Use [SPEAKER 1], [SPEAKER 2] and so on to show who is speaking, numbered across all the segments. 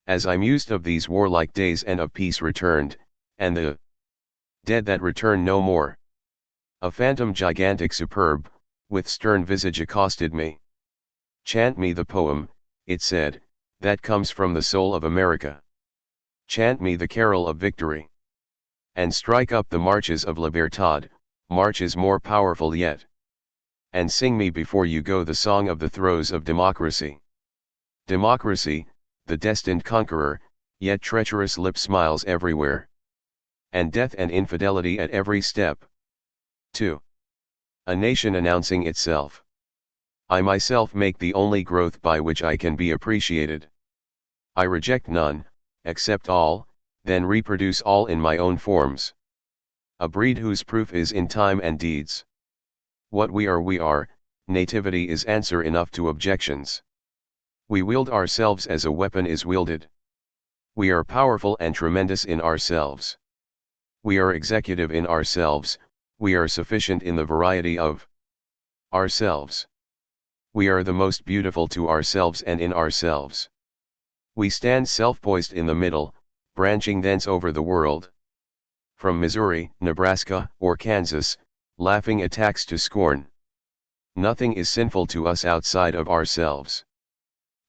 [SPEAKER 1] As I mused of these warlike days and of peace returned, and the dead that return no more. A phantom gigantic superb, with stern visage accosted me. Chant me the poem, it said, that comes from the soul of America. Chant me the carol of victory. And strike up the marches of Libertad, marches more powerful yet. And sing me before you go the song of the throes of democracy. Democracy, the destined conqueror, yet treacherous lip smiles everywhere. And death and infidelity at every step. 2. A nation announcing itself. I myself make the only growth by which I can be appreciated. I reject none, accept all, then reproduce all in my own forms. A breed whose proof is in time and deeds. What we are, nativity is answer enough to objections. We wield ourselves as a weapon is wielded. We are powerful and tremendous in ourselves. We are executive in ourselves, we are sufficient in the variety of ourselves. We are the most beautiful to ourselves and in ourselves. We stand self-poised in the middle, branching thence over the world. From Missouri, Nebraska, or Kansas, laughing attacks to scorn. Nothing is sinful to us outside of ourselves.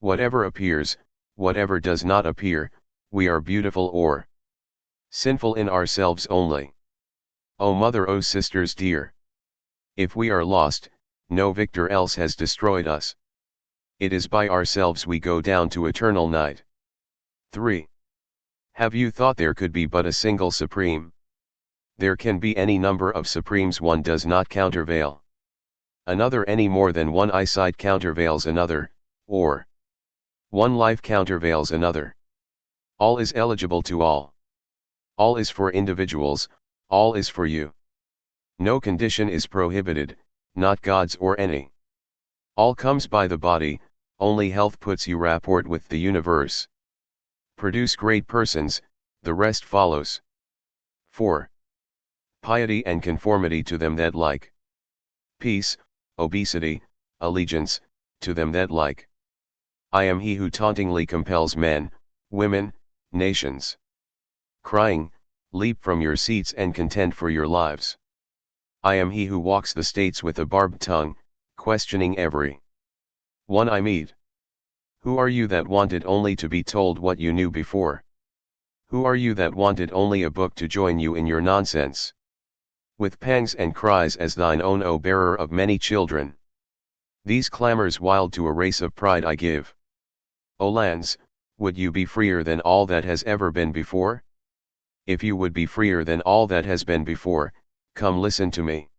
[SPEAKER 1] Whatever appears, whatever does not appear, we are beautiful or sinful in ourselves only. O mother, O sisters dear! If we are lost, no victor else has destroyed us. It is by ourselves we go down to eternal night. 3. Have you thought there could be but a single supreme? There can be any number of supremes, one does not countervail another any more than one eyesight countervails another, or one life countervails another. All is eligible to all. All is for individuals, all is for you. No condition is prohibited, not God's or any. All comes by the body, only health puts you rapport with the universe. Produce great persons, the rest follows. 4. Piety and conformity to them that like. Peace, obesity, allegiance, to them that like. I am he who tauntingly compels men, women, nations. Crying, leap from your seats and contend for your lives. I am he who walks the states with a barbed tongue, questioning every one I meet. Who are you that wanted only to be told what you knew before? Who are you that wanted only a book to join you in your nonsense? With pangs and cries as thine own, O bearer of many children. These clamors wild to a race of pride I give. O lands, would you be freer than all that has ever been before? If you would be freer than all that has been before, come listen to me.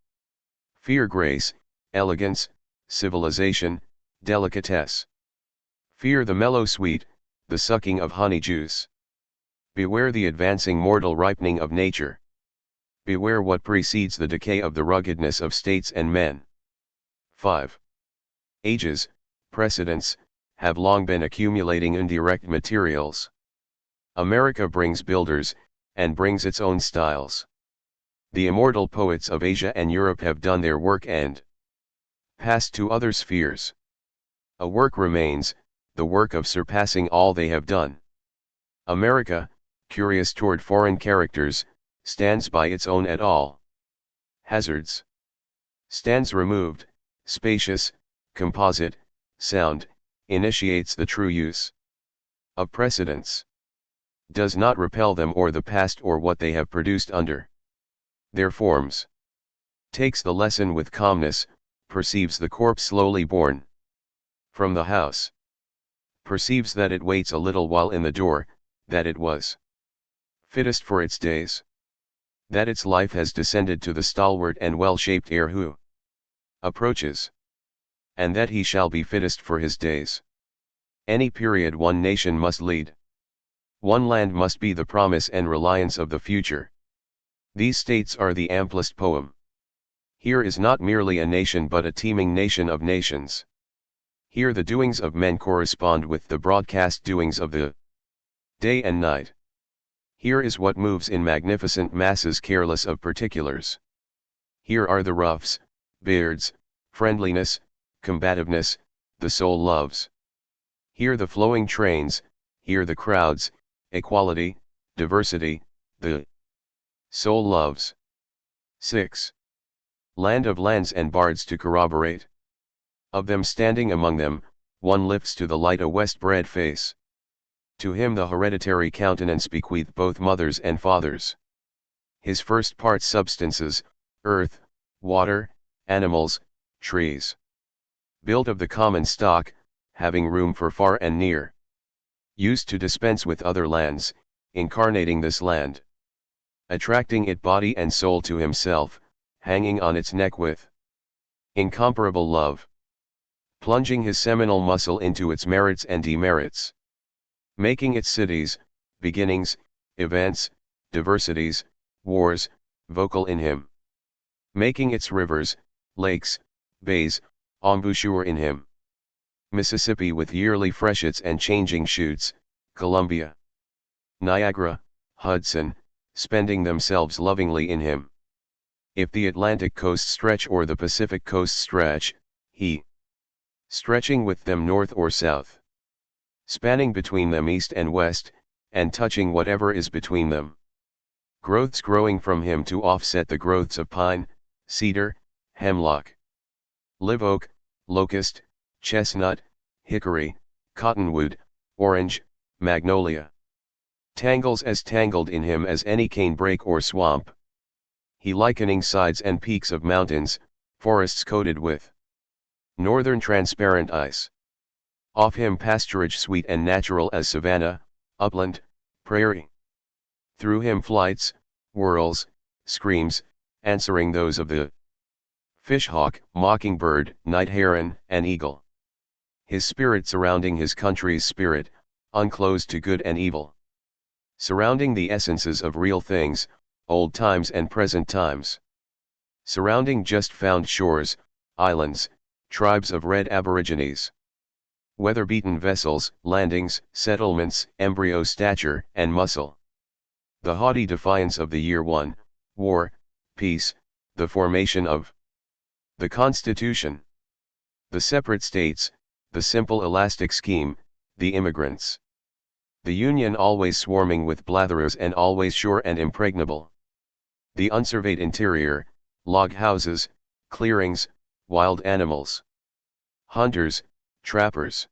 [SPEAKER 1] Fear grace, elegance, civilization, delicatesse. Fear the mellow sweet, the sucking of honey juice. Beware the advancing mortal ripening of nature. Beware what precedes the decay of the ruggedness of states and men. 5. Ages, precedents, have long been accumulating indirect materials. America brings builders, and brings its own styles. The immortal poets of Asia and Europe have done their work and passed to other spheres. A work remains, the work of surpassing all they have done. America, curious toward foreign characters, stands by its own at all hazards. Stands removed, spacious, composite, sound, initiates the true use of precedents. Does not repel them or the past or what they have produced under their forms. Takes the lesson with calmness, perceives the corpse slowly born from the house. Perceives that it waits a little while in the door, that it was fittest for its days. That its life has descended to the stalwart and well-shaped heir who approaches. And that he shall be fittest for his days. Any period one nation must lead. One land must be the promise and reliance of the future. These states are the amplest poem. Here is not merely a nation but a teeming nation of nations. Here the doings of men correspond with the broadcast doings of the day and night. Here is what moves in magnificent masses careless of particulars. Here are the roughs, beards, friendliness, combativeness, the soul loves. Here the flowing trains, here the crowds, equality, diversity, the soul loves. 6. Land of lands and bards to corroborate. Of them standing among them, one lifts to the light a west-bred face. To him the hereditary countenance bequeathed both mothers and fathers. His first part substances, earth, water, animals, trees. Built of the common stock, having room for far and near. Used to dispense with other lands, incarnating this land. Attracting it body and soul to himself, hanging on its neck with incomparable love. Plunging his seminal muscle into its merits and demerits. Making its cities, beginnings, events, diversities, wars, vocal in him. Making its rivers, lakes, bays, embouchure in him. Mississippi with yearly freshets and changing shoots, Columbia, Niagara, Hudson, spending themselves lovingly in him. If the Atlantic coast stretch or the Pacific coast stretch, he stretching with them north or south. Spanning between them east and west, and touching whatever is between them. Growths growing from him to offset the growths of pine, cedar, hemlock, live oak, locust, chestnut, hickory, cottonwood, orange, magnolia. Tangles as tangled in him as any canebrake or swamp. He likening sides and peaks of mountains, forests coated with northern transparent ice. Off him pasturage sweet and natural as savanna, upland, prairie. Through him flights, whirls, screams, answering those of the fishhawk, mockingbird, night heron, and eagle. His spirit surrounding his country's spirit, unclosed to good and evil. Surrounding the essences of real things, old times and present times. Surrounding just found shores, islands, tribes of red aborigines. Weather-beaten vessels, landings, settlements, embryo stature and muscle. The haughty defiance of the year one, war, peace, the formation of the Constitution. The separate states, the simple elastic scheme, the immigrants. The Union always swarming with blatherers and always sure and impregnable. The unsurveyed interior, log houses, clearings, wild animals. Hunters, trappers.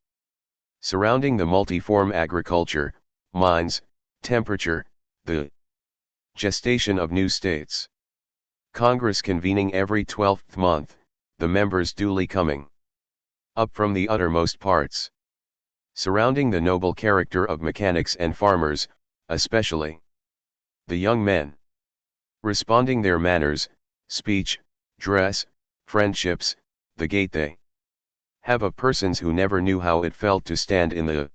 [SPEAKER 1] Surrounding the multiform agriculture, mines, temperature, the gestation of new states. Congress convening every 12th month, the members duly coming up from the uttermost parts. Surrounding the noble character of mechanics and farmers, especially the young men. Responding their manners, speech, dress, friendships, the gait they have of persons who never knew how it felt to stand in the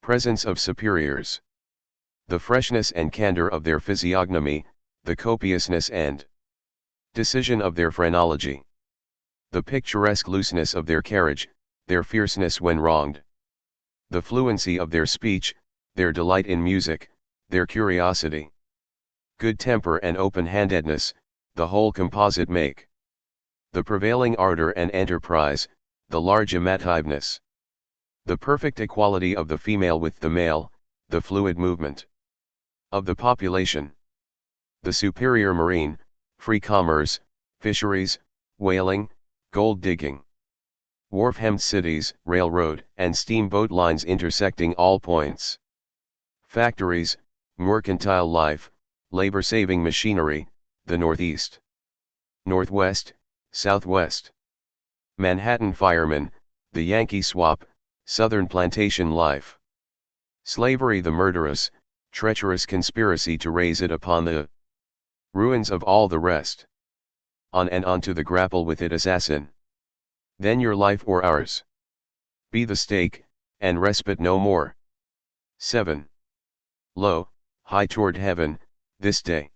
[SPEAKER 1] presence of superiors. The freshness and candor of their physiognomy, the copiousness and decision of their phrenology. The picturesque looseness of their carriage, their fierceness when wronged. The fluency of their speech, their delight in music, their curiosity. Good temper and open-handedness, the whole composite make. The prevailing ardor and enterprise, the large amativeness. The perfect equality of the female with the male, the fluid movement of the population. The superior marine, free commerce, fisheries, whaling, gold digging. Wharf-hemmed cities, railroad and steamboat lines intersecting all points. Factories, mercantile life, labor-saving machinery, the Northeast, Northwest, Southwest. Manhattan firemen, the Yankee swap, Southern plantation life. Slavery the murderous, treacherous conspiracy to raise it upon the ruins of all the rest. On and on to the grapple with it assassin. Then your life or ours. Be the stake, and respite no more. 7. Lo, high toward heaven, this day.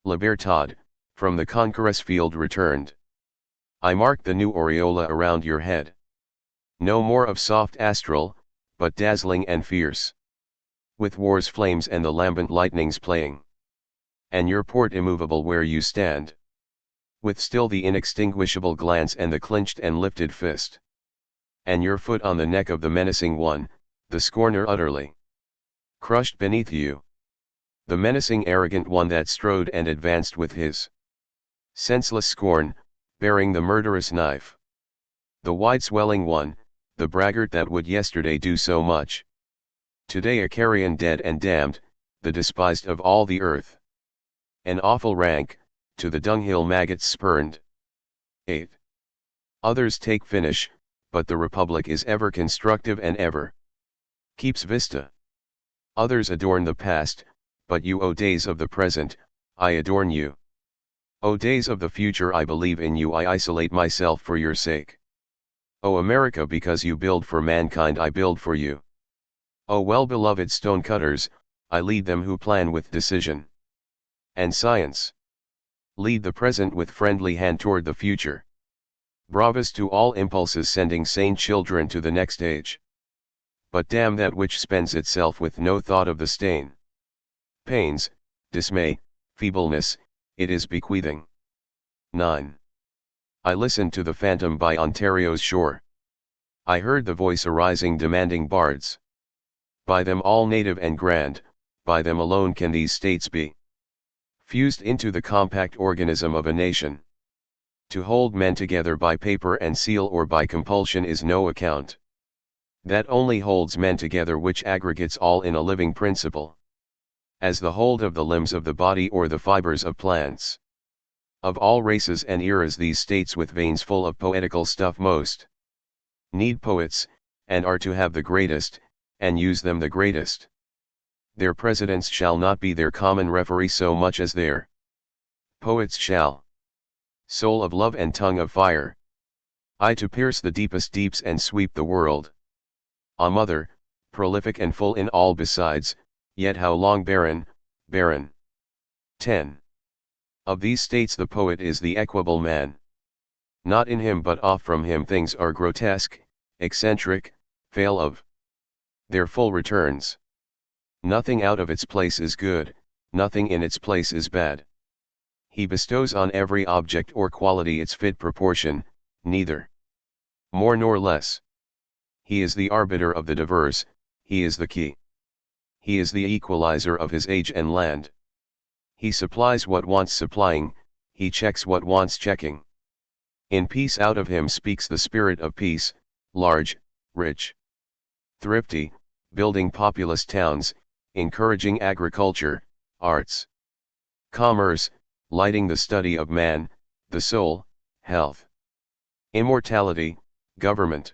[SPEAKER 1] Libertad, from the conqueror's field returned. I mark the new aureola around your head. No more of soft astral, but dazzling and fierce. With war's flames and the lambent lightnings playing. And your port immovable where you stand. With still the inextinguishable glance and the clenched and lifted fist. And your foot on the neck of the menacing one, the scorner utterly crushed beneath you. The menacing arrogant one that strode and advanced with his senseless scorn, bearing the murderous knife. The wide swelling one, the braggart that would yesterday do so much. Today a carrion dead and damned, the despised of all the earth. An awful rank, to the dunghill maggots spurned. 8. Others take finish, but the Republic is ever constructive and ever keeps vista. Others adorn the past, but you, O days of the present, I adorn you. O days of the future, I believe in you, I isolate myself for your sake. O America, because you build for mankind, I build for you. O well-beloved stonecutters, I lead them who plan with decision and science. Lead the present with friendly hand toward the future. Bravas to all impulses, sending sane children to the next age. But damn that which spends itself with no thought of the stain, pains, dismay, feebleness, it is bequeathing. 9. I listened to the Phantom by Ontario's shore. I heard the voice arising demanding bards. By them all native and grand, by them alone can these states be fused into the compact organism of a nation. To hold men together by paper and seal or by compulsion is no account. That only holds men together which aggregates all in a living principle. As the hold of the limbs of the body or the fibers of plants. Of all races and eras, these states with veins full of poetical stuff most need poets, and are to have the greatest, and use them the greatest. Their presidents shall not be their common referee so much as their poets shall. Soul of love and tongue of fire. I to pierce the deepest deeps and sweep the world. A mother, prolific and full in all besides, yet how long barren, barren. 10. Of these states the poet is the equable man. Not in him but off from him things are grotesque, eccentric, fail of their full returns. Nothing out of its place is good, nothing in its place is bad. He bestows on every object or quality its fit proportion, neither more nor less. He is the arbiter of the diverse, he is the key. He is the equalizer of his age and land. He supplies what wants supplying, he checks what wants checking. In peace out of him speaks the spirit of peace, large, rich, thrifty, building populous towns, encouraging agriculture, arts, commerce, lighting the study of man, the soul, health, immortality, government.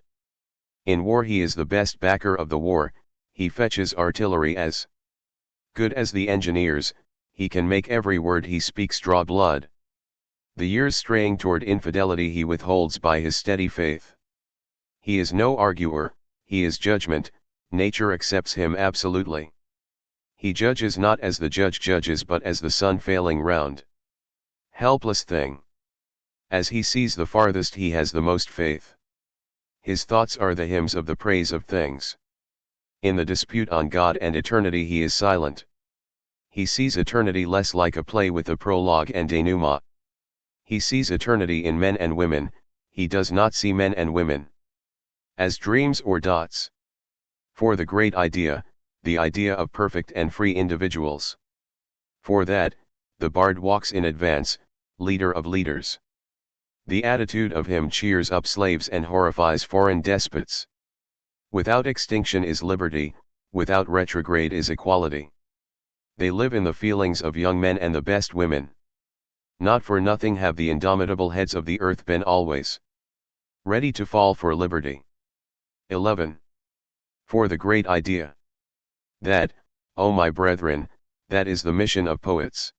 [SPEAKER 1] In war he is the best backer of the war, he fetches artillery as good as the engineers, he can make every word he speaks draw blood. The years straying toward infidelity he withholds by his steady faith. He is no arguer, he is judgment, nature accepts him absolutely. He judges not as the judge judges but as the sun failing round. Helpless thing. As he sees the farthest he has the most faith. His thoughts are the hymns of the praise of things. In the dispute on God and eternity he is silent. He sees eternity less like a play with a prologue and denouement. He sees eternity in men and women, he does not see men and women as dreams or dots. For the great idea, the idea of perfect and free individuals. For that, the bard walks in advance, leader of leaders. The attitude of him cheers up slaves and horrifies foreign despots. Without extinction is liberty, without retrograde is equality. They live in the feelings of young men and the best women. Not for nothing have the indomitable heads of the earth been always ready to fall for liberty. 11. For the great idea. That, O my brethren, that is the mission of poets.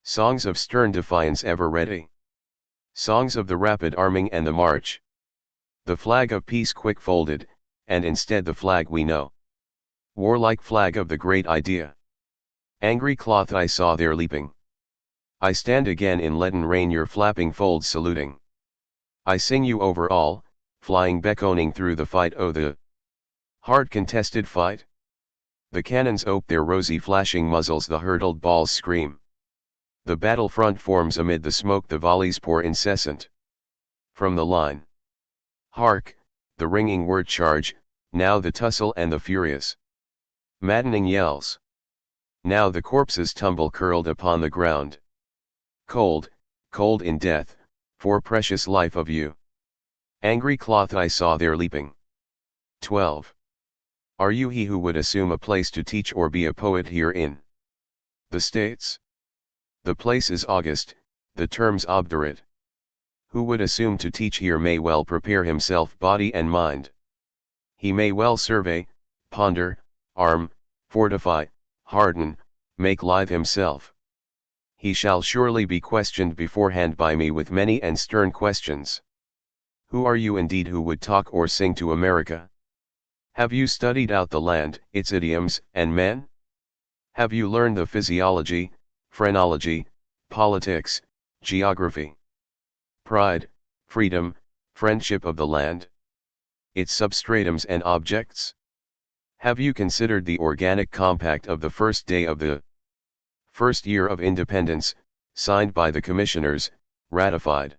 [SPEAKER 1] Songs of stern defiance ever ready. Songs of the rapid arming and the march. The flag of peace quick folded, and instead the flag we know. Warlike flag of the great idea. Angry cloth I saw there leaping. I stand again in leaden rain your flapping folds saluting. I sing you over all, flying beckoning through the fight, oh the hard contested fight. The cannons ope their rosy flashing muzzles, the hurtled balls scream. The battlefront forms amid the smoke, the volleys pour incessant from the line. Hark, the ringing word charge, now the tussle and the furious, maddening yells. Now the corpses tumble curled upon the ground. Cold, cold in death, for precious life of you. Angry cloth I saw there leaping. 12. Are you he who would assume a place to teach or be a poet here in the States? The place is august, the terms obdurate. Who would assume to teach here may well prepare himself body and mind. He may well survey, ponder, arm, fortify, harden, make lithe himself. He shall surely be questioned beforehand by me with many and stern questions. Who are you indeed who would talk or sing to America? Have you studied out the land, its idioms, and men? Have you learned the physiology, phrenology, politics, geography, pride, freedom, friendship of the land, its substratums and objects? Have you considered the organic compact of the first day of the first year of independence, signed by the commissioners, ratified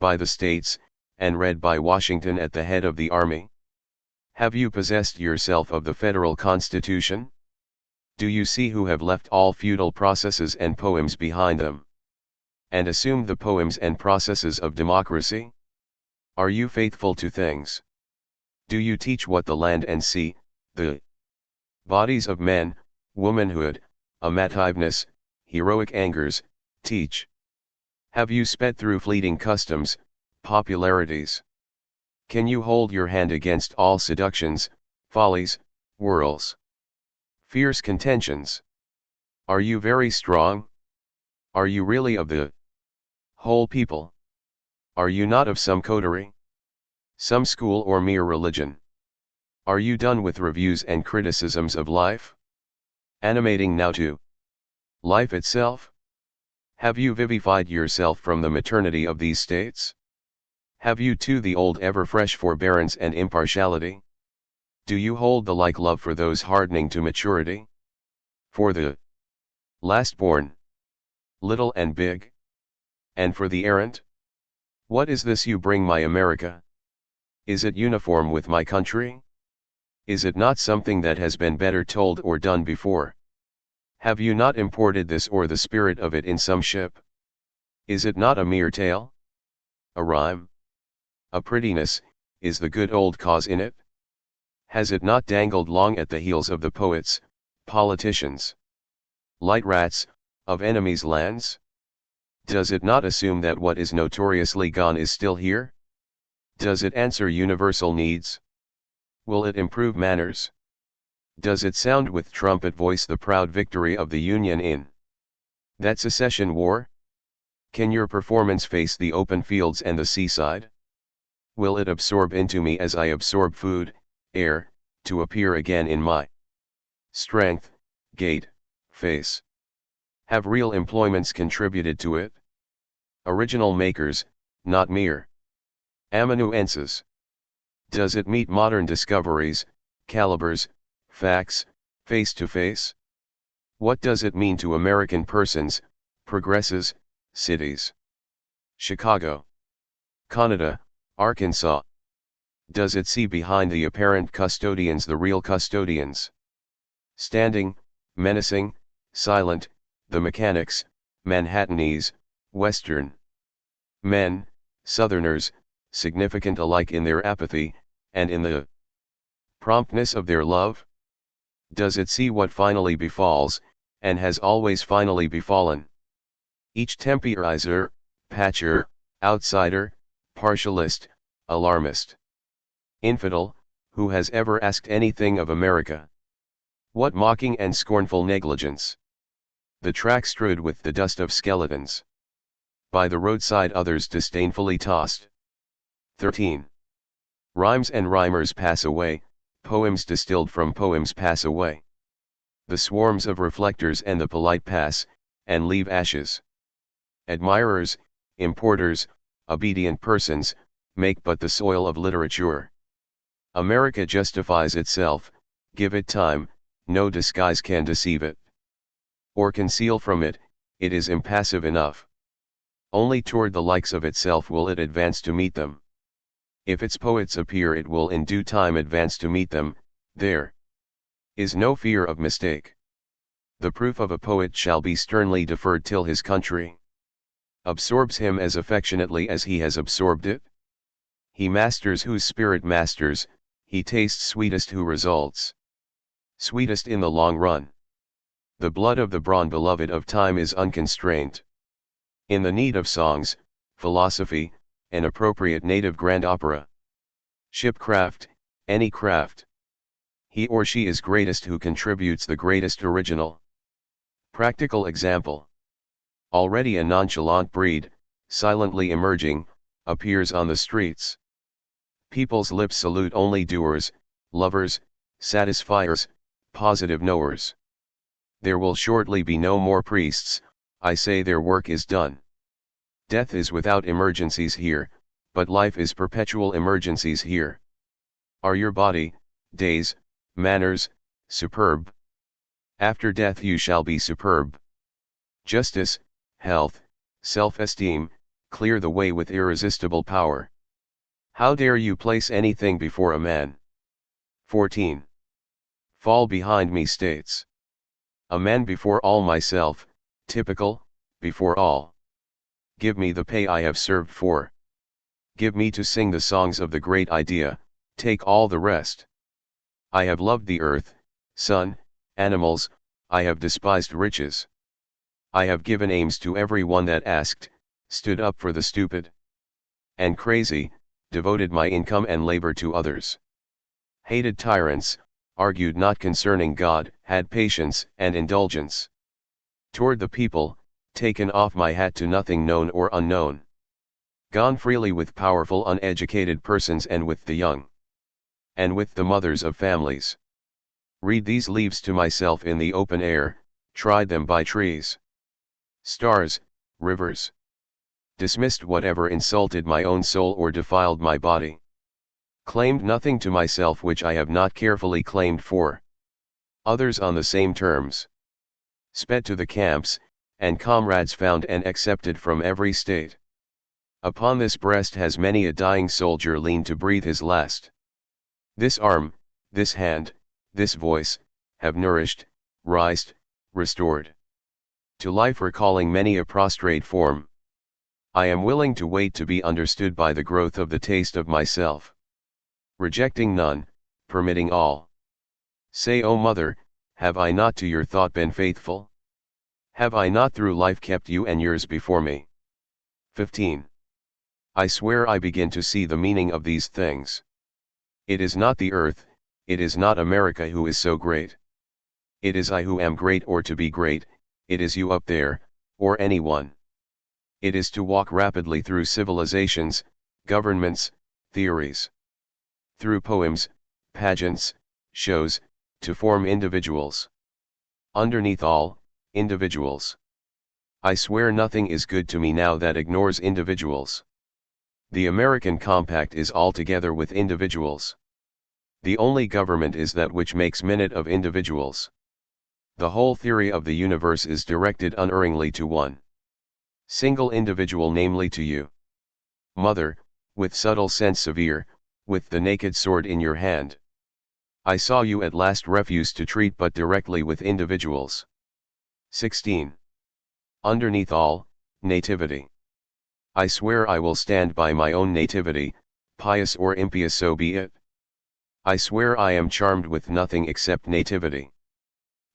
[SPEAKER 1] by the states, and read by Washington at the head of the army? Have you possessed yourself of the federal constitution? Do you see who have left all feudal processes and poems behind them, and assumed the poems and processes of democracy? Are you faithful to things? Do you teach what the land and sea, the bodies of men, womanhood, amativeness, heroic angers, teach? Have you sped through fleeting customs, popularities? Can you hold your hand against all seductions, follies, whirls, fierce contentions? Are you very strong? Are you really of the whole people? Are you not of some coterie, some school or mere religion? Are you done with reviews and criticisms of life, animating now to life itself? Have you vivified yourself from the maternity of these states? Have you too the old ever-fresh forbearance and impartiality? Do you hold the like love for those hardening to maturity? For the last-born, little and big? And for the errant? What is this you bring my America? Is it uniform with my country? Is it not something that has been better told or done before? Have you not imported this or the spirit of it in some ship? Is it not a mere tale? A rhyme? A prettiness, is the good old cause in it? Has it not dangled long at the heels of the poets, politicians, light rats, of enemies' lands? Does it not assume that what is notoriously gone is still here? Does it answer universal needs? Will it improve manners? Does it sound with trumpet voice the proud victory of the Union in that secession war? Can your performance face the open fields and the seaside? Will it absorb into me as I absorb food, air, to appear again in my strength, gait, face? Have real employments contributed to it? Original makers, not mere amanuenses. Does it meet modern discoveries, calibers, facts, face to face? What does it mean to American persons, progresses, cities? Chicago, Canada, Arkansas. Does it see behind the apparent custodians the real custodians? Standing, menacing, silent, the mechanics, Manhattanese, Western men, Southerners, significant alike in their apathy, and in the promptness of their love? Does it see what finally befalls, and has always finally befallen? Each temporizer, patcher, outsider, partialist, alarmist, infidel, who has ever asked anything of America? What mocking and scornful negligence! The track strewed with the dust of skeletons. By the roadside others disdainfully tossed. 13. Rhymes and rhymers pass away, poems distilled from poems pass away. The swarms of reflectors and the polite pass, and leave ashes. Admirers, importers, obedient persons, make but the soil of literature. America justifies itself, give it time, no disguise can deceive it. Or conceal from it, it is impassive enough. Only toward the likes of itself will it advance to meet them. If its poets appear, it will in due time advance to meet them. There is no fear of mistake. The proof of a poet shall be sternly deferred till his country absorbs him as affectionately as he has absorbed it. He masters whose spirit masters, he tastes sweetest who results sweetest in the long run. The blood of the brawn beloved of time is unconstrained. In the need of songs, philosophy, an appropriate native grand opera. Shipcraft, any craft. He or she is greatest who contributes the greatest original. Practical example. Already a nonchalant breed, silently emerging, appears on the streets. People's lips salute only doers, lovers, satisfiers, positive knowers. There will shortly be no more priests, I say their work is done. Death is without emergencies here, but life is perpetual emergencies here. Are your body, days, manners, superb? After death you shall be superb. Justice, health, self-esteem, clear the way with irresistible power. How dare you place anything before a man? 14. Fall behind me states. A man before all myself, typical, before all. Give me the pay I have served for. Give me to sing the songs of the great idea, take all the rest. I have loved the earth, sun, animals, I have despised riches. I have given aims to every one that asked, stood up for the stupid and crazy, devoted my income and labor to others. Hated tyrants, argued not concerning God, had patience and indulgence toward the people, taken off my hat to nothing known or unknown. Gone freely with powerful uneducated persons and with the young. And with the mothers of families. Read these leaves to myself in the open air, tried them by trees. Stars, rivers. Dismissed whatever insulted my own soul or defiled my body. Claimed nothing to myself which I have not carefully claimed for others on the same terms. Sped to the camps, and comrades found and accepted from every state. Upon this breast has many a dying soldier leaned to breathe his last. This arm, this hand, this voice, have nourished, rised, restored to life, recalling many a prostrate form. I am willing to wait to be understood by the growth of the taste of myself. Rejecting none, permitting all. Say, O mother, have I not to your thought been faithful? Have I not through life kept you and yours before me? 15. I swear I begin to see the meaning of these things. It is not the earth, it is not America who is so great. It is I who am great or to be great, it is you up there, or anyone. It is to walk rapidly through civilizations, governments, theories. Through poems, pageants, shows, to form individuals. Underneath all, individuals. I swear nothing is good to me now that ignores individuals. The American compact is altogether with individuals. The only government is that which makes minute of individuals. The whole theory of the universe is directed unerringly to one single individual, namely to you. Mother, with subtle sense severe, with the naked sword in your hand. I saw you at last refuse to treat but directly with individuals. 16. Underneath all, nativity. I swear I will stand by my own nativity, pious or impious so be it. I swear I am charmed with nothing except nativity.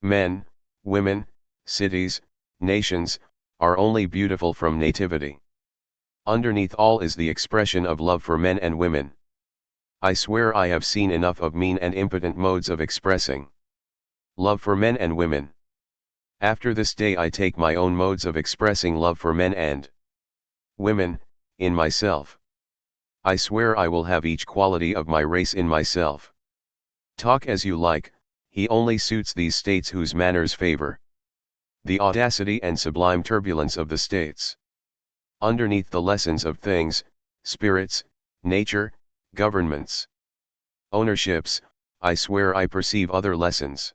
[SPEAKER 1] Men, women, cities, nations, are only beautiful from nativity. Underneath all is the expression of love for men and women. I swear I have seen enough of mean and impotent modes of expressing love for men and women. After this day I take my own modes of expressing love for men and women, in myself. I swear I will have each quality of my race in myself. Talk as you like, he only suits these states whose manners favor the audacity and sublime turbulence of the states. Underneath the lessons of things, spirits, nature, governments, ownerships, I swear I perceive other lessons.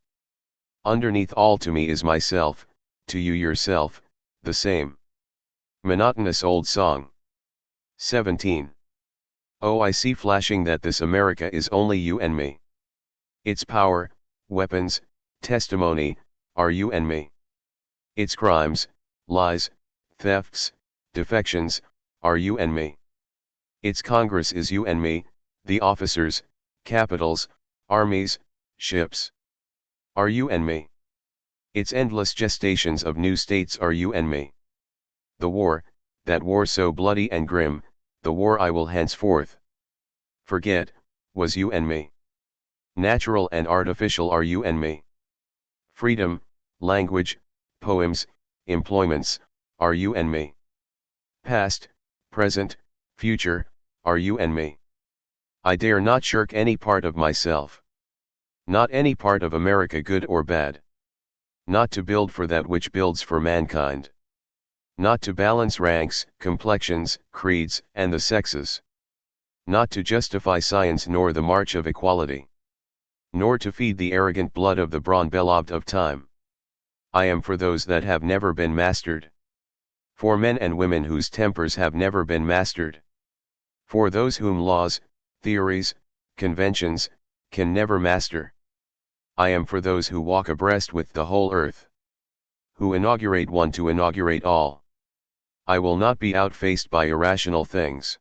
[SPEAKER 1] Underneath all to me is myself, to you yourself, the same. Monotonous old song. 17. Oh, I see flashing that this America is only you and me. Its power, weapons, testimony, are you and me. Its crimes, lies, thefts, defections, are you and me. Its Congress is you and me, the officers, capitals, armies, ships. Are you and me. Its endless gestations of new states are you and me. The war, that war so bloody and grim, the war I will henceforth forget, was you and me. Natural and artificial are you and me. Freedom, language, poems, employments, are you and me. Past, present, future, are you and me. I dare not shirk any part of myself. Not any part of America, good or bad. Not to build for that which builds for mankind. Not to balance ranks, complexions, creeds, and the sexes. Not to justify science nor the march of equality. Nor to feed the arrogant blood of the brawn beloved of time. I am for those that have never been mastered. For men and women whose tempers have never been mastered. For those whom laws, theories, conventions, can never master. I am for those who walk abreast with the whole earth. Who inaugurate one to inaugurate all. I will not be outfaced by irrational things.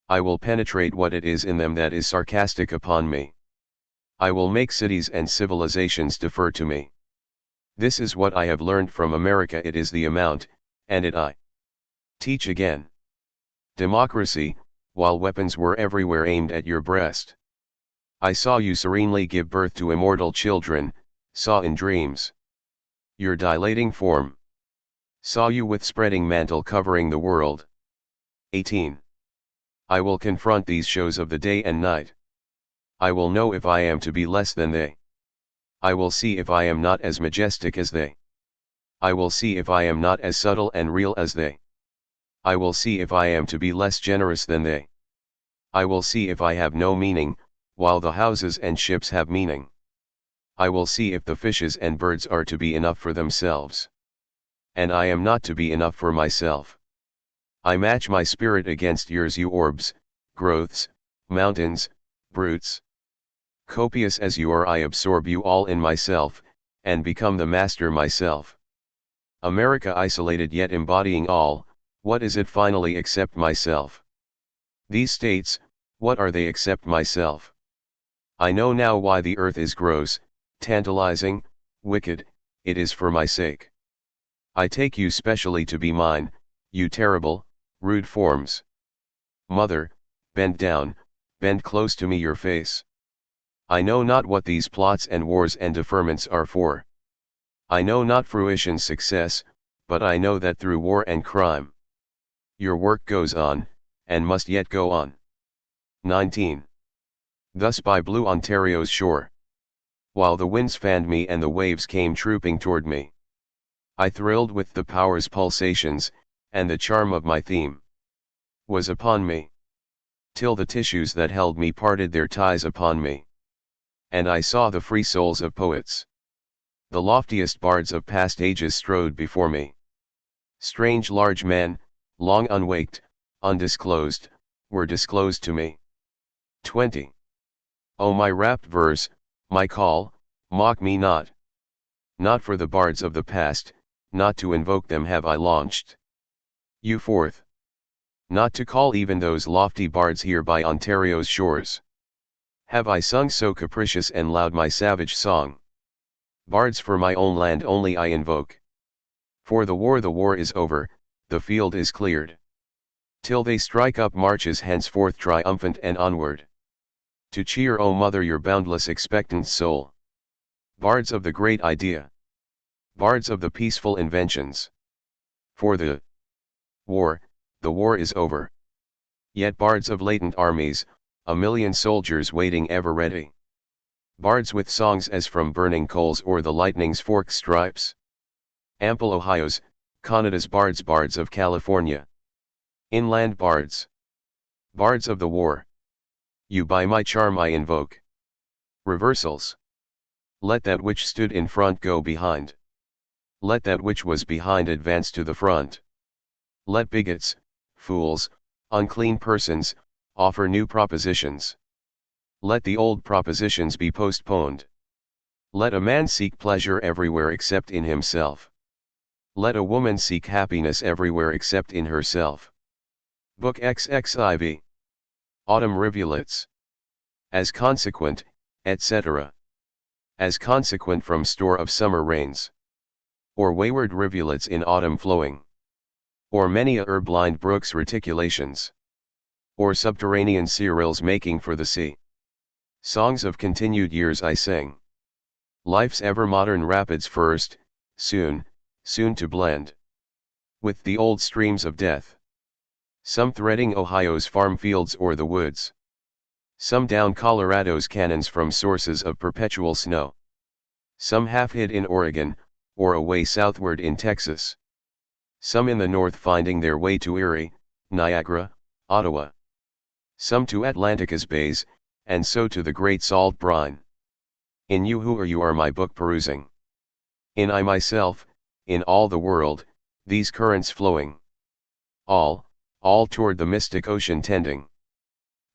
[SPEAKER 1] I will penetrate what it is in them that is sarcastic upon me. I will make cities and civilizations defer to me. This is what I have learned from America, it is the amount, and it I teach again. Democracy, while weapons were everywhere aimed at your breast. I saw you serenely give birth to immortal children, saw in dreams your dilating form. Saw you with spreading mantle covering the world. 18. I will confront these shows of the day and night. I will know if I am to be less than they. I will see if I am not as majestic as they. I will see if I am not as subtle and real as they. I will see if I am to be less generous than they. I will see if I have no meaning, while the houses and ships have meaning. I will see if the fishes and birds are to be enough for themselves. And I am not to be enough for myself. I match my spirit against yours, you orbs, growths, mountains, brutes. Copious as you are, I absorb you all in myself, and become the master myself. America isolated yet embodying all, what is it finally except myself? These states, what are they except myself? I know now why the earth is gross, tantalizing, wicked, it is for my sake. I take you specially to be mine, you terrible, rude forms. Mother, bend down, bend close to me your face. I know not what these plots and wars and deferments are for. I know not fruition's success, but I know that through war and crime, your work goes on, and must yet go on. 19. Thus by blue Ontario's shore, while the winds fanned me and the waves came trooping toward me, I thrilled with the power's pulsations, and the charm of my theme was upon me, till the tissues that held me parted their ties upon me. And I saw the free souls of poets. The loftiest bards of past ages strode before me. Strange large men, long unwaked, undisclosed, were disclosed to me. 20. O my rapt verse, my call, mock me not. Not for the bards of the past, not to invoke them have I launched you forth. Not to call even those lofty bards here by Ontario's shores. Have I sung so capricious and loud my savage song. Bards for my own land only I invoke. For the war is over, the field is cleared. Till they strike up marches henceforth triumphant and onward. To cheer, O mother, your boundless expectant soul. Bards of the great idea. Bards of the peaceful inventions. For the war is over. Yet bards of latent armies, a million soldiers waiting ever ready. Bards with songs as from burning coals or the lightning's forked stripes. Ample Ohio's, Canada's bards, bards of California. Inland bards. Bards of the war. You by my charm I invoke. Reversals. Let that which stood in front go behind. Let that which was behind advance to the front. Let bigots, fools, unclean persons, offer new propositions. Let the old propositions be postponed. Let a man seek pleasure everywhere except in himself. Let a woman seek happiness everywhere except in herself. Book XXIV. Autumn Rivulets. As consequent, etc. As consequent from store of summer rains. Or wayward rivulets in autumn flowing. Or many a blind brook's reticulations. Or subterranean cereals making for the sea. Songs of continued years I sing. Life's ever-modern rapids first, soon to blend with the old streams of death. Some threading Ohio's farm fields or the woods. Some down Colorado's canyons from sources of perpetual snow. Some half hid in Oregon, or away southward in Texas. Some in the north finding their way to Erie, Niagara, Ottawa. Some to Atlantica's bays, and so to the great salt brine. In you who are my book perusing. In I myself, in all the world, these currents flowing. All toward the mystic ocean tending.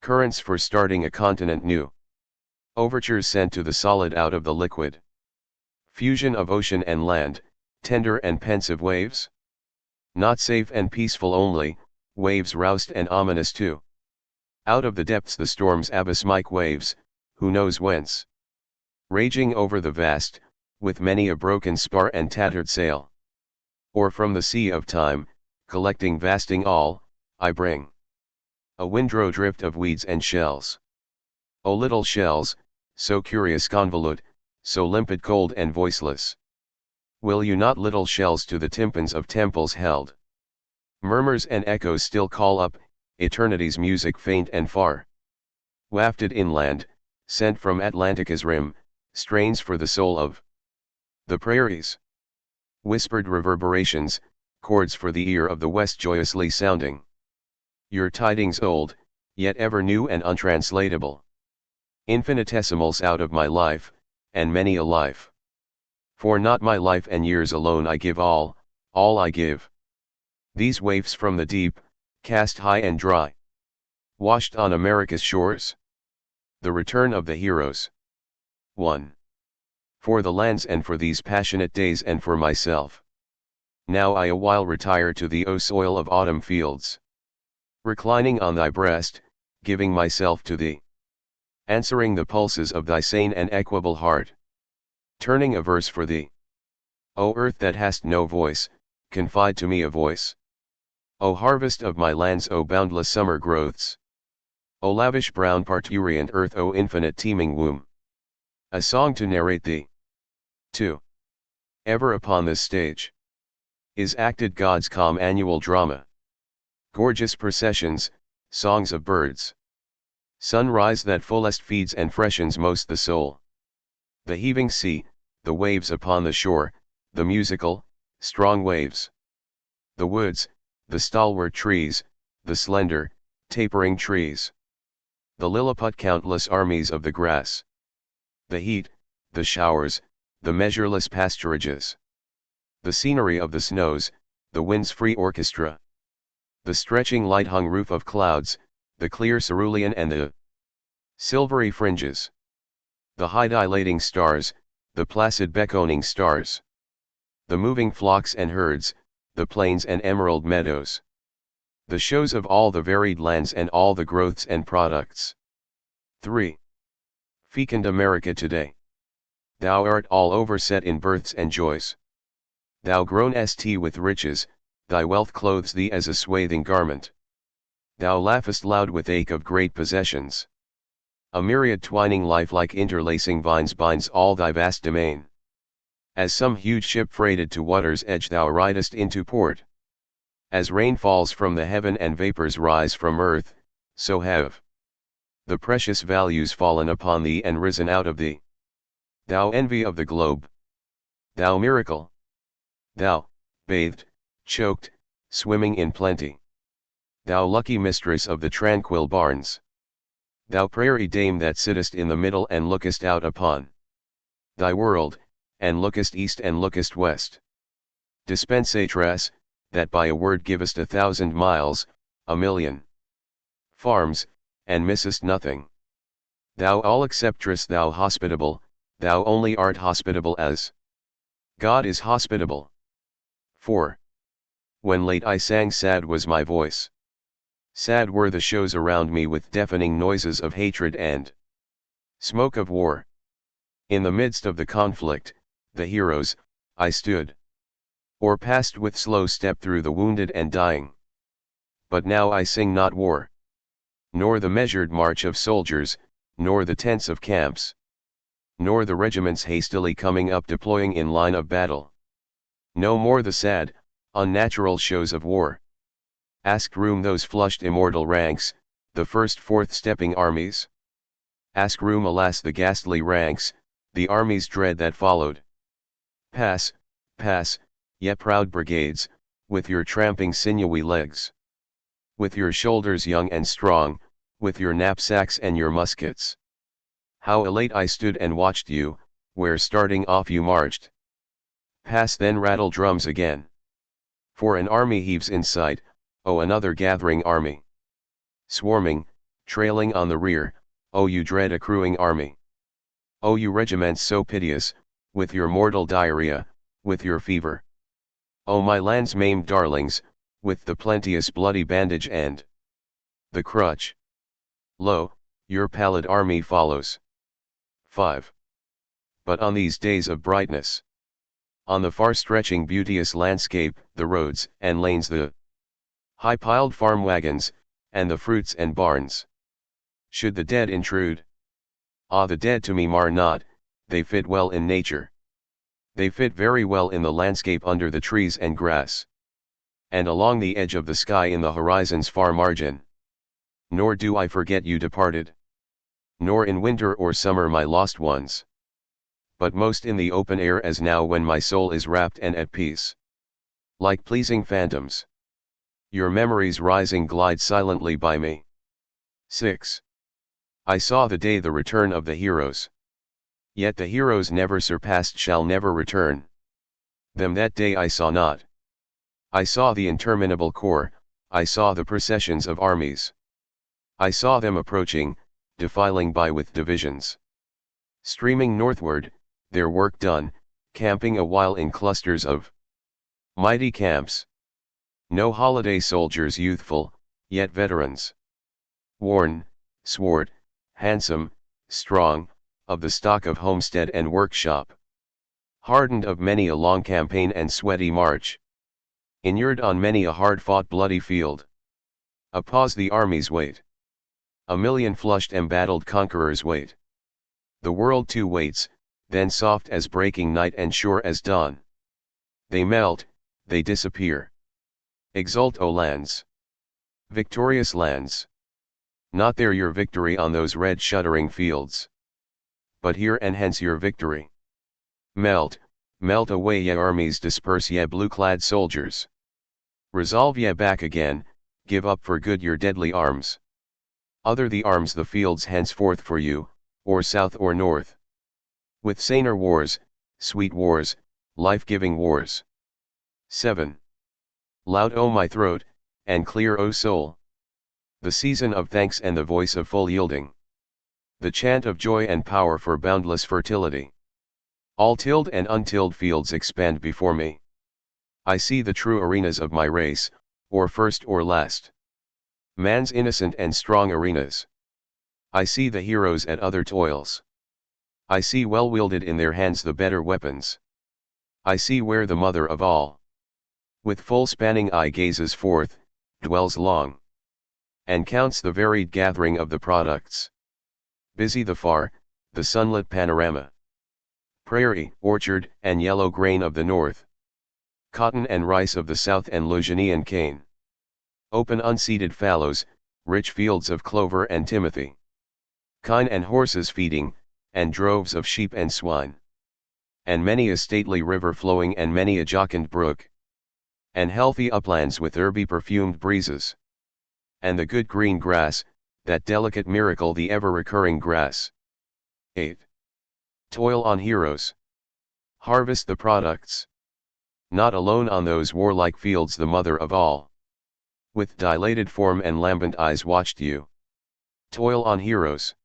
[SPEAKER 1] Currents for starting a continent new. Overtures sent to the solid out of the liquid. Fusion of ocean and land, tender and pensive waves. Not safe and peaceful only, waves roused and ominous too. Out of the depths the storm's abyssmic waves, who knows whence. Raging over the vast, with many a broken spar and tattered sail. Or from the sea of time, collecting vasting all, I bring a windrow drift of weeds and shells. O little shells, so curious convolute, so limpid cold and voiceless. Will you not little shells to the tympans of temples held? Murmurs and echoes still call up, eternity's music faint and far. Wafted inland, sent from Atlantica's rim, strains for the soul of the prairies. Whispered reverberations, chords for the ear of the west joyously sounding. Your tidings old, yet ever new and untranslatable. Infinitesimals out of my life, and many a life. For not my life and years alone I give all I give. These waifs from the deep, cast high and dry. Washed on America's shores. The return of the heroes. 1. For the lands and for these passionate days and for myself. Now I awhile retire to the soil of autumn fields. Reclining on thy breast, giving myself to thee. Answering the pulses of thy sane and equable heart. Turning a verse for thee. O earth that hast no voice, confide to me a voice. O harvest of my lands, O boundless summer growths. O lavish brown parturient earth, O infinite teeming womb. A song to narrate thee. 2. Ever upon this stage is acted God's calm annual drama. Gorgeous processions, songs of birds. Sunrise that fullest feeds and freshens most the soul. The heaving sea, the waves upon the shore, the musical, strong waves. The woods, the stalwart trees, the slender, tapering trees. The Lilliput countless armies of the grass. The heat, the showers, the measureless pasturages. The scenery of the snows, the wind's free orchestra. The stretching light-hung roof of clouds, the clear cerulean and the silvery fringes. The high dilating stars, the placid beckoning stars. The moving flocks and herds, the plains and emerald meadows. The shows of all the varied lands and all the growths and products. 3. Fecund America today. Thou art all overset in births and joys. Thou grown st with riches, thy wealth clothes thee as a swathing garment. Thou laughest loud with ache of great possessions. A myriad twining lifelike interlacing vines binds all thy vast domain. As some huge ship freighted to water's edge thou ridest into port. As rain falls from the heaven and vapors rise from earth, so have the precious values fallen upon thee and risen out of thee. Thou envy of the globe. Thou miracle. Thou, bathed, choked, swimming in plenty. Thou lucky mistress of the tranquil barns. Thou prairie dame that sittest in the middle and lookest out upon thy world, and lookest east and lookest west. Dispensatress, that by a word givest 1,000 miles, a million farms, and missest nothing. Thou all acceptress, thou hospitable, thou only art hospitable as God is hospitable. 4. When late I sang, sad was my voice. Sad were the shows around me with deafening noises of hatred and smoke of war. In the midst of the conflict, the heroes, I stood, or passed with slow step through the wounded and dying. But now I sing not war, nor the measured march of soldiers, nor the tents of camps, nor the regiments hastily coming up deploying in line of battle. No more the sad, unnatural shows of war. Ask room those flushed immortal ranks, the first forth-stepping armies. Ask room, alas, the ghastly ranks, the armies dread that followed. Pass, pass, ye proud brigades, with your tramping sinewy legs. With your shoulders young and strong, with your knapsacks and your muskets. How elate I stood and watched you, where starting off you marched. Pass, then rattle drums again. For an army heaves in sight, oh, another gathering army. Swarming, trailing on the rear, oh, you dread accruing army. Oh, you regiments so piteous, with your mortal diarrhea, with your fever. Oh, my land's maimed darlings, with the plenteous bloody bandage and the crutch. Lo, your pallid army follows. 5. But on these days of brightness, on the far-stretching beauteous landscape, the roads and lanes, the high-piled farm wagons, and the fruits and barns, should the dead intrude? Ah, the dead to me mar not, they fit well in nature. They fit very well in the landscape under the trees and grass, and along the edge of the sky in the horizon's far margin. Nor do I forget you departed, nor in winter or summer my lost ones, but most in the open air as now when my soul is wrapped and at peace. Like pleasing phantoms, your memories rising glide silently by me. 6. I saw the day, the return of the heroes. Yet the heroes never surpassed shall never return. Them that day I saw not. I saw the interminable corps, I saw the processions of armies. I saw them approaching, defiling by with divisions. Streaming northward, their work done, camping a while in clusters of mighty camps. No holiday soldiers youthful, yet veterans. Worn, swart, handsome, strong, of the stock of homestead and workshop. Hardened of many a long campaign and sweaty march. Inured on many a hard-fought bloody field. A pause the armies wait. A million flushed embattled conquerors wait. The world too waits, then soft as breaking night and sure as dawn. They melt, they disappear. Exult, O lands! Victorious lands! Not there your victory on those red shuddering fields, but here and hence your victory. Melt, melt away ye armies, disperse ye blue-clad soldiers. Resolve ye back again, give up for good your deadly arms. Other the arms the fields henceforth for you, or south or north. With saner wars, sweet wars, life-giving wars. 7. Loud O my throat, and clear O soul. The season of thanks and the voice of full yielding. The chant of joy and power for boundless fertility. All tilled and untilled fields expand before me. I see the true arenas of my race, or first or last. Man's innocent and strong arenas. I see the heroes at other toils. I see well wielded in their hands the better weapons. I see where the mother of all, with full spanning eye gazes forth, dwells long, and counts the varied gathering of the products. Busy the far, the sunlit panorama. Prairie, orchard, and yellow grain of the north. Cotton and rice of the south and Luginian cane. Open unseeded fallows, rich fields of clover and timothy. Kine and horses feeding, and droves of sheep and swine. And many a stately river flowing and many a jocund brook. And healthy uplands with herby perfumed breezes. And the good green grass, that delicate miracle, the ever-recurring grass. 8. Toil on heroes. Harvest the products. Not alone on those warlike fields the mother of all. With dilated form and lambent eyes watched you. Toil on heroes.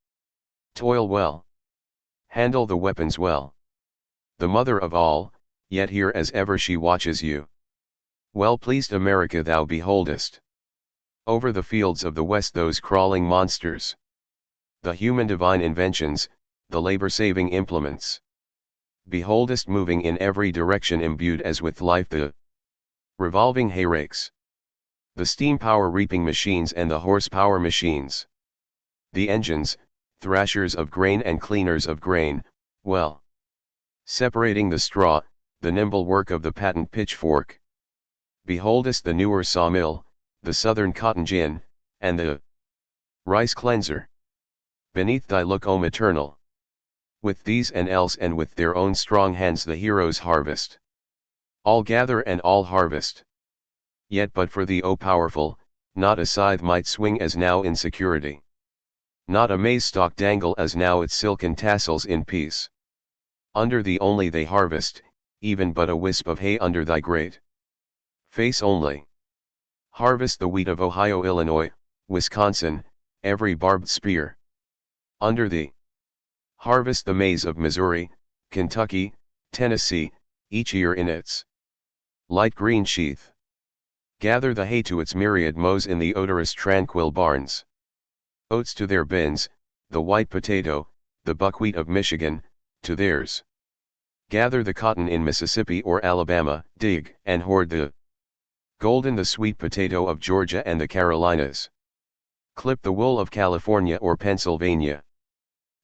[SPEAKER 1] Toil well. Handle the weapons well. The mother of all, yet here as ever she watches you. Well-pleased America thou beholdest. Over the fields of the West those crawling monsters. The human divine inventions, the labor-saving implements. Beholdest moving in every direction imbued as with life the revolving hayrakes. The steam power reaping machines and the horsepower machines. The engines, thrashers of grain and cleaners of grain, well. Separating the straw, the nimble work of the patent pitchfork. Beholdest the newer sawmill, the southern cotton gin, and the rice cleanser. Beneath thy look, O maternal. With these and else and with their own strong hands the heroes harvest. All gather and all harvest. Yet but for thee, O powerful, not a scythe might swing as now in security. Not a maize stalk dangle as now its silken tassels in peace. Under thee only they harvest, even but a wisp of hay under thy great face only. Harvest the wheat of Ohio, Illinois, Wisconsin, every barbed spear. Under thee. Harvest the maize of Missouri, Kentucky, Tennessee, each ear in its light green sheath. Gather the hay to its myriad mows in the odorous tranquil barns. Oats to their bins, the white potato, the buckwheat of Michigan, to theirs. Gather the cotton in Mississippi or Alabama, dig and hoard the golden the sweet potato of Georgia and the Carolinas. Clip the wool of California or Pennsylvania.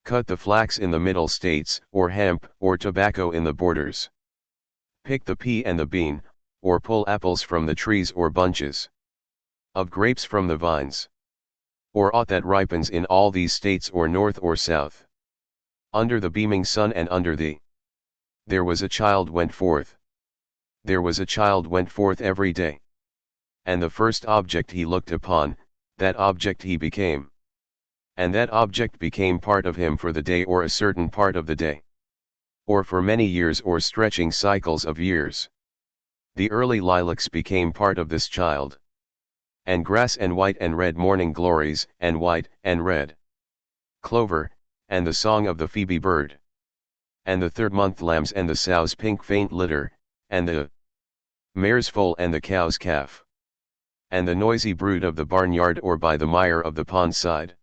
[SPEAKER 1] Cut the flax in the middle states, or hemp or tobacco in the borders. Pick the pea and the bean, or pull apples from the trees or bunches of grapes from the vines. Or aught that ripens in all these states or north or south. Under the beaming sun and under thee. There was a child went forth. There was a child went forth every day. And the first object he looked upon, that object he became. And that object became part of him for the day or a certain part of the day. Or for many years or stretching cycles of years. The early lilacs became part of this child. And grass and white and red morning glories, and white and red clover, and the song of the phoebe bird. And the third-month lambs and the sow's pink faint litter, and the mare's foal and the cow's calf. And the noisy brood of the barnyard or by the mire of the pond side.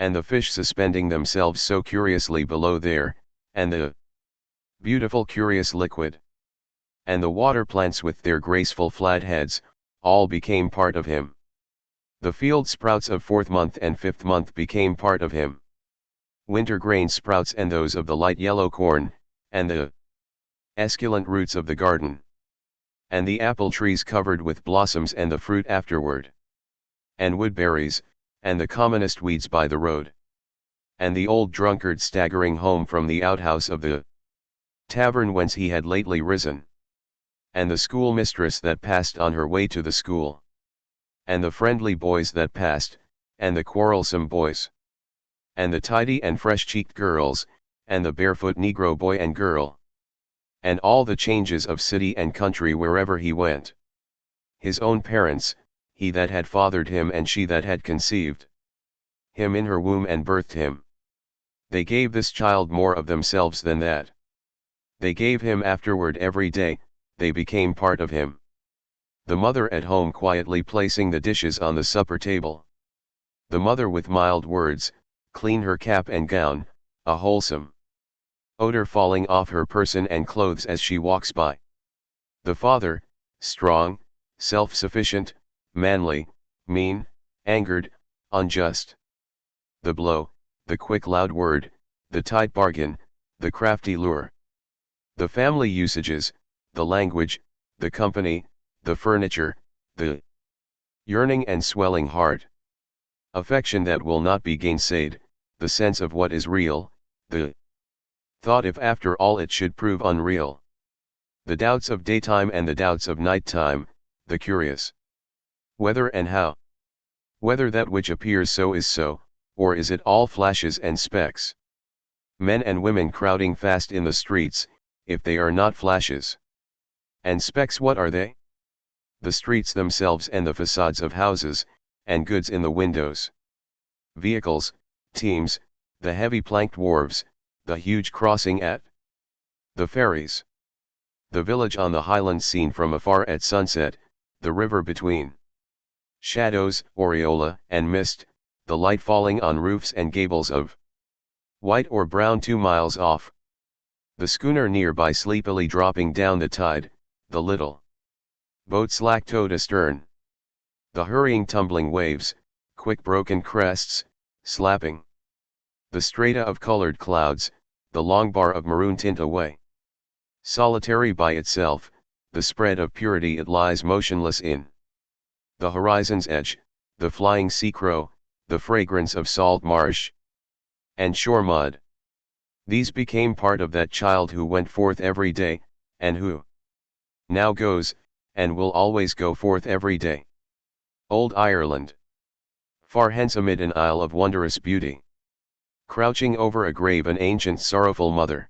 [SPEAKER 1] And the fish suspending themselves so curiously below there, and the beautiful curious liquid. And the water plants with their graceful flat heads, all became part of him. The field sprouts of fourth month and fifth month became part of him. Winter grain sprouts and those of the light yellow corn, and the esculent roots of the garden. And the apple trees covered with blossoms and the fruit afterward. And woodberries, and the commonest weeds by the road. And the old drunkard staggering home from the outhouse of the tavern whence he had lately risen. And the schoolmistress that passed on her way to the school. And the friendly boys that passed, and the quarrelsome boys. And the tidy and fresh-cheeked girls, and the barefoot Negro boy and girl. And all the changes of city and country wherever he went. His own parents, he that had fathered him and she that had conceived him in her womb and birthed him. They gave this child more of themselves than that. They gave him afterward every day, they became part of him. The mother at home quietly placing the dishes on the supper table. The mother with mild words, clean her cap and gown, a wholesome odor falling off her person and clothes as she walks by. The father, strong, self-sufficient, manly, mean, angered, unjust. The blow, the quick loud word, the tight bargain, the crafty lure. The family usages, the language, the company, the furniture, the yearning and swelling heart. Affection that will not be gainsaid, the sense of what is real, the thought if after all it should prove unreal. The doubts of daytime and the doubts of nighttime, the curious whether and how. Whether that which appears so is so, or is it all flashes and specks. Men and women crowding fast in the streets, if they are not flashes. And specks, what are they? The streets themselves and the facades of houses, and goods in the windows. vehicles, teams, the heavy planked wharves, the huge crossing at the ferries. The village on the highlands seen from afar at sunset, the river between shadows, aureola, and mist, the light falling on roofs and gables of white or brown 2 miles off. The schooner nearby sleepily dropping down the tide, the little boat slack-towed astern. The hurrying tumbling waves, quick broken crests, slapping the strata of colored clouds, the long bar of maroon tint away. Solitary by itself, the spread of purity it lies motionless in. The horizon's edge, the flying sea crow, the fragrance of salt marsh and shore mud. These became part of that child who went forth every day, and who now goes, and will always go forth every day. Old Ireland. Far hence amid an isle of wondrous beauty. Crouching over a grave an ancient sorrowful mother.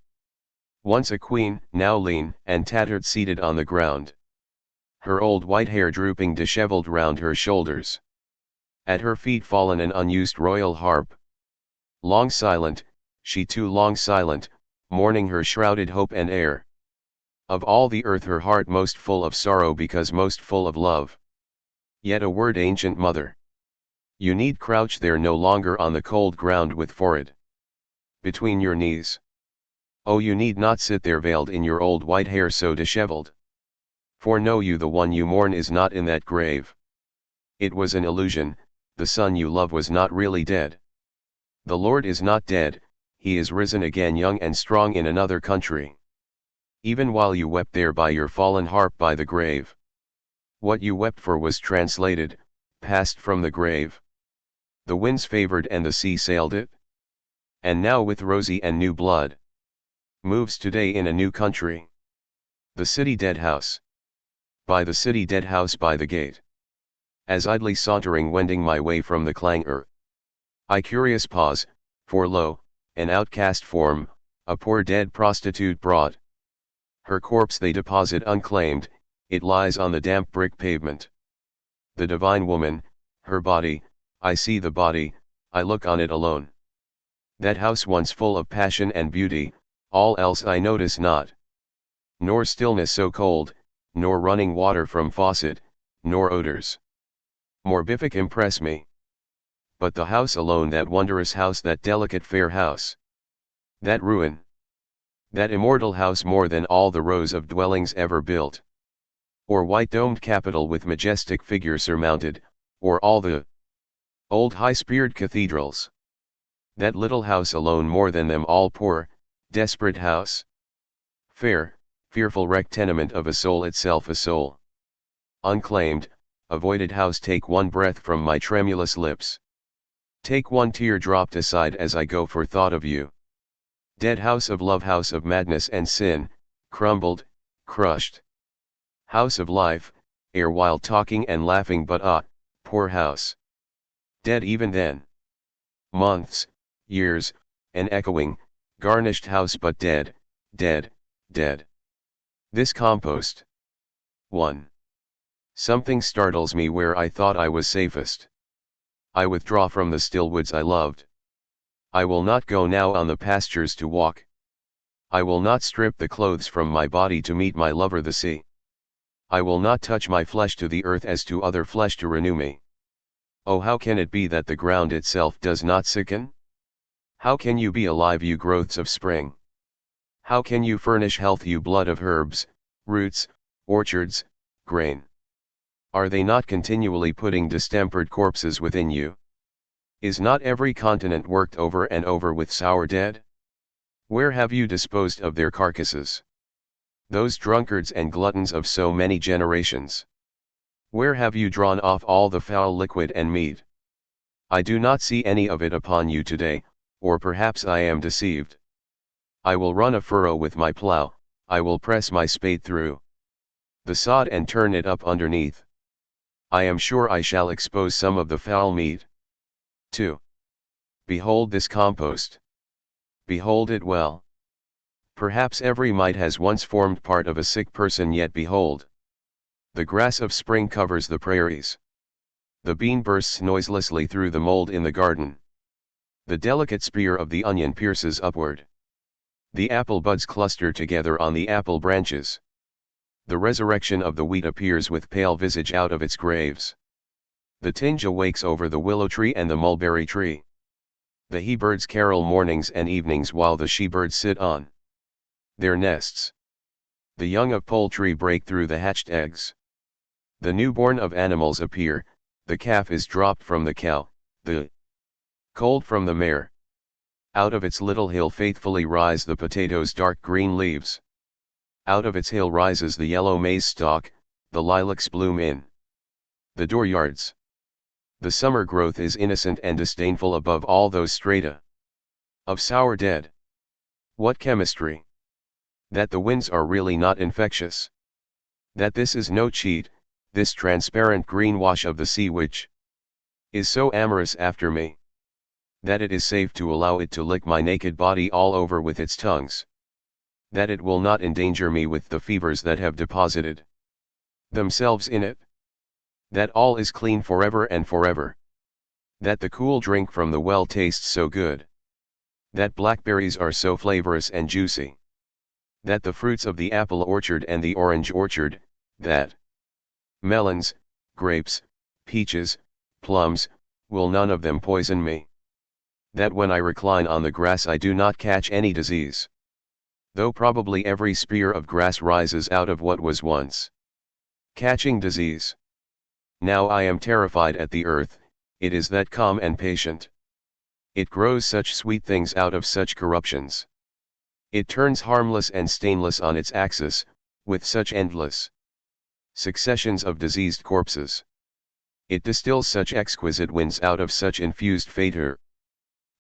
[SPEAKER 1] Once a queen, now lean and tattered seated on the ground. Her old white hair drooping dishevelled round her shoulders. At her feet fallen an unused royal harp. Long silent, she too long silent, mourning her shrouded hope and air. Of all the earth her heart most full of sorrow because most full of love. Yet a word, ancient mother. You need crouch there no longer on the cold ground with forehead between your knees. Oh, you need not sit there veiled in your old white hair so dishevelled. For know you, the one you mourn is not in that grave. It was an illusion, the son you love was not really dead. The Lord is not dead, he is risen again young and strong in another country. Even while you wept there by your fallen harp by the grave. What you wept for was translated, passed from the grave. The winds favored and the sea sailed it. And now with rosy and new blood. Moves today in a new country. The city dead house. By the city dead house by the gate. As idly sauntering wending my way from the clangor. I curious pause, for lo, an outcast form, a poor dead prostitute brought. Her corpse they deposit unclaimed, it lies on the damp brick pavement. The divine woman, her body, I see the body, I look on it alone. That house once full of passion and beauty, all else I notice not. Nor stillness so cold, nor running water from faucet, nor odors morbific impress me. But the house alone, that wondrous house, that delicate fair house. That ruin. That immortal house more than all the rows of dwellings ever built. Or white-domed capitol with majestic figure surmounted, or all the old high-spiered cathedrals. That little house alone more than them all, poor, desperate house. Fair, fearful wreck tenement of a soul itself a soul. Unclaimed, avoided house, take one breath from my tremulous lips. Take one tear dropped aside as I go for thought of you. Dead house of love, house of madness and sin, crumbled, crushed. House of life, erewhile talking and laughing, but ah, poor house. Dead even then. Months, years, an echoing, garnished house, but dead, dead, dead. This compost. 1. Something startles me where I thought I was safest. I withdraw from the still woods I loved. I will not go now on the pastures to walk. I will not strip the clothes from my body to meet my lover the sea. I will not touch my flesh to the earth as to other flesh to renew me. Oh, how can it be that the ground itself does not sicken? How can you be alive, you growths of spring? How can you furnish health, you blood of herbs, roots, orchards, grain? Are they not continually putting distempered corpses within you? Is not every continent worked over and over with sour dead? Where have you disposed of their carcasses? Those drunkards and gluttons of so many generations. Where have you drawn off all the foul liquid and meat? I do not see any of it upon you today, or perhaps I am deceived. I will run a furrow with my plough, I will press my spade through the sod and turn it up underneath. I am sure I shall expose some of the foul meat. 2. Behold this compost. Behold it well. Perhaps every mite has once formed part of a sick person, yet behold. The grass of spring covers the prairies. The bean bursts noiselessly through the mold in the garden. The delicate spear of the onion pierces upward. The apple buds cluster together on the apple branches. The resurrection of the wheat appears with pale visage out of its graves. The tinge awakes over the willow tree and the mulberry tree. The he-birds carol mornings and evenings while the she-birds sit on their nests. The young of poultry break through the hatched eggs. The newborn of animals appear, the calf is dropped from the cow, the colt from the mare. Out of its little hill faithfully rise the potato's dark green leaves. Out of its hill rises the yellow maize stalk, the lilacs bloom in the dooryards. The summer growth is innocent and disdainful above all those strata of sour dead. What chemistry! That the winds are really not infectious. That this is no cheat, this transparent green wash of the sea which is so amorous after me. That it is safe to allow it to lick my naked body all over with its tongues. That it will not endanger me with the fevers that have deposited themselves in it. That all is clean forever and forever. That the cool drink from the well tastes so good. That blackberries are so flavorous and juicy. That the fruits of the apple orchard and the orange orchard, that melons, grapes, peaches, plums, will none of them poison me. That when I recline on the grass I do not catch any disease. Though probably every spear of grass rises out of what was once catching disease. Now I am terrified at the earth, it is that calm and patient. It grows such sweet things out of such corruptions. It turns harmless and stainless on its axis, with such endless successions of diseased corpses. It distills such exquisite winds out of such infused fator.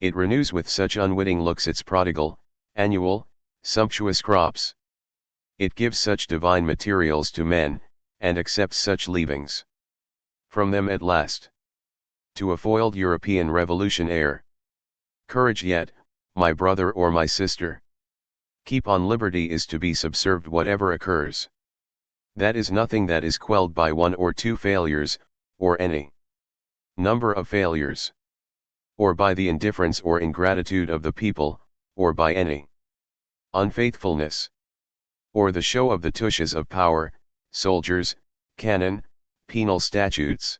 [SPEAKER 1] It renews with such unwitting looks its prodigal, annual, sumptuous crops. It gives such divine materials to men, and accepts such leavings from them at last. To a foiled European revolution heir. Courage yet, my brother or my sister. Keep on, liberty is to be subserved whatever occurs. That is nothing that is quelled by one or two failures, or any number of failures. Or by the indifference or ingratitude of the people, or by any unfaithfulness. Or the show of the tushes of power, soldiers, cannon, penal statutes.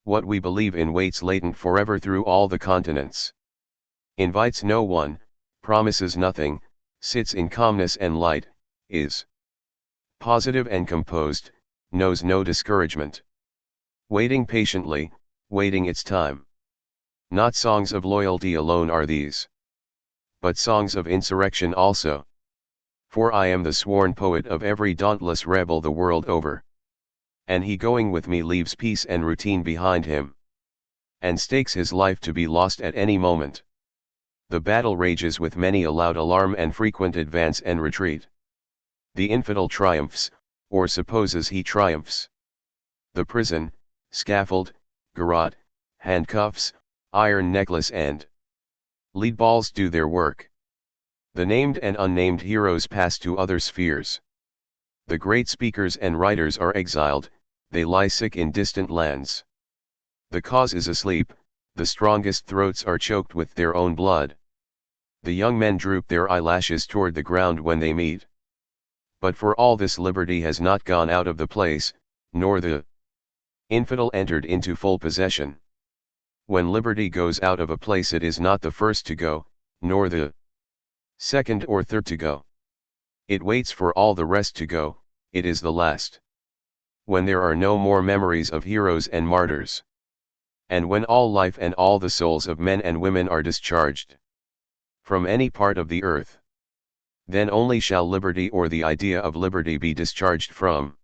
[SPEAKER 1] What we believe in waits latent forever through all the continents. Invites no one, promises nothing, sits in calmness and light, is positive and composed, knows no discouragement. Waiting patiently, waiting its time. Not songs of loyalty alone are these, but songs of insurrection also. For I am the sworn poet of every dauntless rebel the world over. And he going with me leaves peace and routine behind him, and stakes his life to be lost at any moment. The battle rages with many a loud alarm and frequent advance and retreat. The infidel triumphs, or supposes he triumphs. The prison, scaffold, garrote, handcuffs, iron necklace and lead balls do their work. The named and unnamed heroes pass to other spheres. The great speakers and writers are exiled, they lie sick in distant lands. The cause is asleep, the strongest throats are choked with their own blood. The young men droop their eyelashes toward the ground when they meet. But for all this liberty has not gone out of the place, nor the infidel entered into full possession. When liberty goes out of a place it is not the first to go, nor the second or third to go. It waits for all the rest to go, it is the last. When there are no more memories of heroes and martyrs. And when all life and all the souls of men and women are discharged from any part of the earth, then only shall liberty or the idea of liberty be discharged from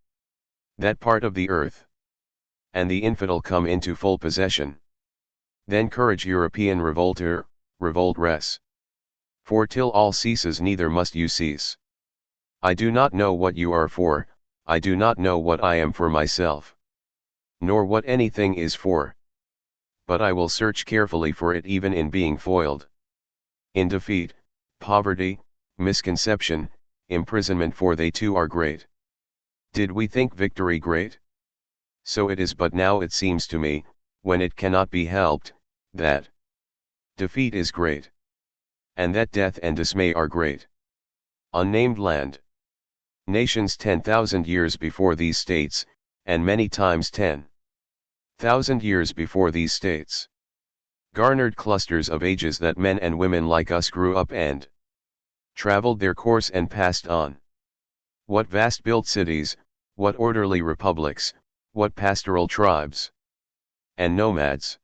[SPEAKER 1] that part of the earth, and the infidel come into full possession. Then courage, European revolter, revolt res. For till all ceases neither must you cease. I do not know what you are for, I do not know what I am for myself. Nor what anything is for. But I will search carefully for it even in being foiled. In defeat, poverty, misconception, imprisonment, for they too are great. Did we think victory great? So it is, but now it seems to me, when it cannot be helped, that Defeat is great. And that death and dismay are great. Unnamed land. Nations 10,000 years before these states, and many times 10,000 years before these states. Garnered clusters of ages that men and women like us grew up and traveled their course and passed on. What vast built cities, what orderly republics, what pastoral tribes and nomads.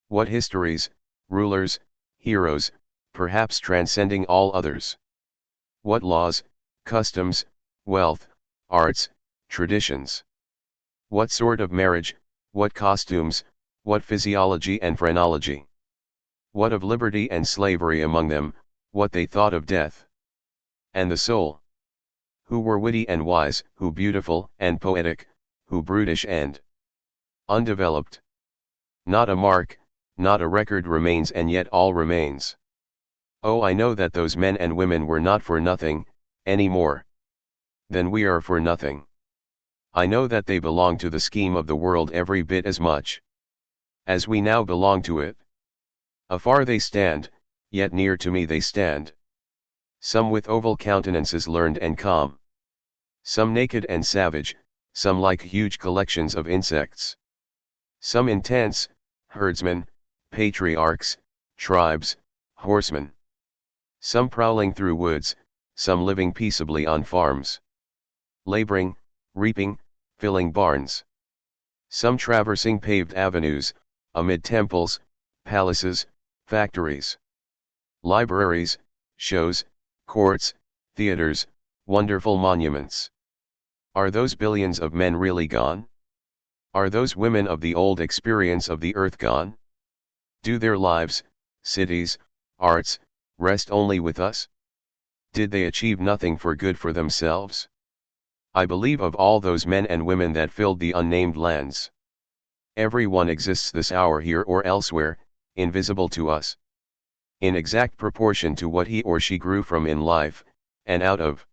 [SPEAKER 1] What histories, rulers, heroes, perhaps transcending all others. What laws, customs, wealth, arts, traditions. What sort of marriage, what costumes, what physiology and phrenology. What of liberty and slavery among them, what they thought of death. And the soul. Who were witty and wise, who beautiful and poetic, who brutish and undeveloped. Not a mark, not a record remains, and yet all remains. Oh, I know that those men and women were not for nothing, any more than we are for nothing. I know that they belong to the scheme of the world every bit as much as we now belong to it. Afar they stand, yet near to me they stand. Some with oval countenances learned and calm. Some naked and savage, some like huge collections of insects. Some intense, herdsmen, patriarchs, tribes, horsemen. Some prowling through woods, some living peaceably on farms. Laboring, reaping, filling barns. Some traversing paved avenues, amid temples, palaces, factories. Libraries, shows, courts, theaters, wonderful monuments. Are those billions of men really gone? Are those women of the old experience of the earth gone? Do their lives, cities, arts, rest only with us? Did they achieve nothing for good for themselves? I believe of all those men and women that filled the unnamed lands. Every one exists this hour here or elsewhere, invisible to us. In exact proportion to what he or she grew from in life, and out of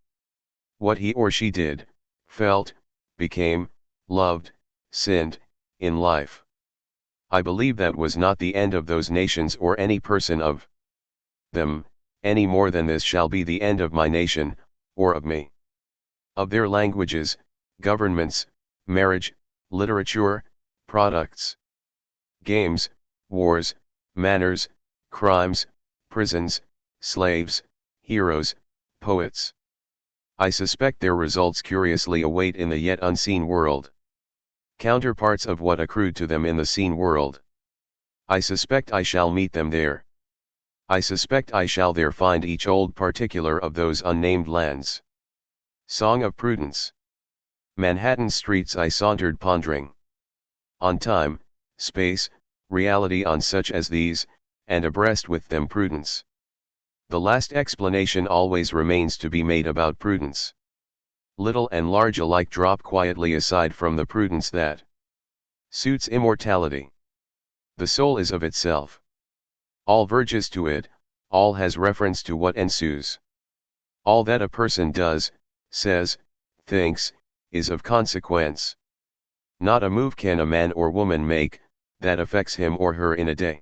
[SPEAKER 1] what he or she did, felt, became, loved, sinned, in life. I believe that was not the end of those nations or any person of them, any more than this shall be the end of my nation, or of me. Of their languages, governments, marriage, literature, products, games, wars, manners, crimes, prisons, slaves, heroes, poets. I suspect their results curiously await in the yet unseen world. Counterparts of what accrued to them in the seen world. I suspect I shall meet them there. I suspect I shall there find each old particular of those unnamed lands. Song of Prudence. Manhattan streets I sauntered pondering on time, space, reality, on such as these, and abreast with them prudence. The last explanation always remains to be made about prudence. Little and large alike drop quietly aside from the prudence that suits immortality. The soul is of itself. All verges to it, all has reference to what ensues. All that a person does, says, thinks, is of consequence. Not a move can a man or woman make, that affects him or her in a day,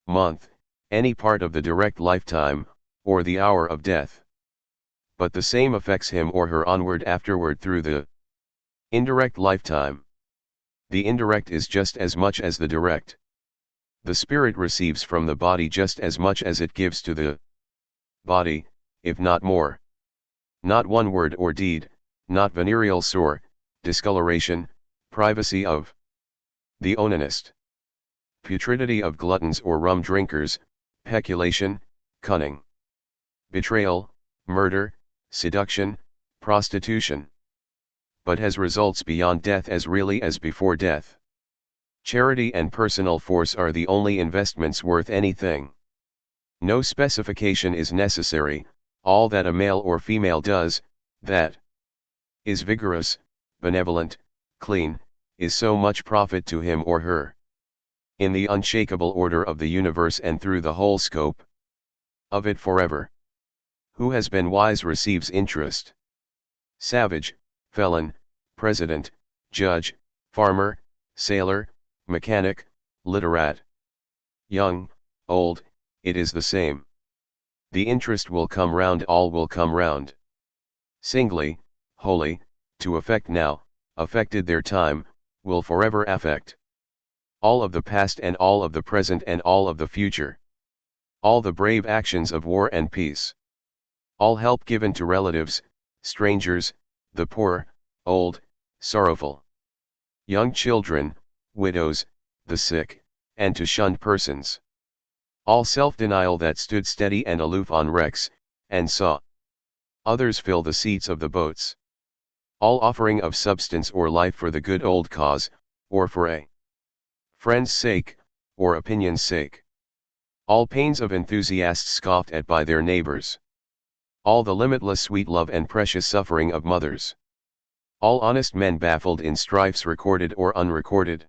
[SPEAKER 1] month, any part of the direct lifetime, or the hour of death. But the same affects him or her onward afterward through the indirect lifetime. The indirect is just as much as the direct. The spirit receives from the body just as much as it gives to the body, if not more. Not one word or deed, not venereal sore, discoloration, privacy of the onanist, putridity of gluttons or rum drinkers, peculation, cunning, betrayal, murder, seduction, prostitution. But has results beyond death as really as before death. Charity and personal force are the only investments worth anything. No specification is necessary, all that a male or female does, that is vigorous, benevolent, clean, is so much profit to him or her. In the unshakable order of the universe and through the whole scope of it forever. Who has been wise receives interest. Savage, felon, president, judge, farmer, sailor, mechanic, literat. Young, old, it is the same. The interest will come round, all will come round. Singly, wholly, to affect now, affected their time, will forever affect. All of the past and all of the present and all of the future. All the brave actions of war and peace. All help given to relatives, strangers, the poor, old, sorrowful. Young children, widows, the sick, and to shunned persons. All self-denial that stood steady and aloof on wrecks, and saw others fill the seats of the boats. All offering of substance or life for the good old cause, or for a friend's sake, or opinion's sake. All pains of enthusiasts scoffed at by their neighbors. All the limitless sweet love and precious suffering of mothers. All honest men baffled in strifes recorded or unrecorded.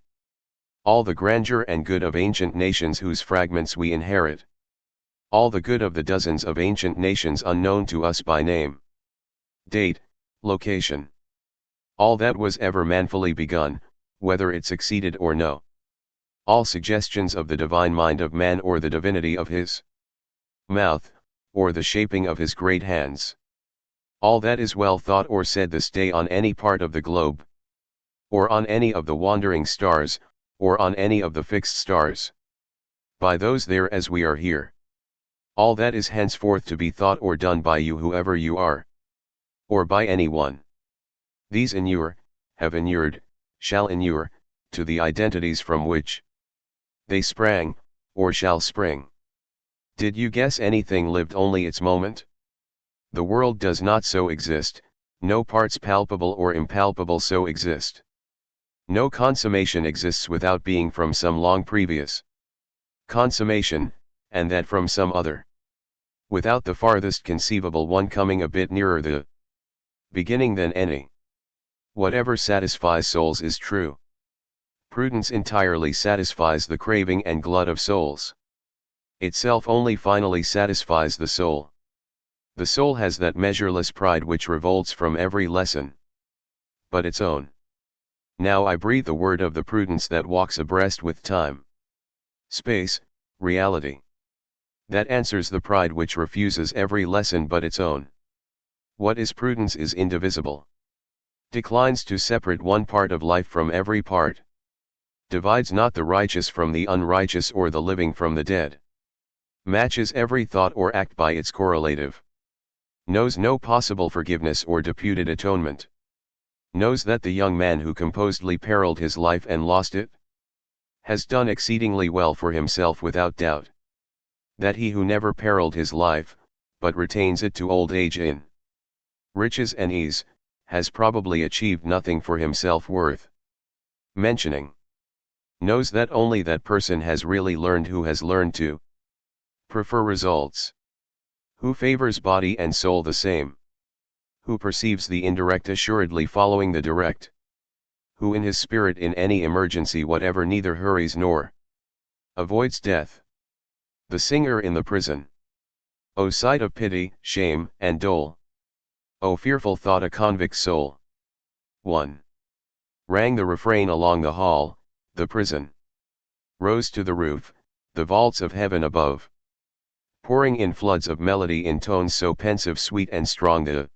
[SPEAKER 1] All the grandeur and good of ancient nations whose fragments we inherit. All the good of the dozens of ancient nations unknown to us by name, date, location. All that was ever manfully begun, whether it succeeded or no. All suggestions of the divine mind of man or the divinity of his mouth, or the shaping of his great hands. All that is well thought or said this day on any part of the globe, or on any of the wandering stars, or on any of the fixed stars. By those there as we are here. All that is henceforth to be thought or done by you whoever you are. Or by any one. These inure, have inured, shall inure, to the identities from which they sprang, or shall spring. Did you guess anything lived only its moment? The world does not so exist, no parts palpable or impalpable so exist. No consummation exists without being from some long previous consummation, and that from some other. Without the farthest conceivable one coming a bit nearer the beginning than any. Whatever satisfies souls is true. Prudence entirely satisfies the craving and glut of souls. Itself only finally satisfies the soul. The soul has that measureless pride which revolts from every lesson but its own. Now I breathe the word of the prudence that walks abreast with time, space, reality. That answers the pride which refuses every lesson but its own. What is prudence is indivisible. Declines to separate one part of life from every part. Divides not the righteous from the unrighteous or the living from the dead. Matches every thought or act by its correlative. Knows no possible forgiveness or deputed atonement. Knows that the young man who composedly periled his life and lost it has done exceedingly well for himself without doubt. That he who never periled his life, but retains it to old age in riches and ease, has probably achieved nothing for himself worth mentioning. Knows that only that person has really learned who has learned to prefer results. Who favors body and soul the same. Who perceives the indirect assuredly following the direct. Who in his spirit in any emergency whatever neither hurries nor avoids death. The singer in the prison. O sight of pity, shame, and dole. O fearful thought, a convict's soul. 1. Rang the refrain along the hall, the prison. Rose to the roof, the vaults of heaven above. Pouring in floods of melody in tones so pensive, sweet and strong the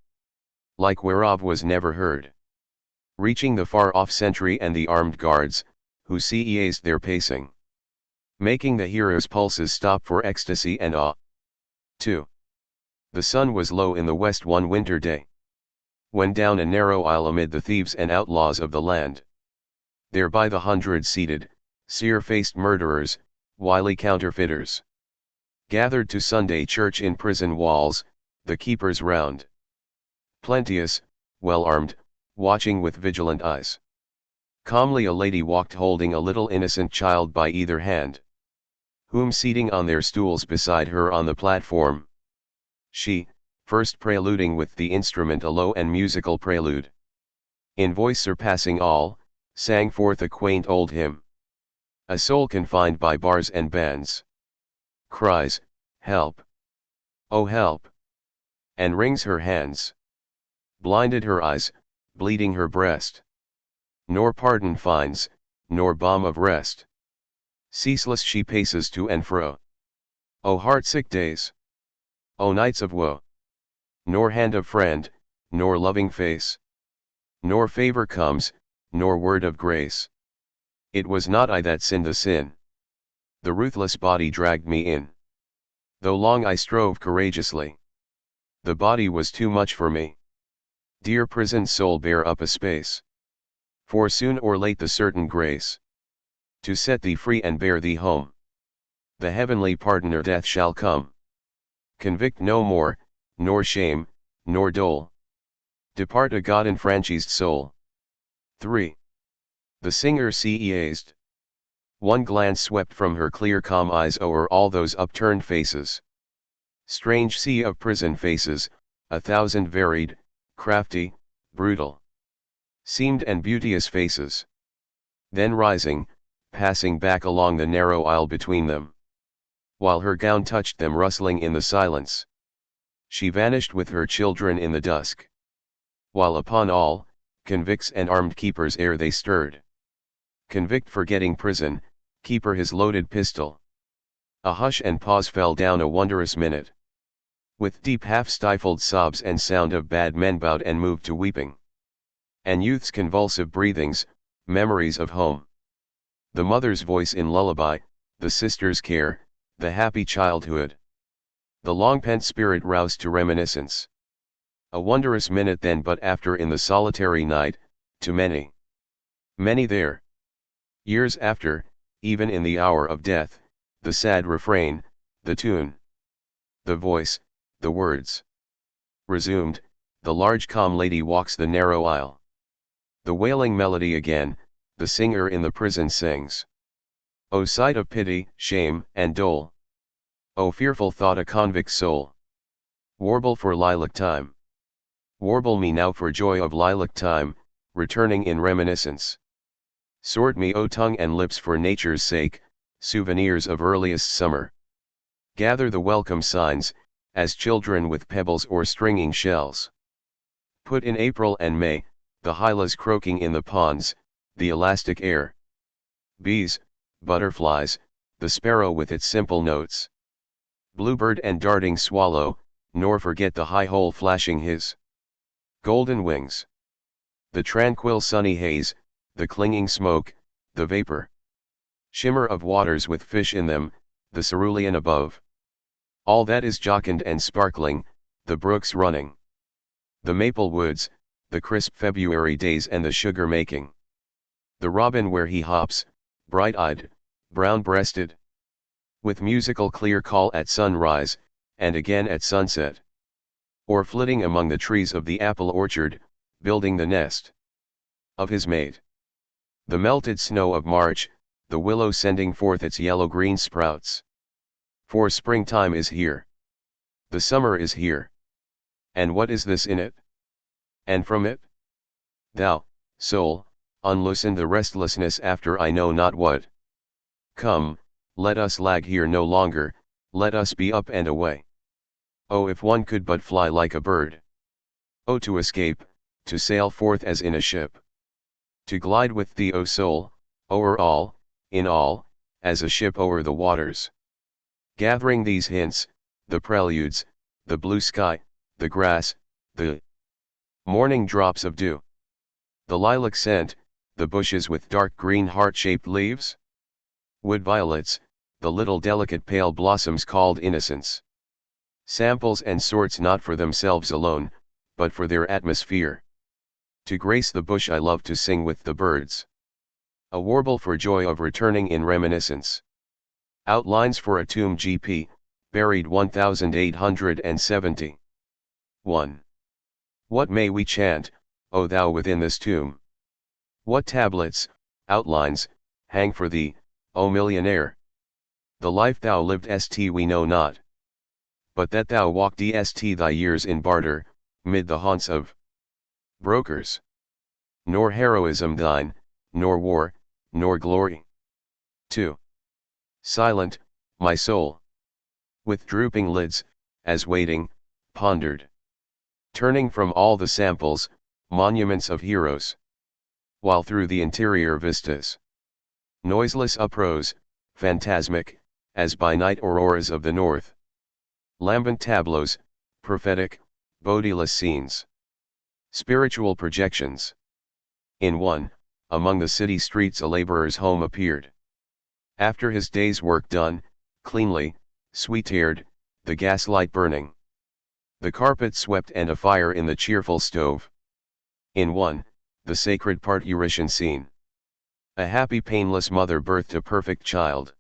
[SPEAKER 1] like whereof was never heard. Reaching the far-off sentry and the armed guards, who ceased their pacing. Making the hearer's pulses stop for ecstasy and awe. 2. The sun was low in the west one winter day. When down a narrow aisle amid the thieves and outlaws of the land. There by the hundred seated, seer-faced murderers, wily counterfeiters. Gathered to Sunday church in prison walls, the keepers round. Plenteous, well armed, watching with vigilant eyes. Calmly a lady walked holding a little innocent child by either hand. Whom seating on their stools beside her on the platform. She, first preluding with the instrument a low and musical prelude. In voice surpassing all, sang forth a quaint old hymn. A soul confined by bars and bands. Cries, help! Oh help! And wrings her hands. Blinded her eyes, bleeding her breast. Nor pardon finds, nor balm of rest. Ceaseless she paces to and fro. O heartsick days! O nights of woe! Nor hand of friend, nor loving face, nor favor comes, nor word of grace. It was not I that sinned the sin. The ruthless body dragged me in. Though long I strove courageously, the body was too much for me. Dear prisoned soul, bear up a space, for soon or late the certain grace to set thee free and bear thee home. The heavenly pardoner death shall come. Convict no more, nor shame, nor dole. Depart a God-enfranchised soul. 3. The singer ceased. One glance swept from her clear calm eyes o'er all those upturned faces. Strange sea of prison faces, 1,000 varied, crafty, brutal, seamed and beauteous faces. Then rising, passing back along the narrow aisle between them, while her gown touched them rustling in the silence, she vanished with her children in the dusk. While upon all, convicts and armed keepers ere they stirred. Convict forgetting prison, keeper his loaded pistol. A hush and pause fell down a wondrous minute. With deep half-stifled sobs and sound of bad men bowed and moved to weeping. And youth's convulsive breathings, memories of home. The mother's voice in lullaby, the sister's care, the happy childhood. The long-pent spirit roused to reminiscence. A wondrous minute then, but after in the solitary night, to many. Many there. Years after, even in the hour of death, the sad refrain, the tune, the voice, the words. Resumed, the large calm lady walks the narrow aisle. The wailing melody again, the singer in the prison sings. O sight of pity, shame, and dole! O fearful thought, a convict's soul! Warble for lilac time. Warble me now for joy of lilac time, returning in reminiscence. Sword me, O tongue and lips, for nature's sake, souvenirs of earliest summer. Gather the welcome signs, as children with pebbles or stringing shells. Put in April and May, the hylas croaking in the ponds, the elastic air. Bees, butterflies, the sparrow with its simple notes. Bluebird and darting swallow, nor forget the high hole flashing his golden wings. The tranquil sunny haze, the clinging smoke, the vapor. Shimmer of waters with fish in them, the cerulean above. All that is jocund and sparkling, the brooks running. The maple woods, the crisp February days and the sugar making. The robin where he hops, bright-eyed, brown-breasted. With musical clear call at sunrise, and again at sunset. Or flitting among the trees of the apple orchard, building the nest of his mate. The melted snow of March, the willow sending forth its yellow-green sprouts. For springtime is here. The summer is here. And what is this in it? And from it? Thou, soul, unloosen the restlessness after I know not what. Come, let us lag here no longer, let us be up and away. Oh, if one could but fly like a bird! Oh, to escape, to sail forth as in a ship. To glide with thee, O soul, o'er all, in all, as a ship o'er the waters. Gathering these hints, the preludes, the blue sky, the grass, the morning drops of dew. The lilac scent, the bushes with dark green heart-shaped leaves. Wood violets, the little delicate pale blossoms called innocence. Samples and sorts not for themselves alone, but for their atmosphere. To grace the bush I love to sing with the birds. A warble for joy of returning in reminiscence. Outlines for a tomb GP, buried 1870. 1. What may we chant, O thou within this tomb? What tablets, outlines, hang for thee, O millionaire? The life thou lived st we know not. But that thou walked st thy years in barter, mid the haunts of brokers. Nor heroism thine, nor war, nor glory. 2. Silent, my soul. With drooping lids, as waiting, pondered. Turning from all the samples, monuments of heroes. While through the interior vistas, noiseless uprose, phantasmic, as by night auroras of the north. Lambent tableaus, prophetic, bodiless scenes. Spiritual projections. In one, among the city streets a laborer's home appeared. After his day's work done, cleanly, sweet-aired, the gaslight burning, the carpet swept and a fire in the cheerful stove. In one, the sacred parturition scene. A happy painless mother birthed a perfect child.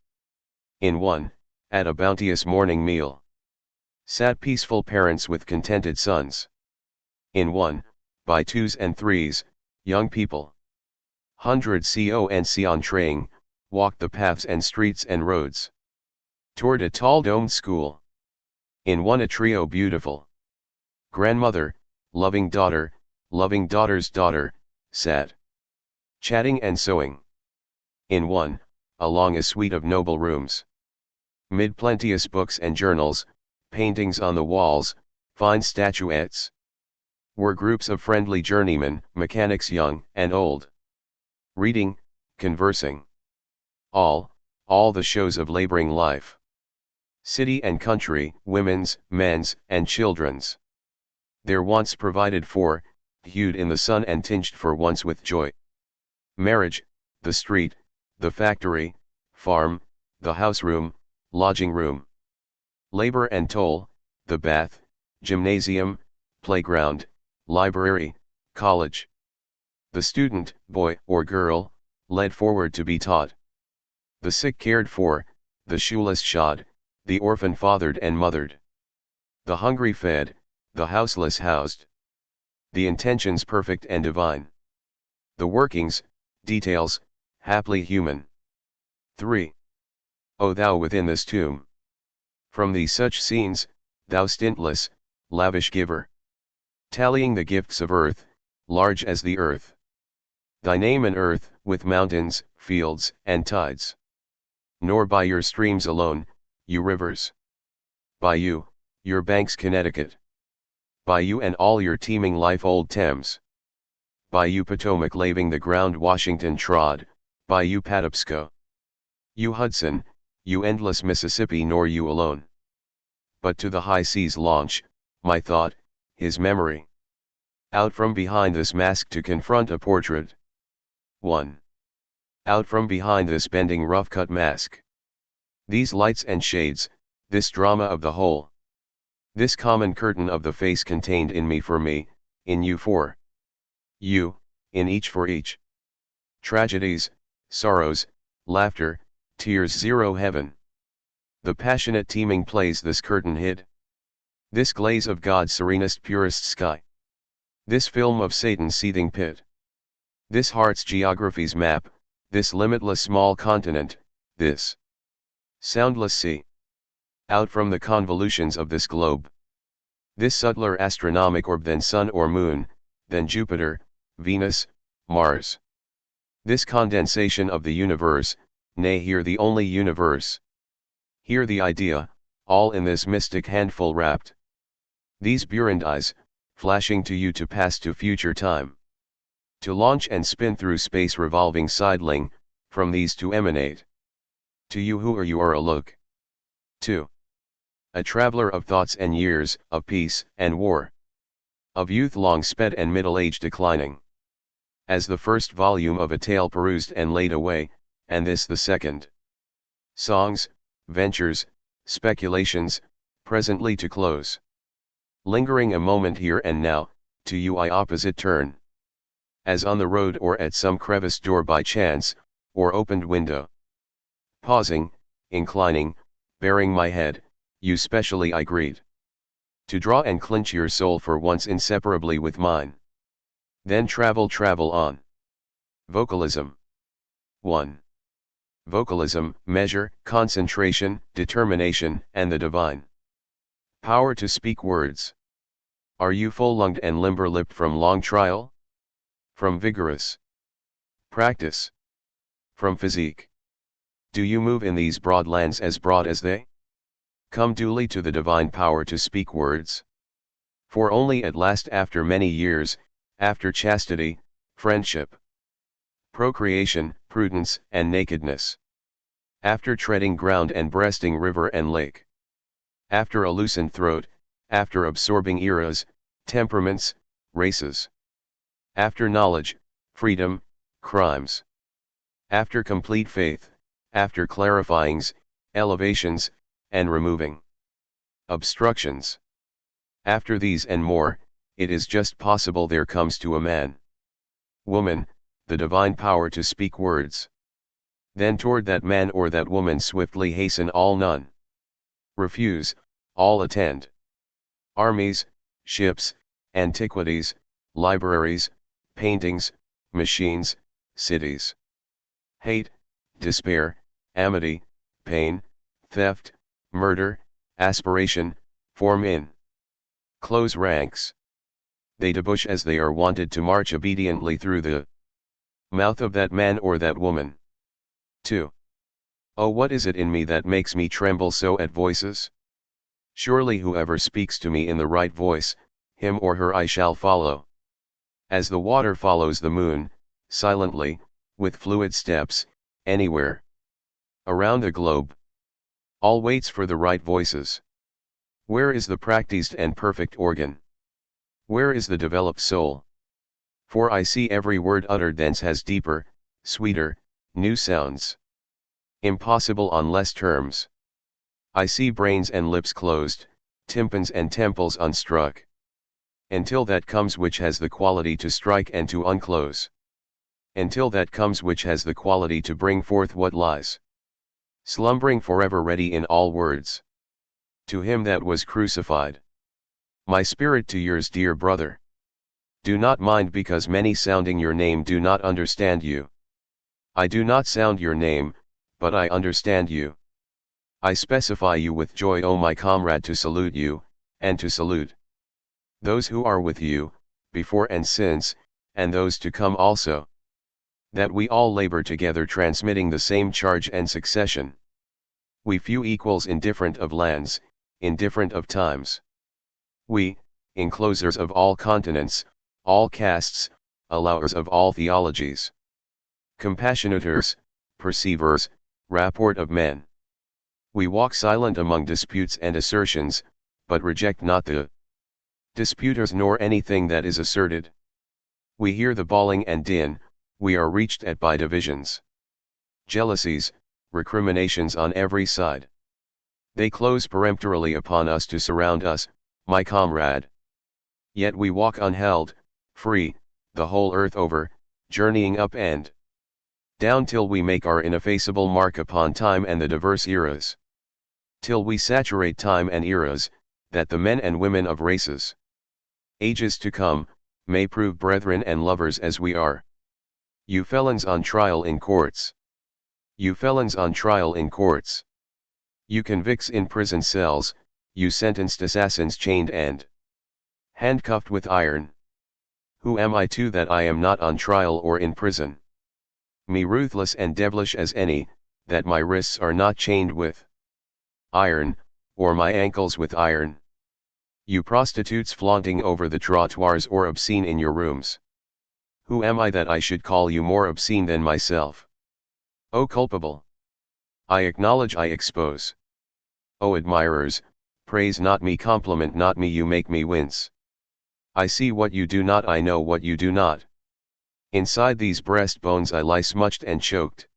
[SPEAKER 1] In one, at a bounteous morning meal, sat peaceful parents with contented sons. In one, by twos and threes, young people, hundreds entreing, walked the paths and streets and roads, toward a tall domed school. In one a trio beautiful, grandmother, loving daughter's daughter, sat, chatting and sewing. In one, along a suite of noble rooms, mid plenteous books and journals, paintings on the walls, fine statuettes, were groups of friendly journeymen, mechanics young and old, reading, conversing. All the shows of laboring life. City and country, women's, men's, and children's. Their wants provided for, hued in the sun and tinged for once with joy. Marriage, the street, the factory, farm, the house room, lodging room. Labor and toll, the bath, gymnasium, playground, library, college. The student, boy or girl, led forward to be taught. The sick cared for, the shoeless shod, the orphan fathered and mothered. The hungry fed, the houseless housed. The intentions perfect and divine. The workings, details, haply human. 3. O thou within this tomb. From thee such scenes, thou stintless, lavish giver. Tallying the gifts of earth, large as the earth. Thy name an earth, with mountains, fields, and tides. Nor by your streams alone, you rivers. By you, your banks Connecticut. By you and all your teeming life old Thames. By you Potomac laving the ground Washington trod, by you Patapsco. You Hudson, you endless Mississippi nor you alone. But to the high seas launch, my thought, his memory. Out from behind this mask to confront a portrait. 1. Out from behind this bending rough-cut mask. These lights and shades, this drama of the whole. This common curtain of the face contained in me for me, in you for you, in each for each. Tragedies, sorrows, laughter, tears zero heaven. The passionate teeming plays this curtain hid. This glaze of God's serenest purest sky. This film of Satan's seething pit. This heart's geography's map, this limitless small continent, this soundless sea. Out from the convolutions of this globe. This subtler astronomic orb than sun or moon, than Jupiter, Venus, Mars. This condensation of the universe, nay here the only universe. Here the idea, all in this mystic handful wrapped. These buoyant eyes, flashing to you to pass to future time. To launch and spin through space revolving sidling, from these to emanate. To you who are you are a look. 2. A traveler of thoughts and years, of peace and war. Of youth long sped and middle age declining. As the first volume of a tale perused and laid away, and this the second. Songs, ventures, speculations, presently to close. Lingering a moment here and now, to you I opposite turn. As on the road or at some crevice door by chance, or opened window. Pausing, inclining, bearing my head, you specially I greet. To draw and clinch your soul for once inseparably with mine. Then travel on. Vocalism. 1. Vocalism, measure, concentration, determination, and the divine power to speak words. Are you full-lunged and limber-lipped from long trial? From vigorous practice? From physique? Do you move in these broad lands as broad as they? Come duly to the divine power to speak words. For only at last after many years, after chastity, friendship, procreation, prudence, and nakedness, After treading ground and breasting river and lake. After a loosened throat, after absorbing eras, temperaments, races. After knowledge, freedom, crimes. After complete faith, after clarifyings, elevations, and removing obstructions. After these and more, it is just possible there comes to a man, woman, the divine power to speak words. Then toward that man or that woman swiftly hasten all, none refuse, all attend. Armies, ships, antiquities, libraries, paintings, machines, cities. Hate, despair, amity, pain, theft, murder, aspiration, form in close ranks. They debouch as they are wanted to march obediently through the mouth of that man or that woman. 2. Oh, what is it in me that makes me tremble so at voices? Surely whoever speaks to me in the right voice, him or her I shall follow. As the water follows the moon, silently, with fluid steps, anywhere around the globe. All waits for the right voices. Where is the practiced and perfect organ? Where is the developed soul? For I see every word uttered thence has deeper, sweeter, new sounds. Impossible on less terms. I see brains and lips closed, tympans and temples unstruck. Until that comes which has the quality to strike and to unclose. Until that comes which has the quality to bring forth what lies slumbering forever ready in all words. To him that was crucified. My spirit to yours, dear brother. Do not mind because many sounding your name do not understand you. I do not sound your name, but I understand you. I specify you with joy, O my comrade, to salute you, and to salute those who are with you, before and since, and those to come also. That we all labor together transmitting the same charge and succession. We few equals indifferent of lands, indifferent of times. We, enclosers of all continents, all castes, allowers of all theologies. Compassionators, perceivers, rapport of men. We walk silent among disputes and assertions, but reject not the disputers nor anything that is asserted. We hear the bawling and din, we are reached at by divisions, jealousies, recriminations on every side. They close peremptorily upon us to surround us, my comrade. Yet we walk unheld, free, the whole earth over, journeying up and down till we make our ineffaceable mark upon time and the diverse eras. Till we saturate time and eras, that the men and women of races, ages to come, may prove brethren and lovers as we are. You felons on trial in courts. You felons on trial in courts. You convicts in prison cells, you sentenced assassins chained and handcuffed with iron. Who am I too that I am not on trial or in prison? Me ruthless and devilish as any, that my wrists are not chained with iron, or my ankles with iron. You prostitutes flaunting over the trottoirs or obscene in your rooms. Who am I that I should call you more obscene than myself? O culpable! I acknowledge I expose. O admirers, praise not me, compliment not me, you make me wince. I see what you do not, I know what you do not. Inside these breastbones I lie smutched and choked.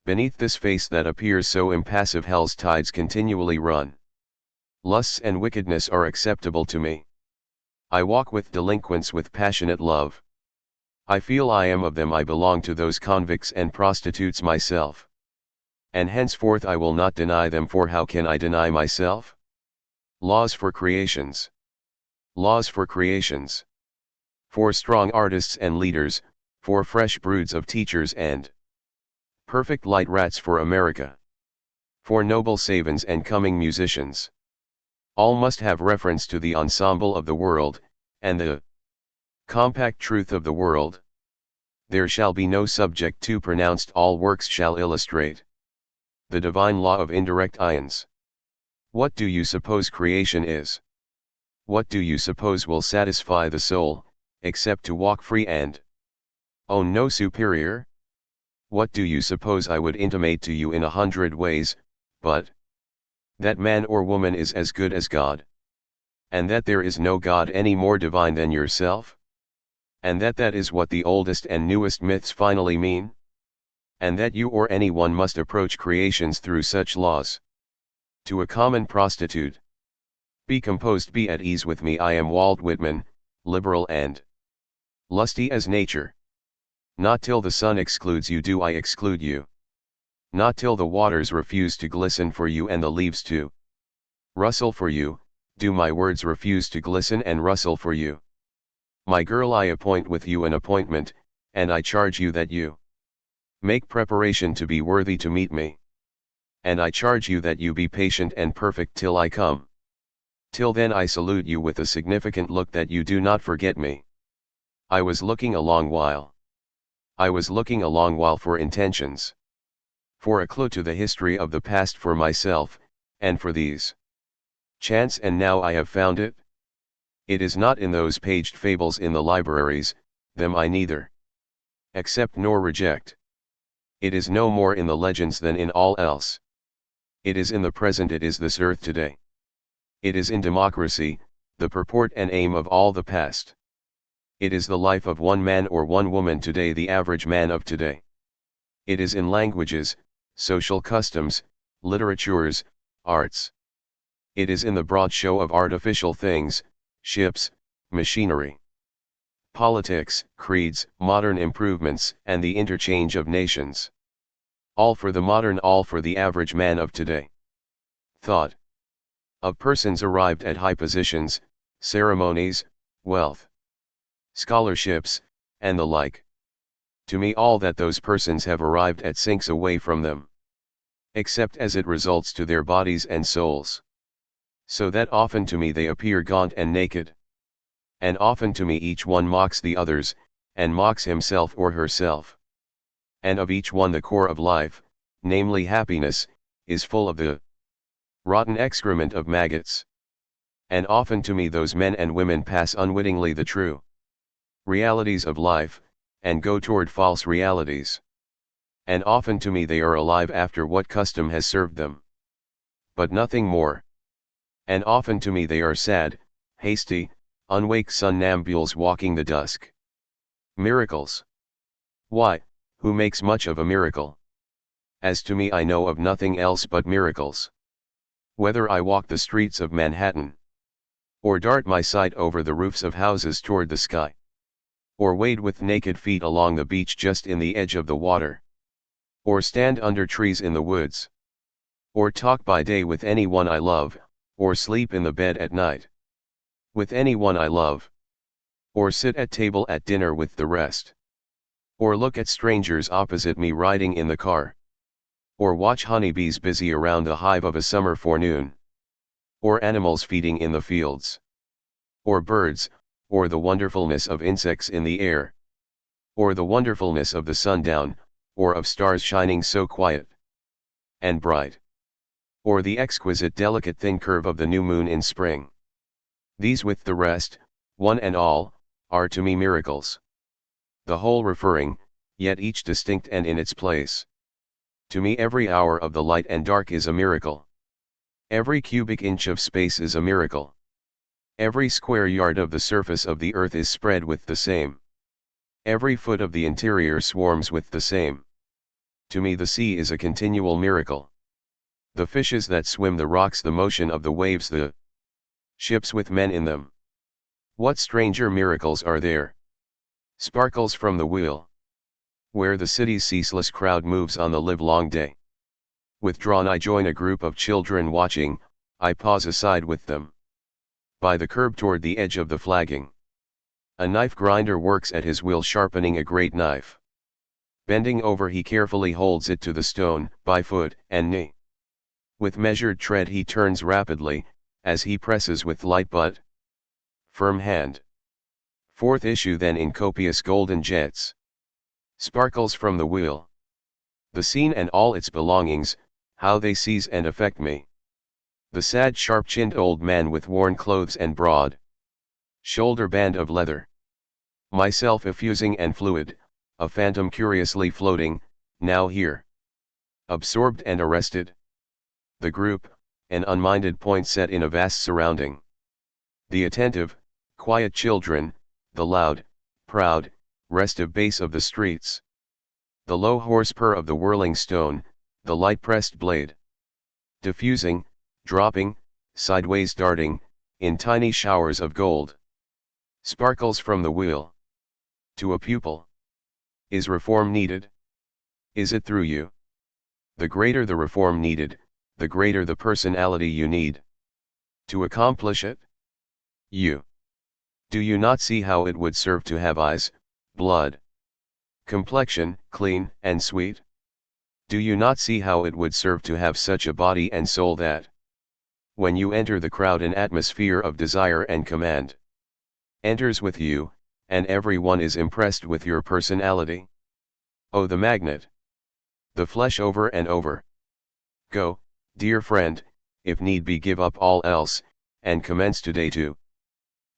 [SPEAKER 1] Beneath this face that appears so impassive hell's tides continually run. Lusts and wickedness are acceptable to me. I walk with delinquents with passionate love. I feel I am of them, I belong to those convicts and prostitutes myself. And henceforth I will not deny them, for how can I deny myself? Laws for creations. Laws for creations. For strong artists and leaders, for fresh broods of teachers and perfect light rats for America. For noble savans and coming musicians. All must have reference to the ensemble of the world, and the compact truth of the world. There shall be no subject too pronounced, all works shall illustrate the divine law of indirect ions. What do you suppose creation is? What do you suppose will satisfy the soul, except to walk free and own no superior? What do you suppose I would intimate to you in 100 ways, but that man or woman is as good as God? And that there is no God any more divine than yourself? And that is what the oldest and newest myths finally mean? And that you or anyone must approach creations through such laws? To a common prostitute. Be composed, be at ease with me. I am Walt Whitman, liberal and lusty as nature. Not till the sun excludes you do I exclude you. Not till the waters refuse to glisten for you and the leaves to rustle for you, do my words refuse to glisten and rustle for you. My girl, I appoint with you an appointment, and I charge you that you make preparation to be worthy to meet me. And I charge you that you be patient and perfect till I come. Till then I salute you with a significant look that you do not forget me. I was looking a long while. I was looking a long while for intentions. For a clue to the history of the past for myself, and for these chance, and now I have found it. It is not in those paged fables in the libraries, them I neither accept nor reject. It is no more in the legends than in all else. It is in the present, it is this earth today. It is in democracy, the purport and aim of all the past. It is the life of one man or one woman today, the average man of today. It is in languages, social customs, literatures, arts. It is in the broad show of artificial things, ships, machinery, politics, creeds, modern improvements, and the interchange of nations. All for the modern, all for the average man of today. Thought of persons arrived at high positions, ceremonies, wealth, scholarships, and the like. To me all that those persons have arrived at sinks away from them, except as it results to their bodies and souls. So that often to me they appear gaunt and naked. And often to me each one mocks the others, and mocks himself or herself. And of each one the core of life, namely happiness, is full of the rotten excrement of maggots. And often to me those men and women pass unwittingly the true realities of life, and go toward false realities. And often to me they are alive after what custom has served them, but nothing more. And often to me they are sad, hasty, unwake somnambules walking the dusk. Miracles. Why, who makes much of a miracle? As to me I know of nothing else but miracles. Whether I walk the streets of Manhattan, or dart my sight over the roofs of houses toward the sky, or wade with naked feet along the beach just in the edge of the water, or stand under trees in the woods, or talk by day with anyone I love, or sleep in the bed at night with anyone I love, or sit at table at dinner with the rest, or look at strangers opposite me riding in the car, or watch honeybees busy around the hive of a summer forenoon, or animals feeding in the fields, or birds, or the wonderfulness of insects in the air, or the wonderfulness of the sundown, or of stars shining so quiet and bright, or the exquisite delicate thin curve of the new moon in spring. These with the rest, one and all, are to me miracles. The whole referring, yet each distinct and in its place. To me every hour of the light and dark is a miracle. Every cubic inch of space is a miracle. Every square yard of the surface of the earth is spread with the same. Every foot of the interior swarms with the same. To me the sea is a continual miracle. The fishes that swim, the rocks, the motion of the waves, the ships with men in them. What stranger miracles are there? Sparkles from the wheel, where the city's ceaseless crowd moves on the livelong day. Withdrawn I join a group of children watching, I pause aside with them. By the curb toward the edge of the flagging. A knife grinder works at his wheel sharpening a great knife. Bending over he carefully holds it to the stone, by foot and knee. With measured tread he turns rapidly, as he presses with light but firm hand. Forth issue then in copious golden jets. Sparkles from the wheel. The scene and all its belongings, how they seize and affect me. The sad sharp-chinned old man with worn clothes and broad shoulder band of leather. Myself effusing and fluid, a phantom curiously floating, now here. Absorbed and arrested. The group, an unminded point set in a vast surrounding. The attentive, quiet children, the loud, proud, restive bass of the streets. The low hoarse purr of the whirling stone, the light pressed blade. Diffusing, dropping, sideways darting, in tiny showers of gold. Sparkles from the wheel. To a pupil. Is reform needed? Is it through you? The greater the reform needed, the greater the personality you need. To accomplish it? You. Do you not see how it would serve to have eyes, blood, complexion, clean and sweet? Do you not see how it would serve to have such a body and soul that, when you enter the crowd, an atmosphere of desire and command enters with you, and everyone is impressed with your personality? Oh, the magnet! The flesh over and over. Go, dear friend, if need be give up all else, and commence today to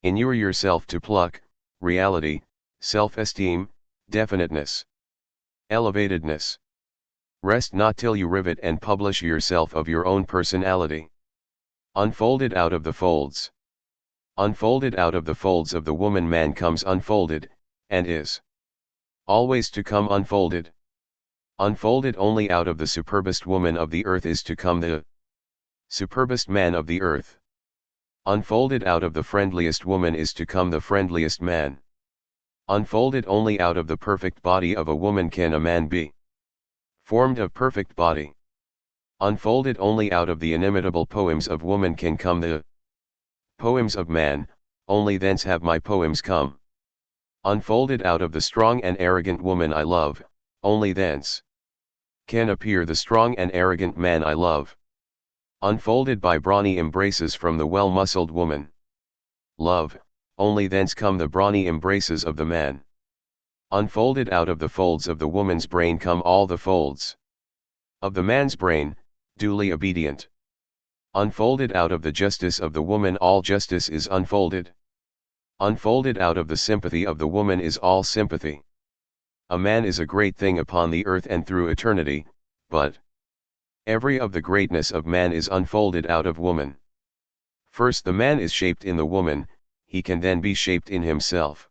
[SPEAKER 1] inure yourself to pluck, reality, self-esteem, definiteness, elevatedness. Rest not till you rivet and publish yourself of your own personality. Unfolded out of the folds. Unfolded out of the folds of the woman, man comes unfolded, and is always to come unfolded. Unfolded only out of the superbest woman of the earth is to come the superbest man of the earth. Unfolded out of the friendliest woman is to come the friendliest man. Unfolded only out of the perfect body of a woman can a man be formed of perfect body. Unfolded only out of the inimitable poems of woman can come the poems of man, only thence have my poems come. Unfolded out of the strong and arrogant woman I love, only thence can appear the strong and arrogant man I love. Unfolded by brawny embraces from the well-muscled woman love, only thence come the brawny embraces of the man. Unfolded out of the folds of the woman's brain come all the folds of the man's brain, duly obedient. Unfolded out of the justice of the woman all justice is unfolded. Unfolded out of the sympathy of the woman is all sympathy. A man is a great thing upon the earth and through eternity, but every of the greatness of man is unfolded out of woman. First the man is shaped in the woman, he can then be shaped in himself.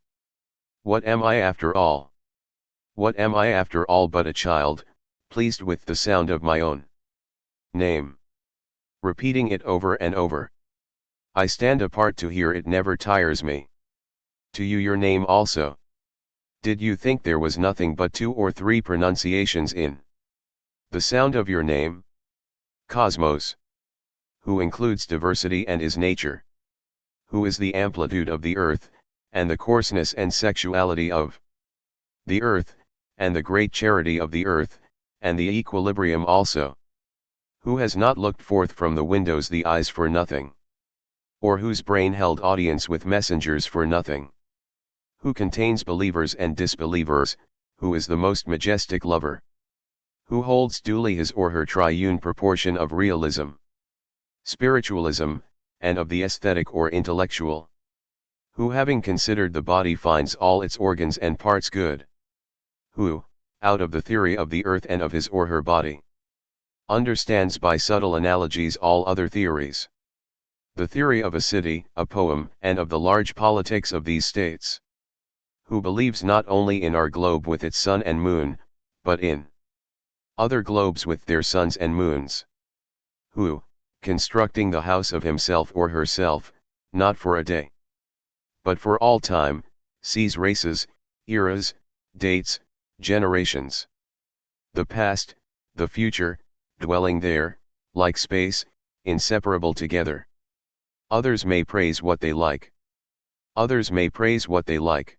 [SPEAKER 1] What am I after all? What am I after all but a child, pleased with the sound of my own name, repeating it over and over? I stand apart to hear it, never tires me. To you your name also. Did you think there was nothing but 2 or 3 pronunciations in the sound of your name? Cosmos. Who includes diversity and is nature. Who is the amplitude of the earth, and the coarseness and sexuality of the earth, and the great charity of the earth, and the equilibrium also. Who has not looked forth from the windows the eyes for nothing? Or whose brain held audience with messengers for nothing? Who contains believers and disbelievers, who is the most majestic lover? Who holds duly his or her triune proportion of realism, spiritualism, and of the aesthetic or intellectual? Who having considered the body finds all its organs and parts good? Who, out of the theory of the earth and of his or her body, understands by subtle analogies all other theories? The theory of a city, a poem, and of the large politics of these states. Who believes not only in our globe with its sun and moon, but in other globes with their suns and moons? Who, constructing the house of himself or herself, not for a day, but for all time, sees races, eras, dates, generations, the past, the future, dwelling there, like space, inseparable together. Others may praise what they like. Others may praise what they like.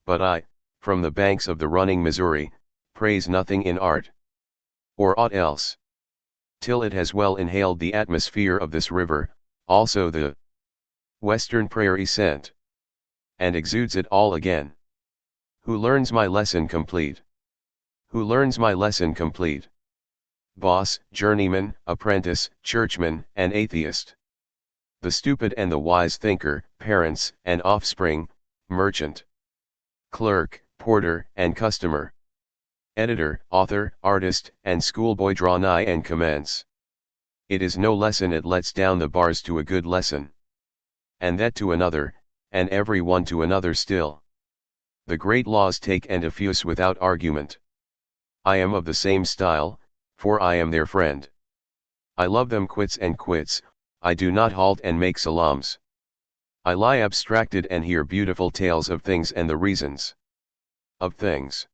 [SPEAKER 1] But I, from the banks of the running Missouri, praise nothing in art, or aught else, till it has well inhaled the atmosphere of this river, also the western prairie scent, and exudes it all again. Who learns my lesson complete? Who learns my lesson complete? Boss, journeyman, apprentice, churchman, and atheist. The stupid and the wise thinker, parents and offspring, merchant, clerk, porter, and customer. Editor, author, artist, and schoolboy draw nigh and commence. It is no lesson, it lets down the bars to a good lesson. And that to another, and every one to another still. The great laws take and effuse without argument. I am of the same style, for I am their friend. I love them quits and quits, I do not halt and make salams. I lie abstracted and hear beautiful tales of things and the reasons of things.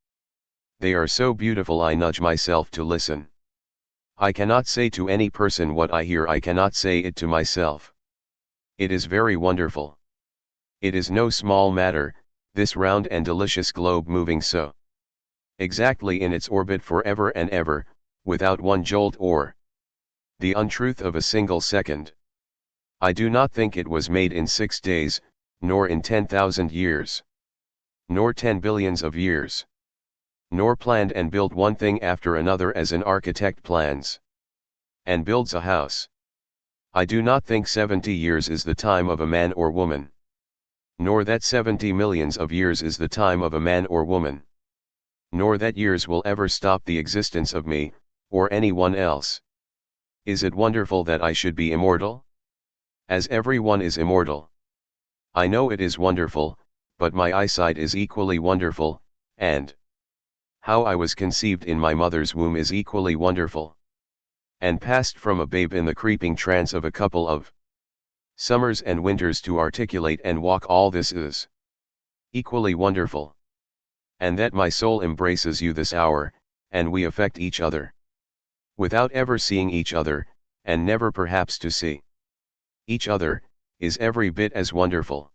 [SPEAKER 1] They are so beautiful I nudge myself to listen. I cannot say to any person what I hear, I cannot say it to myself. It is very wonderful. It is no small matter, this round and delicious globe moving so exactly in its orbit forever and ever, without one jolt or the untruth of a single second. I do not think it was made in 6 days, nor in 10,000 years, nor 10 billions of years, nor planned and built one thing after another as an architect plans and builds a house. I do not think 70 years is the time of a man or woman, nor that 70 millions of years is the time of a man or woman, nor that years will ever stop the existence of me, or anyone else. Is it wonderful that I should be immortal? As everyone is immortal. I know it is wonderful, but my eyesight is equally wonderful, and how I was conceived in my mother's womb is equally wonderful, and passed from a babe in the creeping trance of a couple of summers and winters to articulate and walk, all this is equally wonderful. And that my soul embraces you this hour, and we affect each other, without ever seeing each other, and never perhaps to see each other, is every bit as wonderful.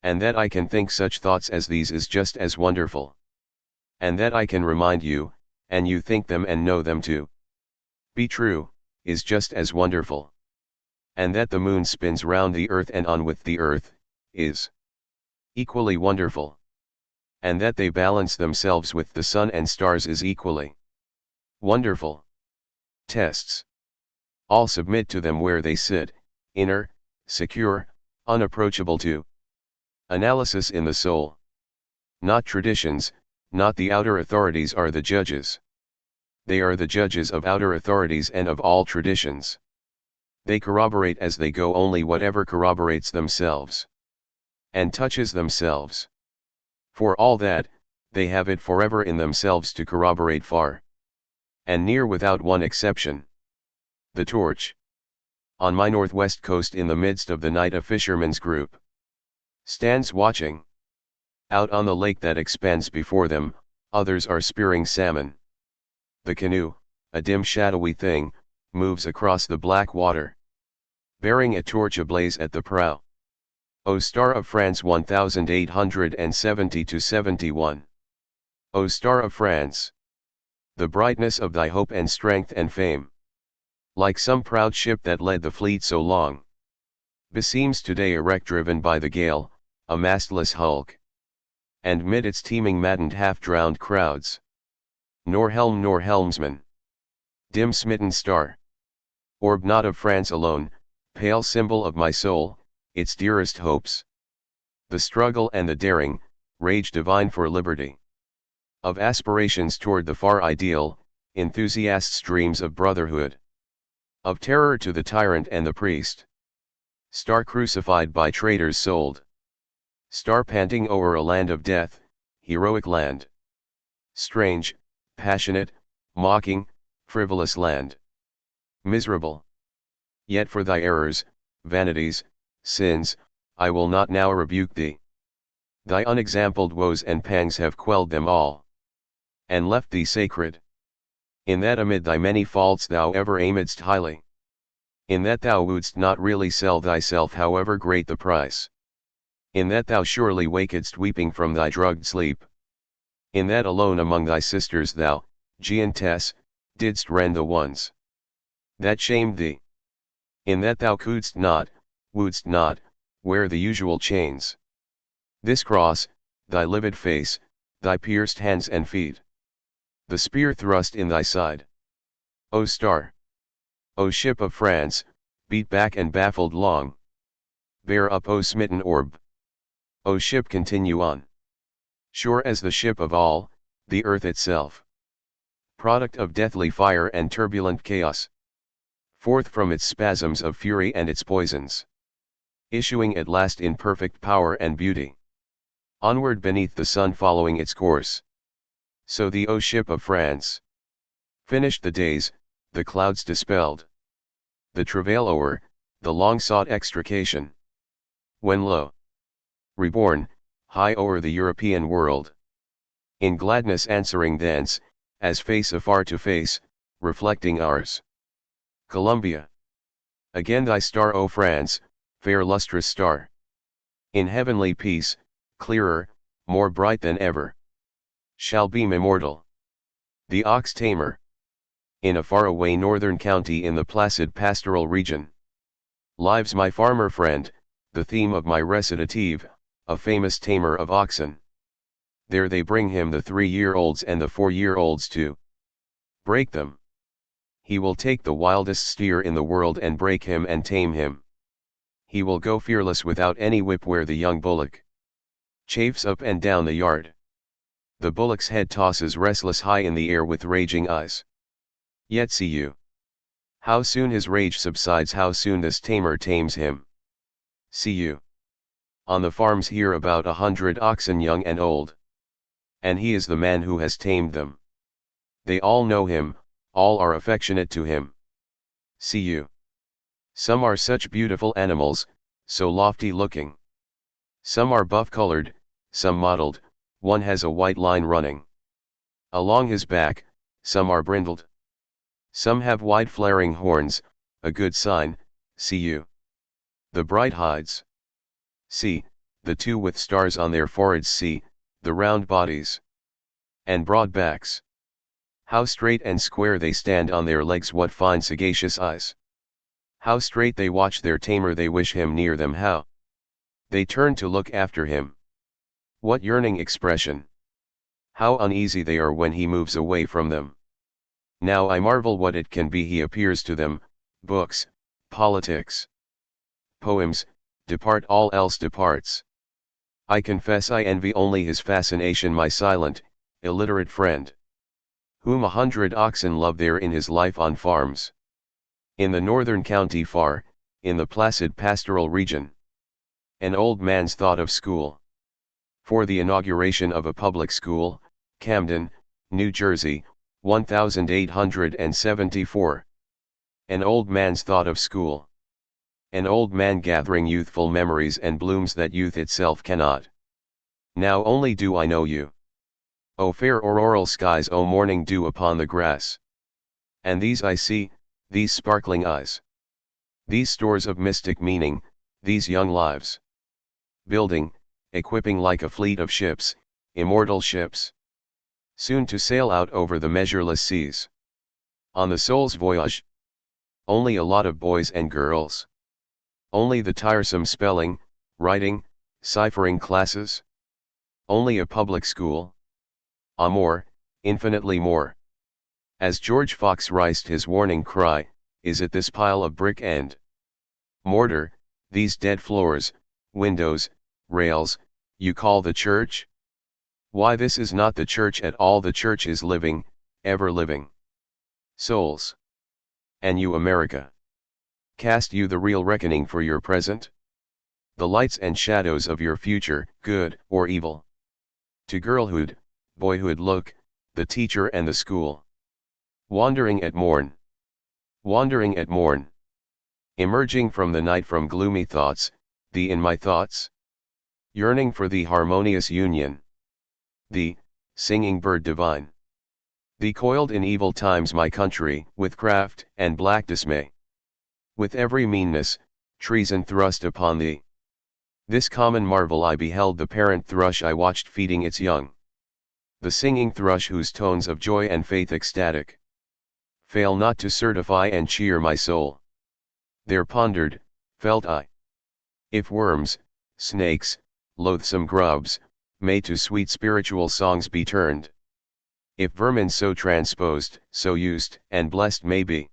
[SPEAKER 1] And that I can think such thoughts as these is just as wonderful. And that I can remind you, and you think them and know them to be true, is just as wonderful. And that the moon spins round the earth and on with the earth, is equally wonderful. And that they balance themselves with the sun and stars is equally wonderful. Tests. All submit to them where they sit, inner, secure, unapproachable to analysis in the soul. Not traditions, not the outer authorities are the judges. They are the judges of outer authorities and of all traditions. They corroborate as they go only whatever corroborates themselves and touches themselves. For all that, they have it forever in themselves to corroborate far and near without one exception. The torch. On my northwest coast in the midst of the night a fisherman's group stands watching. Out on the lake that expands before them, others are spearing salmon. The canoe, a dim shadowy thing, moves across the black water, bearing a torch ablaze at the prow. O Star of France 1870-71. O Star of France, the brightness of thy hope and strength and fame, like some proud ship that led the fleet so long, beseems today a wreck driven by the gale, a mastless hulk, and mid its teeming maddened half-drowned crowds, nor helm nor helmsman. Dim smitten star, orb not of France alone, pale symbol of my soul, its dearest hopes, the struggle and the daring, rage divine for liberty, of aspirations toward the far ideal, enthusiasts' dreams of brotherhood, of terror to the tyrant and the priest. Star crucified by traitors sold, star panting o'er a land of death, heroic land, strange, passionate, mocking, frivolous land, miserable. Yet for thy errors, vanities, sins, I will not now rebuke thee. Thy unexampled woes and pangs have quelled them all, and left thee sacred. In that amid thy many faults thou ever aimedst highly. In that thou wouldst not really sell thyself however great the price. In that thou surely wakedst weeping from thy drugged sleep. In that alone among thy sisters thou, giantess, didst rend the ones that shamed thee. In that thou couldst not, wouldst not, wear the usual chains. This cross, thy livid face, thy pierced hands and feet, the spear thrust in thy side. O star! O ship of France, beat back and baffled long. Bear up, O smitten orb! O ship, continue on. Sure as the ship of all, the earth itself. product of deathly fire and turbulent chaos. Forth from its spasms of fury and its poisons. Issuing at last in perfect power and beauty. Onward beneath the sun following its course. So the O ship of France. Finished the days, the clouds dispelled. The travail o'er, the long-sought extrication. When lo! Reborn, high o'er the European world. In gladness answering thence, as face afar to face, reflecting ours. Columbia. Again thy star, O France, fair lustrous star. In heavenly peace, clearer, more bright than ever. Shall beam immortal. The ox tamer. In a faraway northern county in the placid pastoral region. Lives my farmer friend, the theme of my recitative, a famous tamer of oxen. There they bring him the 3-year-olds and the 4-year-olds to break them. He will take the wildest steer in the world and break him and tame him. He will go fearless without any whip where the young bullock chafes up and down the yard. The bullock's head tosses restless high in the air with raging eyes. Yet see you how soon his rage subsides, how soon this tamer tames him. See you. On the farms here about 100 oxen young and old. And he is the man who has tamed them. They all know him, all are affectionate to him. See you. Some are such beautiful animals, so lofty looking. Some are buff-colored, some mottled, one has a white line running along his back, some are brindled. Some have wide flaring horns, a good sign, see you. The bright hides. See, the two with stars on their foreheads, see, the round bodies. And broad backs. How straight and square they stand on their legs, what fine sagacious eyes. How straight they watch their tamer, they wish him near them, how they turn to look after him. What yearning expression. How uneasy they are when he moves away from them. Now I marvel what it can be he appears to them, books, politics, poems, depart, all else departs. I confess I envy only his fascination, my silent, illiterate friend. Whom 100 oxen love there in his life on farms. In the northern county far, in the placid pastoral region. An old man's thought of school. For the inauguration of a public school, Camden, New Jersey, 1874. An old man's thought of school. An old man gathering youthful memories and blooms that youth itself cannot. Now only do I know you. O fair auroral skies, O morning dew upon the grass. And these I see, these sparkling eyes. These stores of mystic meaning, these young lives. Building, equipping like a fleet of ships, immortal ships. Soon to sail out over the measureless seas. On the soul's voyage. Only a lot of boys and girls. Only the tiresome spelling, writing, ciphering classes. Only a public school. More, infinitely more. As George Fox raised his warning cry, is it this pile of brick and mortar, these dead floors, windows, rails, you call the church? Why, this is not the church at all, the church is living, ever living souls. And you, America, cast you the real reckoning for your present? The lights and shadows of your future, good or evil? To girlhood, boyhood look, the teacher and the school. Wandering at morn. Wandering at morn. Emerging from the night from gloomy thoughts, thee in my thoughts? Yearning for the harmonious union. Thee, singing bird divine. Thee coiled in evil times, my country, with craft and black dismay. With every meanness, treason thrust upon thee. This common marvel I beheld, the parent thrush I watched feeding its young. The singing thrush whose tones of joy and faith ecstatic fail not to certify and cheer my soul. There pondered, felt I. If worms, snakes, loathsome grubs, may to sweet spiritual songs be turned. If vermin so transposed, so used, and blessed may be.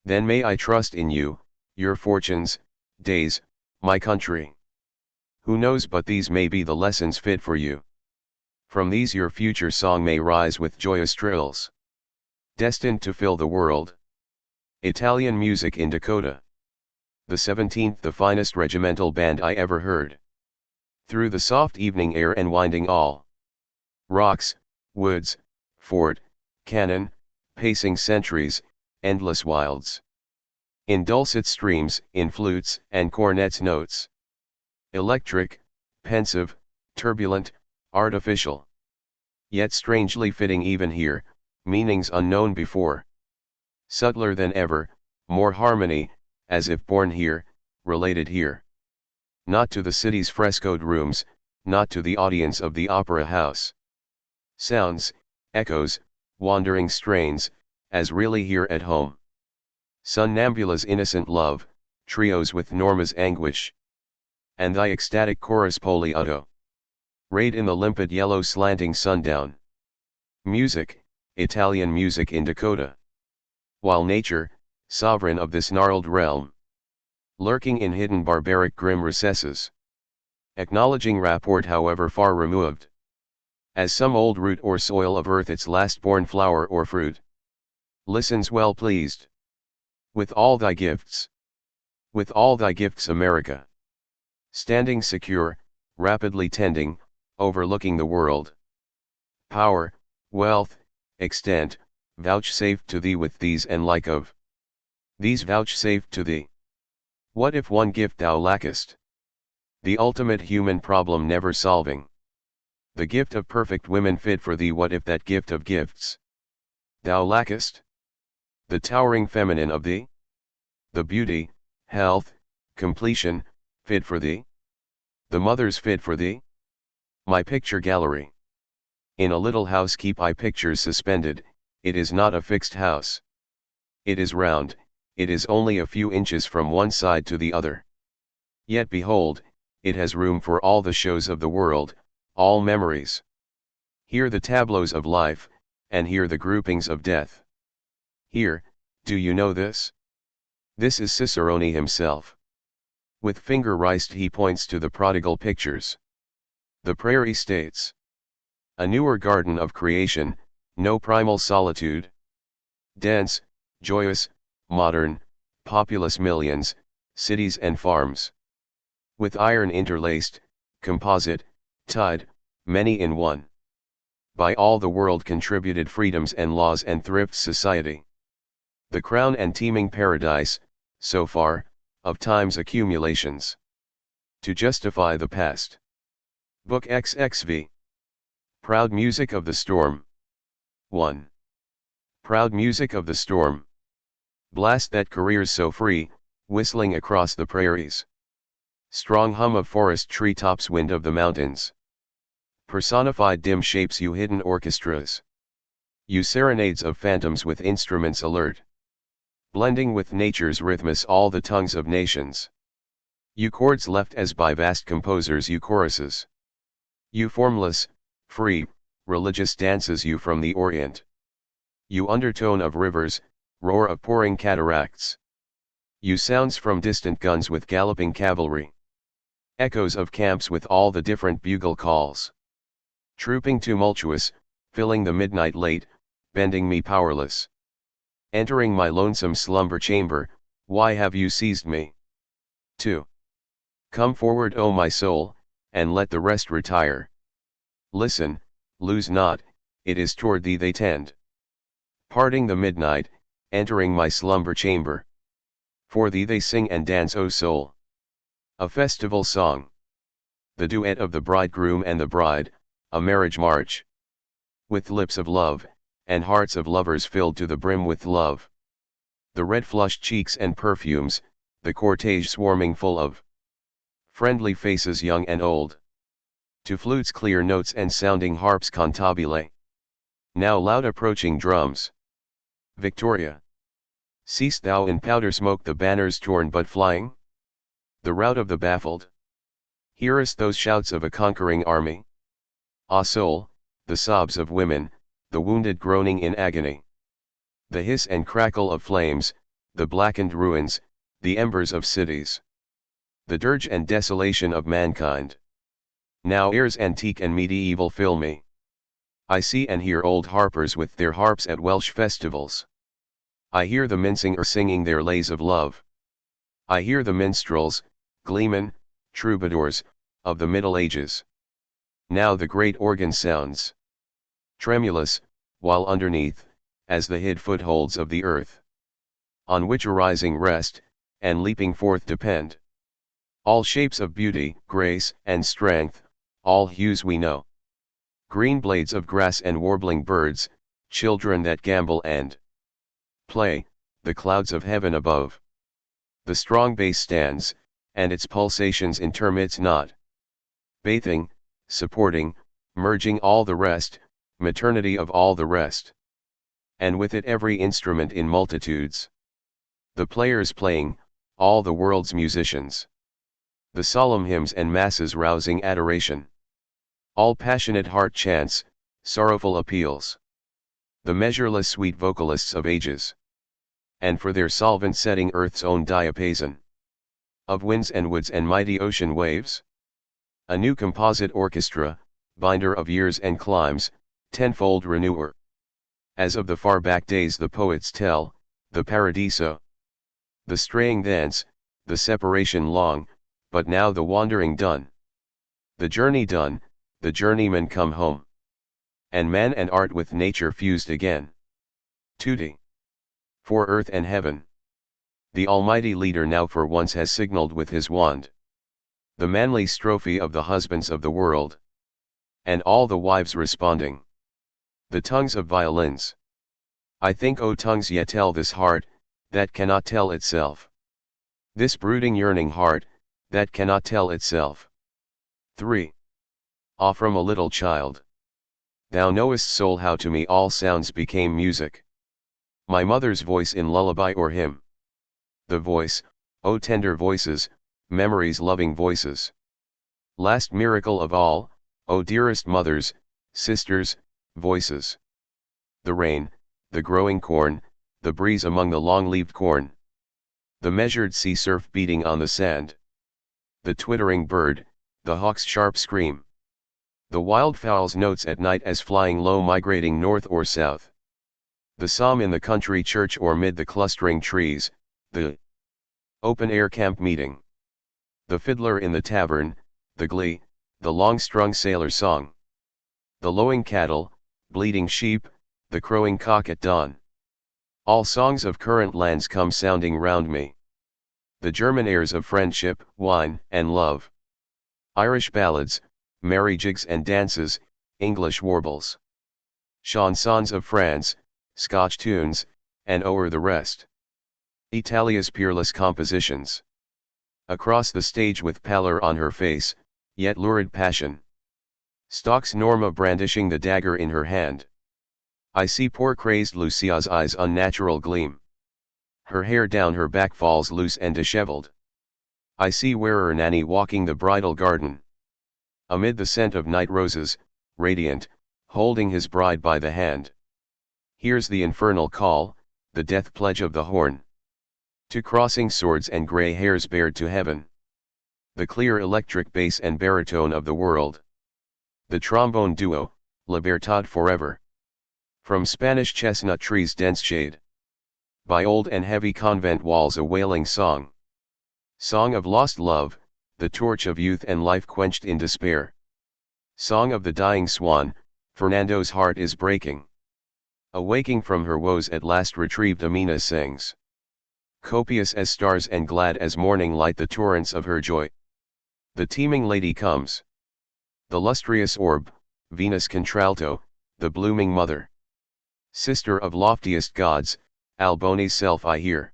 [SPEAKER 1] Then may I trust in you, your fortunes, days, my country. Who knows but these may be the lessons fit for you. From these your future song may rise with joyous trills. destined to fill the world. Italian music in Dakota. The 17th, the finest regimental band I ever heard. Through the soft evening air and winding all rocks, woods, fort, cannon, pacing sentries, endless wilds. In dulcet streams, in flutes and cornets notes. Electric, pensive, turbulent, artificial. Yet strangely fitting even here, meanings unknown before. Subtler than ever, more harmony, as if born here, related here. Not to the city's frescoed rooms, not to the audience of the opera house. Sounds, echoes, wandering strains, as really here at home. Sonnambula's innocent love, trios with Norma's anguish. And thy ecstatic chorus Poliotto. Rayed in the limpid yellow slanting sundown. Music, Italian music in Dakota. While nature, sovereign of this gnarled realm, lurking in hidden barbaric grim recesses, acknowledging rapport however far removed, as some old root or soil of earth its last-born flower or fruit, listens well pleased. With all thy gifts. With all thy gifts America. Standing secure, rapidly tending, overlooking the world. Power, wealth, extent, vouchsafed to thee with these and like of these vouchsafed to thee. What if one gift thou lackest? The ultimate human problem never solving. The gift of perfect women fit for thee. What if that gift of gifts thou lackest? The towering feminine of thee? The beauty, health, completion, fit for thee? The mother's fit for thee? My picture gallery. In a little house keep I pictures suspended. It is not a fixed house. It is round, it is only a few inches from one side to the other. Yet behold, it has room for all the shows of the world, all memories. Here the tableaus of life, and here the groupings of death. Here, do you know this? This is Cicerone himself. With finger raised he points to the prodigal pictures. The prairie states. A newer garden of creation, no primal solitude. Dense, joyous, modern, populous millions, cities and farms. With iron interlaced, composite, tied, many in one. By all the world contributed freedoms and laws and thrift society. The crown and teeming paradise, so far, of time's accumulations. To justify the past. Book XXV. Proud music of the storm. 1. Proud music of the storm. Blast that careers so free, whistling across the prairies. Strong hum of forest treetops, wind of the mountains. Personified dim shapes, you hidden orchestras. You serenades of phantoms with instruments alert. Blending with nature's rhythms all the tongues of nations. You chords left as by vast composers, you choruses. You formless, free, religious dances, you from the Orient. You undertone of rivers, roar of pouring cataracts. You sounds from distant guns with galloping cavalry. Echoes of camps with all the different bugle calls. Trooping tumultuous, filling the midnight late, bending me powerless. Entering my lonesome slumber chamber, why have you seized me? 2. Come forward, O my soul, and let the rest retire. Listen, lose not, it is toward thee they tend. Parting the midnight, entering my slumber chamber. For thee they sing and dance, O soul. A festival song. The duet of the bridegroom and the bride, a marriage march. With lips of love, and hearts of lovers filled to the brim with love. The red-flushed cheeks and perfumes, the cortege swarming full of friendly faces young and old. To flutes clear notes and sounding harps cantabile. Now loud approaching drums. Victoria. Seest thou in powder smoke the banners torn but flying? The rout of the baffled? Hearest those shouts of a conquering army? Ah soul, the sobs of women, the wounded groaning in agony. The hiss and crackle of flames, the blackened ruins, the embers of cities. The dirge and desolation of mankind. Now airs antique and medieval fill me. I see and hear old harpers with their harps at Welsh festivals. I hear the mincing singing their lays of love. I hear the minstrels, gleemen, troubadours, of the Middle Ages. Now the great organ sounds, tremulous, while underneath, as the hid footholds of the earth, on which arising rest, and leaping forth depend, all shapes of beauty, grace, and strength, all hues we know. Green blades of grass and warbling birds, children that gambol and play, the clouds of heaven above. The strong bass stands, and its pulsations intermits not. Bathing, supporting, merging all the rest, maternity of all the rest. And with it every instrument in multitudes. The players playing, all the world's musicians. The solemn hymns and masses rousing adoration. All passionate heart chants, sorrowful appeals. The measureless sweet vocalists of ages. And for their solvent setting earth's own diapason. Of winds and woods and mighty ocean waves. A new composite orchestra, binder of years and climes, tenfold renewer. As of the far back days the poets tell, the paradiso. The straying thence, the separation long, but now the wandering done. The journey done, the journeyman come home. And man and art with nature fused again. Tutti. For earth and heaven. The almighty leader now for once has signaled with his wand. The manly strophe of the husbands of the world. And all the wives responding. The tongues of violins. I think, O tongues, yet tell this heart, that cannot tell itself. This brooding yearning heart, that cannot tell itself. 3. Ah, from a little child. Thou knowest, soul, how to me all sounds became music. My mother's voice in lullaby or hymn. The voice, O tender voices, memory's loving voices. Last miracle of all, O dearest mothers, sisters, voices. The rain, the growing corn, the breeze among the long-leaved corn. The measured sea surf beating on the sand. The twittering bird, the hawk's sharp scream. The wildfowl's notes at night as flying low migrating north or south. The psalm in the country church or mid the clustering trees, the open-air camp meeting. The fiddler in the tavern, the glee, the long-strung sailor song. The lowing cattle, bleating sheep, the crowing cock at dawn. All songs of current lands come sounding round me. The German airs of friendship, wine, and love. Irish ballads, merry jigs and dances, English warbles. Chansons of France, Scotch tunes, and o'er the rest. Italia's peerless compositions. Across the stage with pallor on her face, yet lurid passion. Stalks Norma brandishing the dagger in her hand. I see poor crazed Lucia's eyes unnatural gleam. Her hair down her back falls loose and disheveled. I see wearer Nanny walking the bridal garden. Amid the scent of night roses, radiant, holding his bride by the hand. Here's the infernal call, the death pledge of the horn. To crossing swords and grey hairs bared to heaven. The clear electric bass and baritone of the world. The trombone duo, Libertad forever. From Spanish chestnut trees' dense shade. By old and heavy convent walls a wailing song. Song of lost love, the torch of youth and life quenched in despair. Song of the dying swan, Fernando's heart is breaking. Awaking from her woes at last retrieved Amina sings. Copious as stars and glad as morning light the torrents of her joy. The teeming lady comes. The lustrous orb, Venus contralto, the blooming mother. Sister of loftiest gods, Alboni's self I hear.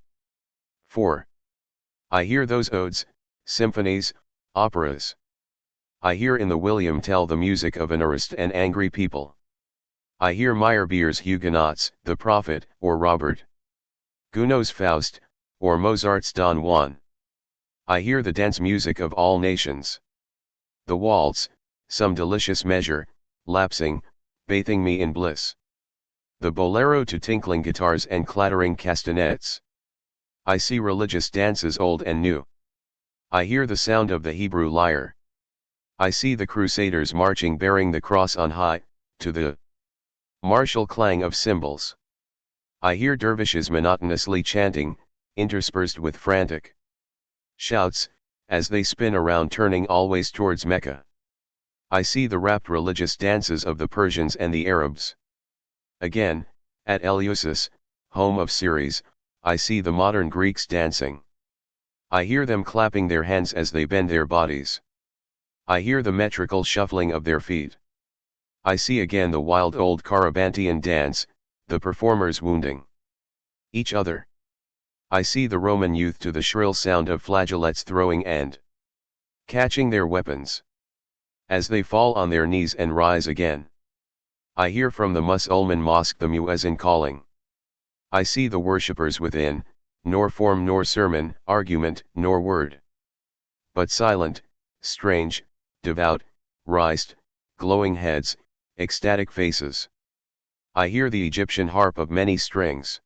[SPEAKER 1] 4. I hear those odes, symphonies, operas. I hear in the William Tell the music of an arrest and angry people. I hear Meyerbeer's Huguenots, the Prophet, or Robert Gounod's Faust, or Mozart's Don Juan. I hear the dense music of all nations. The waltz, some delicious measure, lapsing, bathing me in bliss. The bolero to tinkling guitars and clattering castanets. I see religious dances old and new. I hear the sound of the Hebrew lyre. I see the crusaders marching bearing the cross on high, to the Martial clang of cymbals. I hear dervishes monotonously chanting, interspersed with frantic shouts, as they spin around turning always towards Mecca. I see the rapt religious dances of the Persians and the Arabs. Again, at Eleusis, home of Ceres, I see the modern Greeks dancing. I hear them clapping their hands as they bend their bodies. I hear the metrical shuffling of their feet. I see again the wild old Carabantian dance, the performers wounding each other. I see the Roman youth to the shrill sound of flageolets throwing and catching their weapons. As they fall on their knees and rise again. I hear from the Musulman mosque the muezzin calling. I see the worshippers within, nor form nor sermon, argument, nor word. But silent, strange, devout, raised, glowing heads, ecstatic faces. I hear the Egyptian harp of many strings.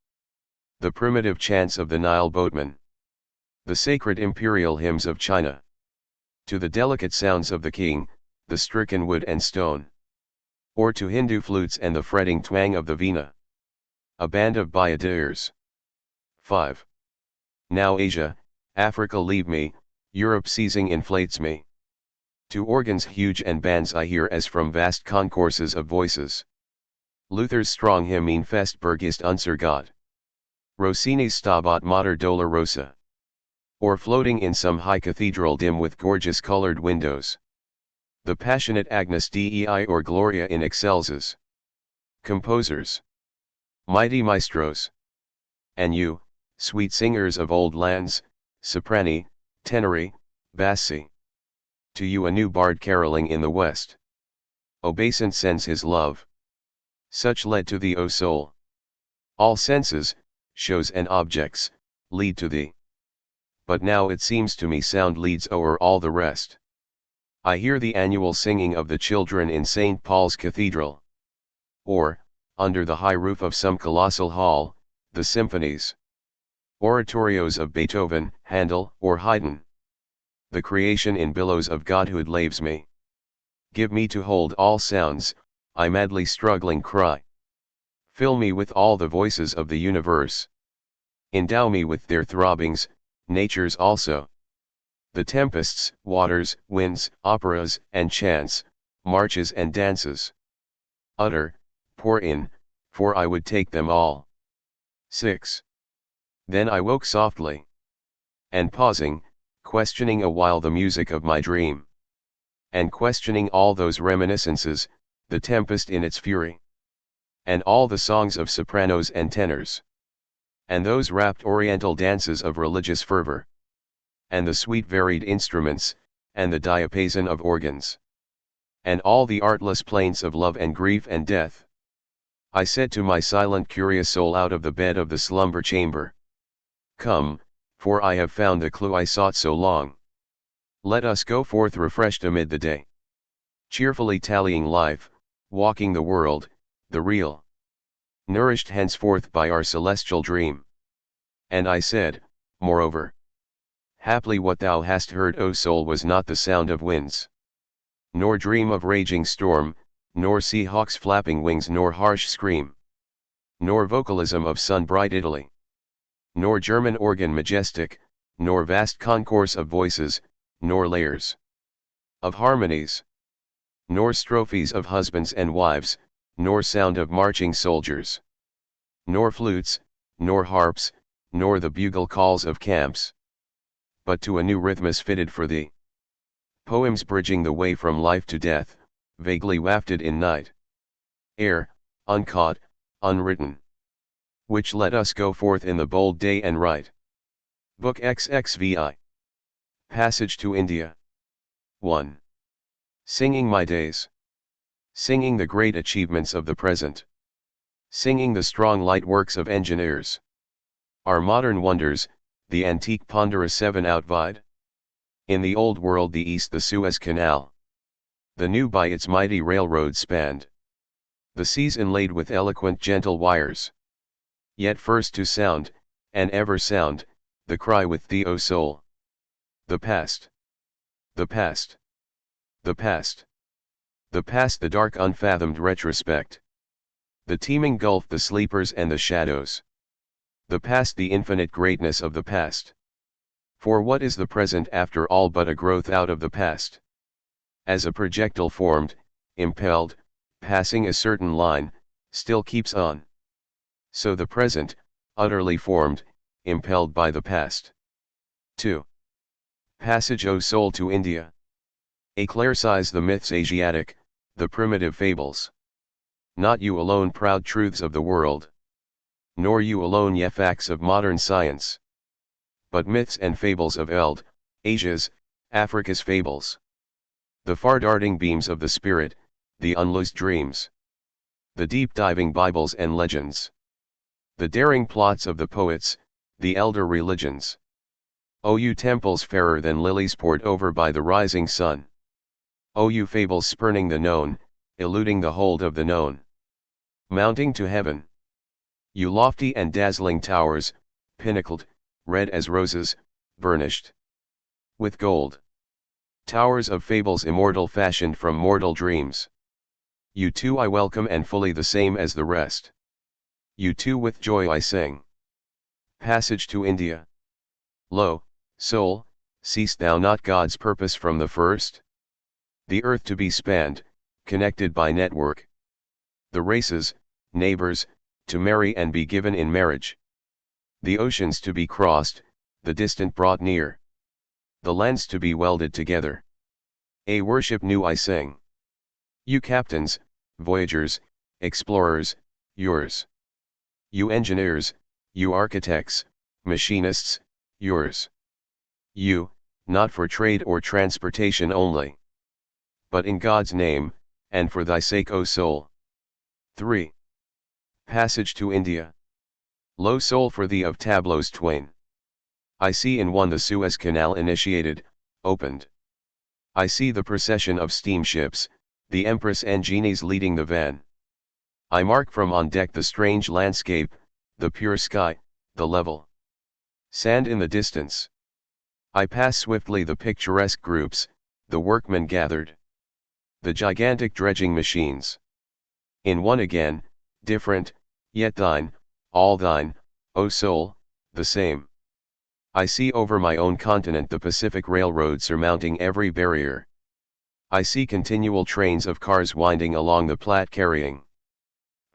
[SPEAKER 1] The primitive chants of the Nile boatmen. The sacred imperial hymns of China. To the delicate sounds of the king, the stricken wood and stone. Or to Hindu flutes and the fretting twang of the veena. A band of bayadires. 5. Now Asia, Africa leave me, Europe seizing inflates me. To organs huge and bands I hear as from vast concourses of voices. Luther's strong hymn in Festberg ist unser Gott. Rossini's Stabat Mater Dolorosa. Or floating in some high cathedral dim with gorgeous colored windows. The passionate Agnus Dei or Gloria in excelsis. Composers. Mighty maestros. And you, sweet singers of old lands, soprani, tenori, bassi. To you a new bard caroling in the west. Obeisant sends his love. Such led to thee, O soul. All senses, shows and objects, lead to thee. But now it seems to me sound leads o'er all the rest. I hear the annual singing of the children in St. Paul's Cathedral. Or, under the high roof of some colossal hall, the symphonies. Oratorios of Beethoven, Handel, or Haydn. The creation in billows of godhood laves me. Give me to hold all sounds, I madly struggling cry. Fill me with all the voices of the universe. Endow me with their throbbings, nature's also. The tempests, waters, winds, operas, and chants, marches and dances. Utter, pour in, for I would take them all. 6. Then I woke softly. And pausing, questioning a while the music of my dream. And questioning all those reminiscences, the tempest in its fury. And all the songs of sopranos and tenors. And those rapt oriental dances of religious fervor. And the sweet varied instruments, and the diapason of organs. And all the artless plaints of love and grief and death. I said to my silent curious soul out of the bed of the slumber chamber. Come, for I have found the clue I sought so long. Let us go forth refreshed amid the day. Cheerfully tallying life, walking the world, the real. Nourished henceforth by our celestial dream. And I said, moreover. Haply what thou hast heard, O soul, was not the sound of winds. Nor dream of raging storm, nor sea hawks flapping wings, nor harsh scream. Nor vocalism of sun-bright Italy. Nor German organ majestic, nor vast concourse of voices, nor layers of harmonies. Nor strophes of husbands and wives, nor sound of marching soldiers. Nor flutes, nor harps, nor the bugle calls of camps. But to a new rhythmus fitted for thee. Poems bridging the way from life to death, vaguely wafted in night air, uncaught, unwritten. Which let us go forth in the bold day and write. Book XXVI. Passage to India. 1. Singing my days. Singing the great achievements of the present. Singing the strong light works of engineers. Our modern wonders, the antique ponderous seven outvied. In the old world the east the Suez Canal. The new by its mighty railroad spanned. The seas inlaid with eloquent gentle wires. Yet first to sound, and ever sound, the cry with thee, O soul. The past. The past. The past. The past, the dark unfathomed retrospect. The teeming gulf, the sleepers and the shadows. The past, the infinite greatness of the past. For what is the present after all but a growth out of the past? As a projectile formed, impelled, passing a certain line, still keeps on. So the present, utterly formed, impelled by the past. 2. Passage, O soul, to India. Eclaircise the myths Asiatic, the primitive fables. Not you alone proud truths of the world. Nor you alone ye facts of modern science. But myths and fables of Eld, Asia's, Africa's fables. The far-darting beams of the spirit, the unloosed dreams. The deep-diving Bibles and legends. The daring plots of the poets, the elder religions. O you temples fairer than lilies poured over by the rising sun. O you fables spurning the known, eluding the hold of the known. Mounting to heaven. You lofty and dazzling towers, pinnacled, red as roses, burnished with gold. Towers of fables immortal fashioned from mortal dreams. You too I welcome and fully the same as the rest. You too with joy I sing. Passage to India. Lo, soul, seest thou not God's purpose from the first? The earth to be spanned, connected by network. The races, neighbors, to marry and be given in marriage. The oceans to be crossed, the distant brought near. The lands to be welded together. A worship new I sing. You captains, voyagers, explorers, yours. You engineers, you architects, machinists, yours. You, not for trade or transportation only, but in God's name, and for thy sake, O soul. 3. Passage to India. Lo, soul, for thee of tableaus twain. I see in one the Suez Canal initiated, opened. I see the procession of steamships, the empress and genies leading the van. I mark from on deck the strange landscape, the pure sky, the level sand in the distance. I pass swiftly the picturesque groups, the workmen gathered. The gigantic dredging machines. In one again, different, yet thine, all thine, O soul, the same. I see over my own continent the Pacific Railroad surmounting every barrier. I see continual trains of cars winding along the Platte carrying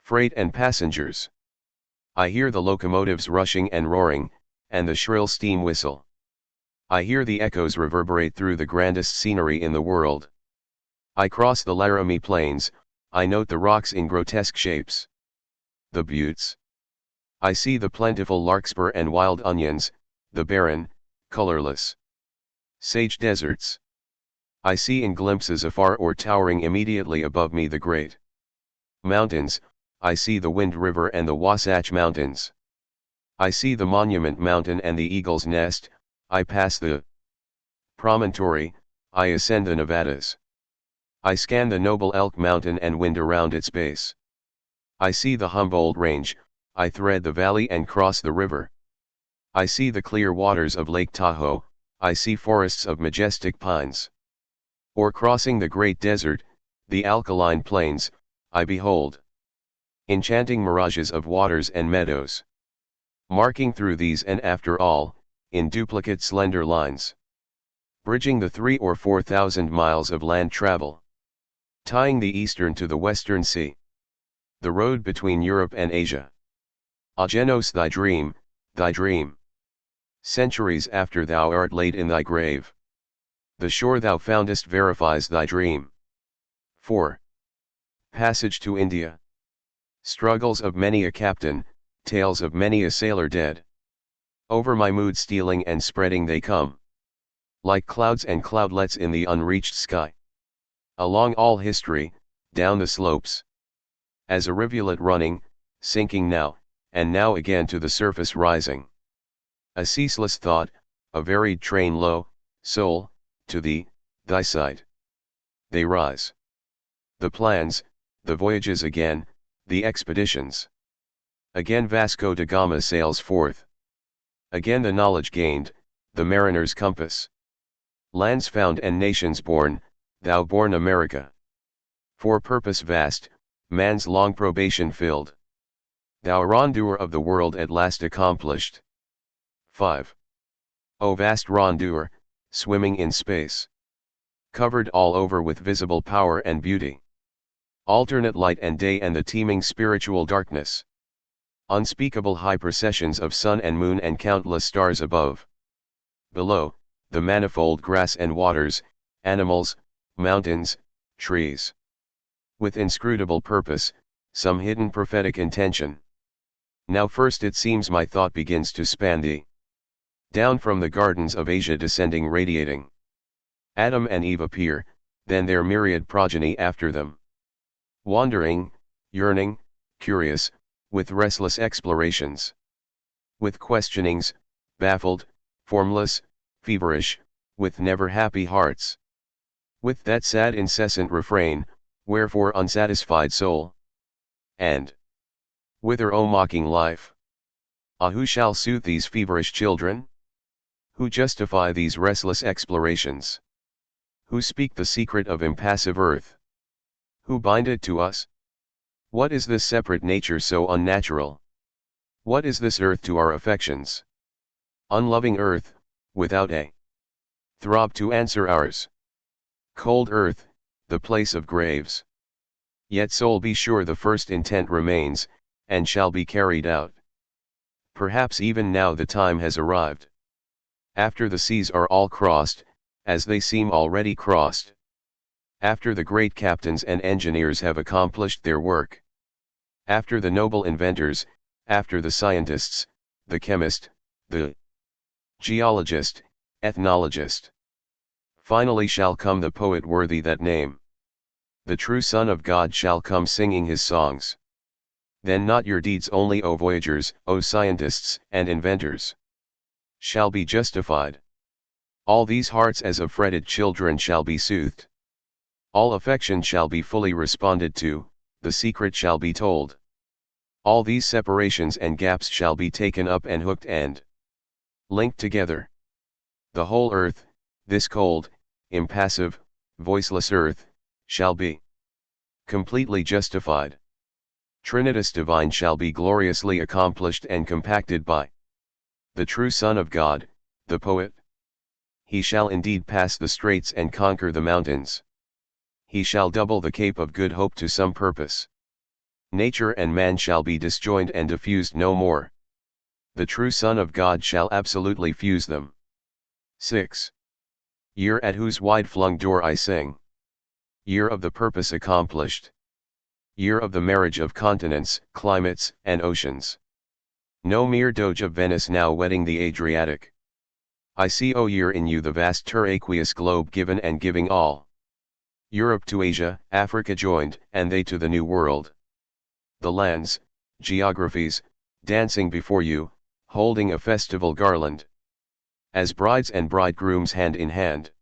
[SPEAKER 1] freight and passengers. I hear the locomotives rushing and roaring, and the shrill steam whistle. I hear the echoes reverberate through the grandest scenery in the world. I cross the Laramie Plains, I note the rocks in grotesque shapes. The buttes. I see the plentiful larkspur and wild onions, the barren, colorless sage deserts. I see in glimpses afar or towering immediately above me the great mountains. I see the Wind River and the Wasatch Mountains. I see the Monument Mountain and the Eagle's Nest. I pass the promontory, I ascend the Nevadas. I scan the noble Elk Mountain and wind around its base. I see the Humboldt Range, I thread the valley and cross the river. I see the clear waters of Lake Tahoe, I see forests of majestic pines. Or crossing the great desert, the alkaline plains, I behold enchanting mirages of waters and meadows. Marking through these and after all, in duplicate slender lines. Bridging the 3,000 or 4,000 miles of land travel. Tying the eastern to the western sea. The road between Europe and Asia. Agenos thy dream, thy dream. Centuries after thou art laid in thy grave. The shore thou foundest verifies thy dream. 4. Passage to India. Struggles of many a captain, tales of many a sailor dead. Over my mood stealing and spreading they come. Like clouds and cloudlets in the unreached sky. Along all history, down the slopes. As a rivulet running, sinking now, and now again to the surface rising. A ceaseless thought, a varied train low, soul, to thee, thy side. They rise. The plans, the voyages again, the expeditions. Again Vasco da Gama sails forth. Again the knowledge gained, the mariner's compass. Lands found and nations born, thou born America. For purpose vast, man's long probation filled. Thou wrongdoer of the world at last accomplished. 5. O vast wrongdoer, swimming in space, covered all over with visible power and beauty, alternate light and day and the teeming spiritual darkness, unspeakable high processions of sun and moon and countless stars above. Below, the manifold grass and waters, animals, mountains, trees. With inscrutable purpose, some hidden prophetic intention. Now first it seems my thought begins to span thee. Down from the gardens of Asia descending radiating. Adam and Eve appear, then their myriad progeny after them. Wandering, yearning, curious, with restless explorations. With questionings, baffled, formless, feverish, with never happy hearts. With that sad incessant refrain, wherefore unsatisfied soul? And whither, O mocking life? Ah, who shall soothe these feverish children? Who justify these restless explorations? Who speak the secret of impassive earth? Who bind it to us? What is this separate nature so unnatural? What is this earth to our affections? Unloving earth, without a throb to answer ours. Cold earth, the place of graves. Yet soul, be sure the first intent remains, and shall be carried out. Perhaps even now the time has arrived. After the seas are all crossed, as they seem already crossed. After the great captains and engineers have accomplished their work. After the noble inventors, after the scientists, the chemist, the geologist, ethnologist. Finally shall come the poet worthy that name. The true Son of God shall come singing his songs. Then not your deeds only, O voyagers, O scientists and inventors, shall be justified. All these hearts as of fretted children shall be soothed. All affection shall be fully responded to, the secret shall be told. All these separations and gaps shall be taken up and hooked and linked together. The whole earth, this cold, impassive, voiceless earth, shall be completely justified. Trinitas divine shall be gloriously accomplished and compacted by the true Son of God, the poet. He shall indeed pass the straits and conquer the mountains. He shall double the Cape of Good Hope to some purpose. Nature and man shall be disjoined and diffused no more. The true Son of God shall absolutely fuse them. 6. Year at whose wide-flung door I sing. Year of the purpose accomplished. Year of the marriage of continents, climates, and oceans. No mere doge of Venice now wedding the Adriatic. I see, O year, in you the vast terraqueous globe given and giving all. Europe to Asia, Africa joined, and they to the New World. The lands, geographies, dancing before you, holding a festival garland. As brides and bridegrooms hand in hand.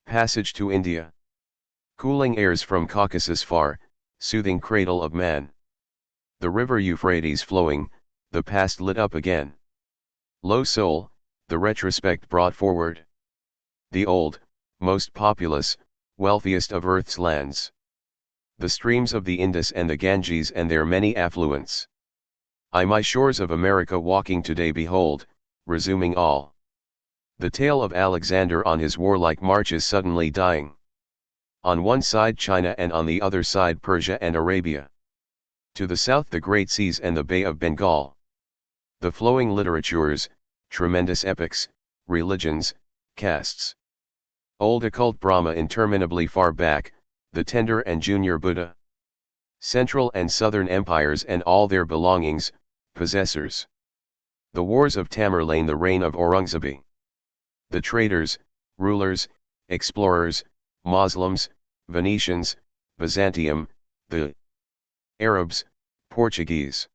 [SPEAKER 1] Passage to India. Cooling airs from Caucasus far, soothing cradle of man. The river Euphrates flowing, the past lit up again. Lo soul, the retrospect brought forward. The old, most populous, wealthiest of earth's lands. The streams of the Indus and the Ganges and their many affluents. I my shores of America walking today behold, resuming all. The tale of Alexander on his warlike marches suddenly dying. On one side China and on the other side Persia and Arabia. To the south the great seas and the Bay of Bengal. The flowing literatures, tremendous epics, religions, castes. Old occult Brahma interminably far back, the tender and junior Buddha. Central and southern empires and all their belongings, possessors. The wars of Tamerlane, the reign of Aurangzeb. The traders, rulers, explorers, Muslims, Venetians, Byzantium, the Arabs, Portuguese.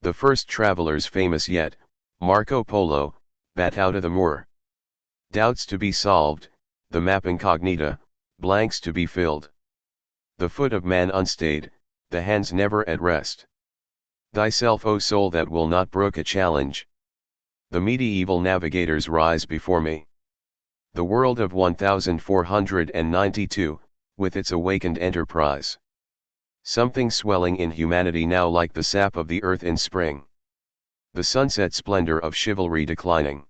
[SPEAKER 1] The first travelers famous yet, Marco Polo, Batauta the Moor. Doubts to be solved, the map incognita, blanks to be filled. The foot of man unstayed, the hands never at rest. Thyself, O soul, that will not brook a challenge. The medieval navigators rise before me. The world of 1492, with its awakened enterprise. Something swelling in humanity now like the sap of the earth in spring. The sunset splendor of chivalry declining.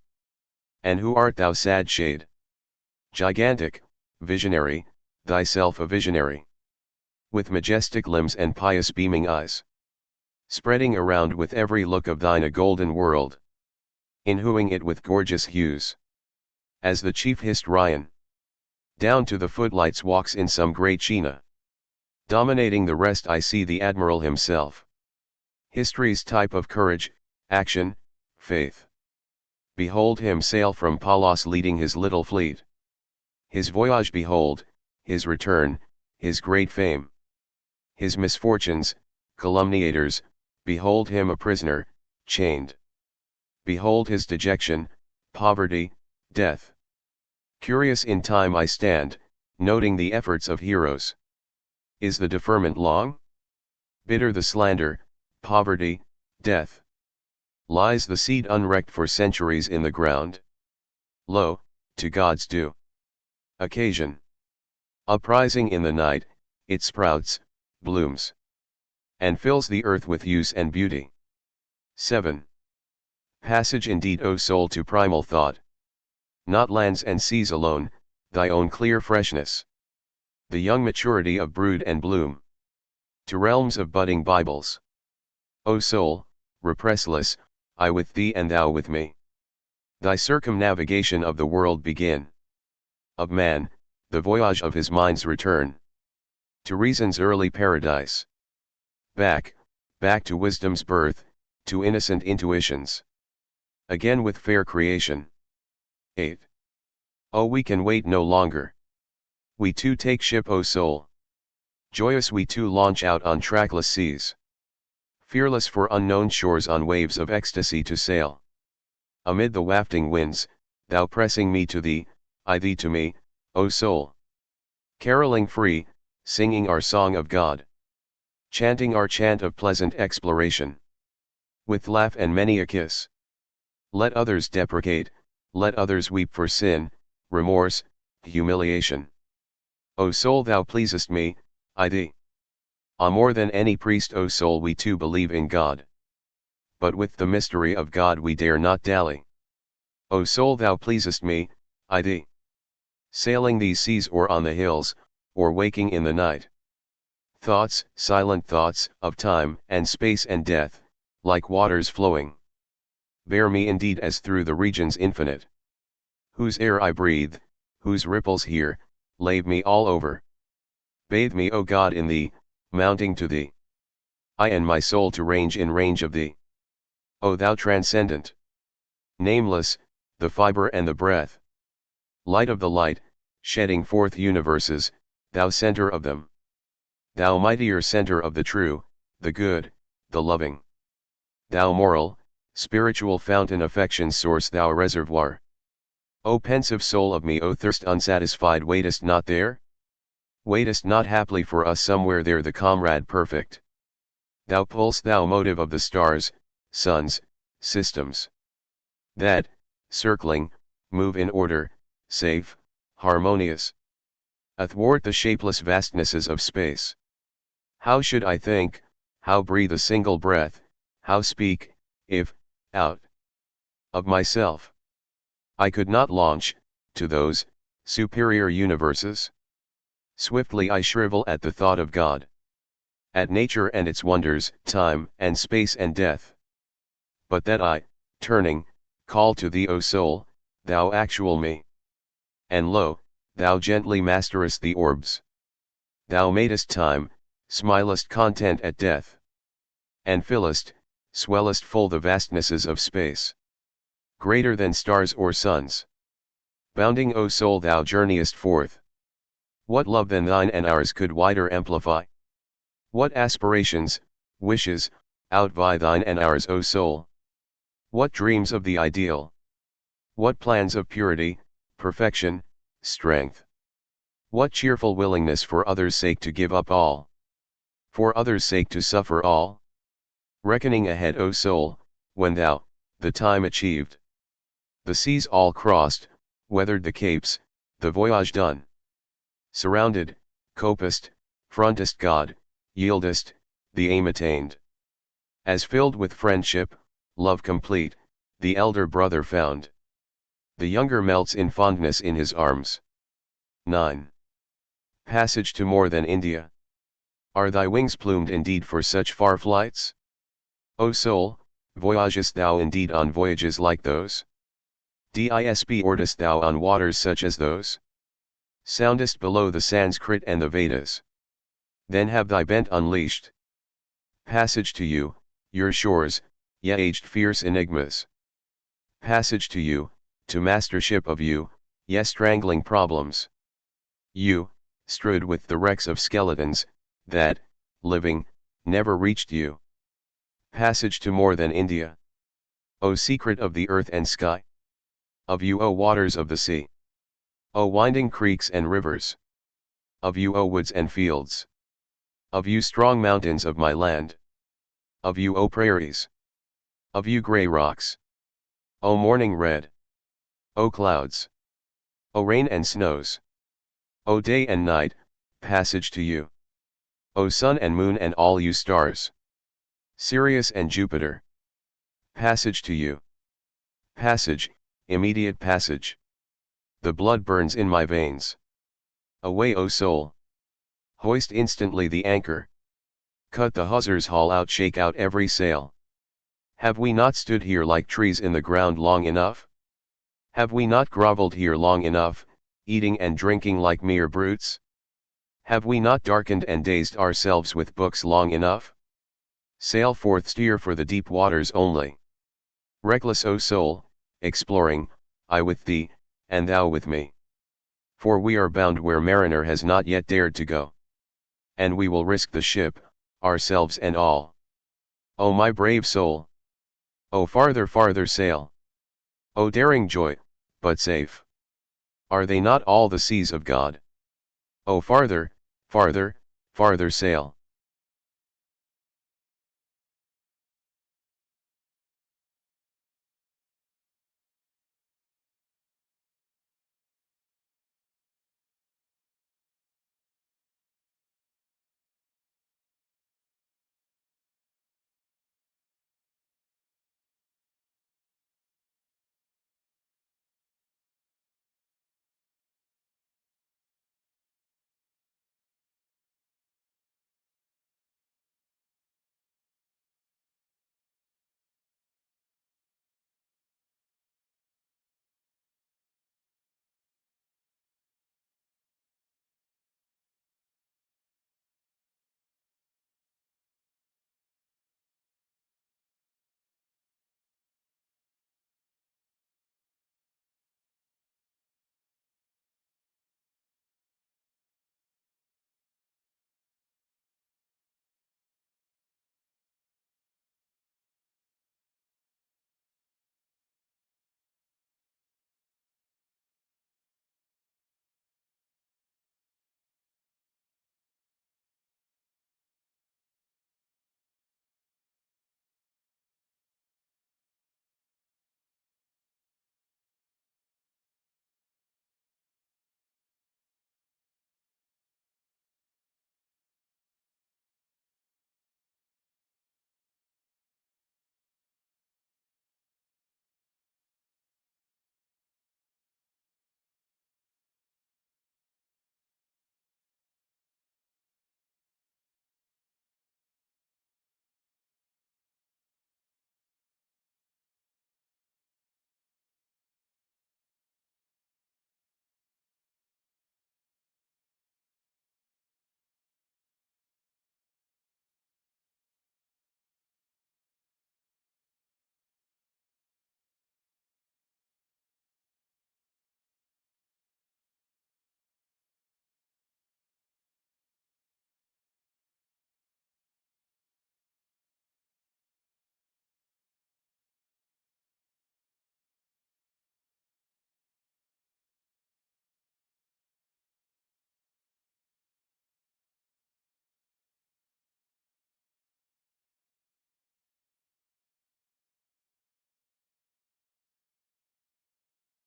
[SPEAKER 1] And who art thou, sad shade? Gigantic, visionary, thyself a visionary. With majestic limbs and pious beaming eyes. Spreading around with every look of thine a golden world. Inhuing it with gorgeous hues. As the chief historian. Down to the footlights walks in some great China. Dominating the rest I see the admiral himself. History's type of courage, action, faith. Behold him sail from Palos leading his little fleet. His voyage behold, his return, his great fame. His misfortunes, calumniators, behold him a prisoner, chained. Behold his dejection, poverty, death. Curious in time I stand, noting the efforts of heroes. Is the deferment long? Bitter the slander, poverty, death. Lies the seed unwrecked for centuries in the ground? Lo, to God's due occasion. Uprising in the night, it sprouts, blooms, and fills the earth with use and beauty. 7. Passage indeed, O soul, to primal thought. Not lands and seas alone, thy own clear freshness. The young maturity of brood and bloom. To realms of budding Bibles. O soul, repressless, I with thee and thou with me. Thy circumnavigation of the world begin. Of man, the voyage of his mind's return. To reason's early paradise. Back, back to wisdom's birth, to innocent intuitions. Again with fair creation. 8. Oh, we can wait no longer. We too take ship, O soul. Joyous we too launch out on trackless seas. Fearless for unknown shores on waves of ecstasy to sail. Amid the wafting winds, thou pressing me to thee, I thee to me, O soul. Caroling free, singing our song of God. Chanting our chant of pleasant exploration. With laugh and many a kiss. Let others deprecate, let others weep for sin, remorse, humiliation. O soul, thou pleasest me, I thee. Ah, more than any priest, O soul, we too believe in God. But with the mystery of God we dare not dally. O soul, thou pleasest me, I thee. Sailing these seas or on the hills, or waking in the night. Thoughts, silent thoughts, of time and space and death, like waters flowing. Bear me indeed as through the regions infinite. Whose air I breathe, whose ripples hear, lave me all over. Bathe me, O God, in thee, mounting to thee. I and my soul to range in range of thee. O thou transcendent. Nameless, the fiber and the breath. Light of the light, shedding forth universes, thou center of them. Thou mightier center of the true, the good, the loving. Thou moral, spiritual fountain, affection's source, thou reservoir. O pensive soul of me, O thirst unsatisfied, waitest not there? Waitest not haply for us somewhere there, the comrade perfect? Thou pulse, thou motive of the stars, suns, systems. That, circling, move in order, safe, harmonious. Athwart the shapeless vastnesses of space. How should I think, how breathe a single breath, how speak, if, out of myself, I could not launch, to those, superior universes? Swiftly I shrivel at the thought of God. At nature and its wonders, time and space and death. But that I, turning, call to thee, O soul, thou actual me. And lo, thou gently masterest the orbs. Thou madest time, smilest content at death. And fillest, swellest full the vastnesses of space. Greater than stars or suns. Bounding, O soul, thou journeyest forth. What love than thine and ours could wider amplify? What aspirations, wishes, outvie thine and ours, O soul? What dreams of the ideal? What plans of purity, perfection, strength? What cheerful willingness for others' sake to give up all? For others' sake to suffer all? Reckoning ahead, O soul, when thou, the time achieved, the seas all crossed, weathered the capes, the voyage done. Surrounded, copest, frontest God, yieldest, the aim attained. As filled with friendship, love complete, the elder brother found. The younger melts in fondness in his arms. 9. Passage to more than India. Are thy wings plumed indeed for such far flights? O soul, voyagest thou indeed on voyages like those? Disp ortest thou on waters such as those? Soundest below the Sanskrit and the Vedas. Then have thy bent unleashed. Passage to you, your shores, ye aged fierce enigmas. Passage to you, to mastership of you, ye strangling problems. You, strewed with the wrecks of skeletons, that, living, never reached you. Passage to more than India. O secret of the earth and sky. Of you, O waters of the sea. O winding creeks and rivers. Of you, O woods and fields. Of you, strong mountains of my land. Of you, O prairies. Of you, grey rocks. O morning red. O clouds. O rain and snows. O day and night, passage to you. O sun and moon and all you stars. Sirius and Jupiter. Passage to you. Passage, immediate passage. The blood burns in my veins. Away, O soul. Hoist instantly the anchor. Cut the hawsers, haul out, shake out every sail. Have we not stood here like trees in the ground long enough? Have we not grovelled here long enough, eating and drinking like mere brutes? Have we not darkened and dazed ourselves with books long enough? Sail forth, steer for the deep waters only. Reckless, O soul, exploring, I with thee, and thou with me. For we are bound where mariner has not yet dared to go. And we will risk the ship, ourselves and all. O my brave soul! O farther, farther sail! O daring joy, but safe! Are they not all the seas of God? O farther, farther, farther sail!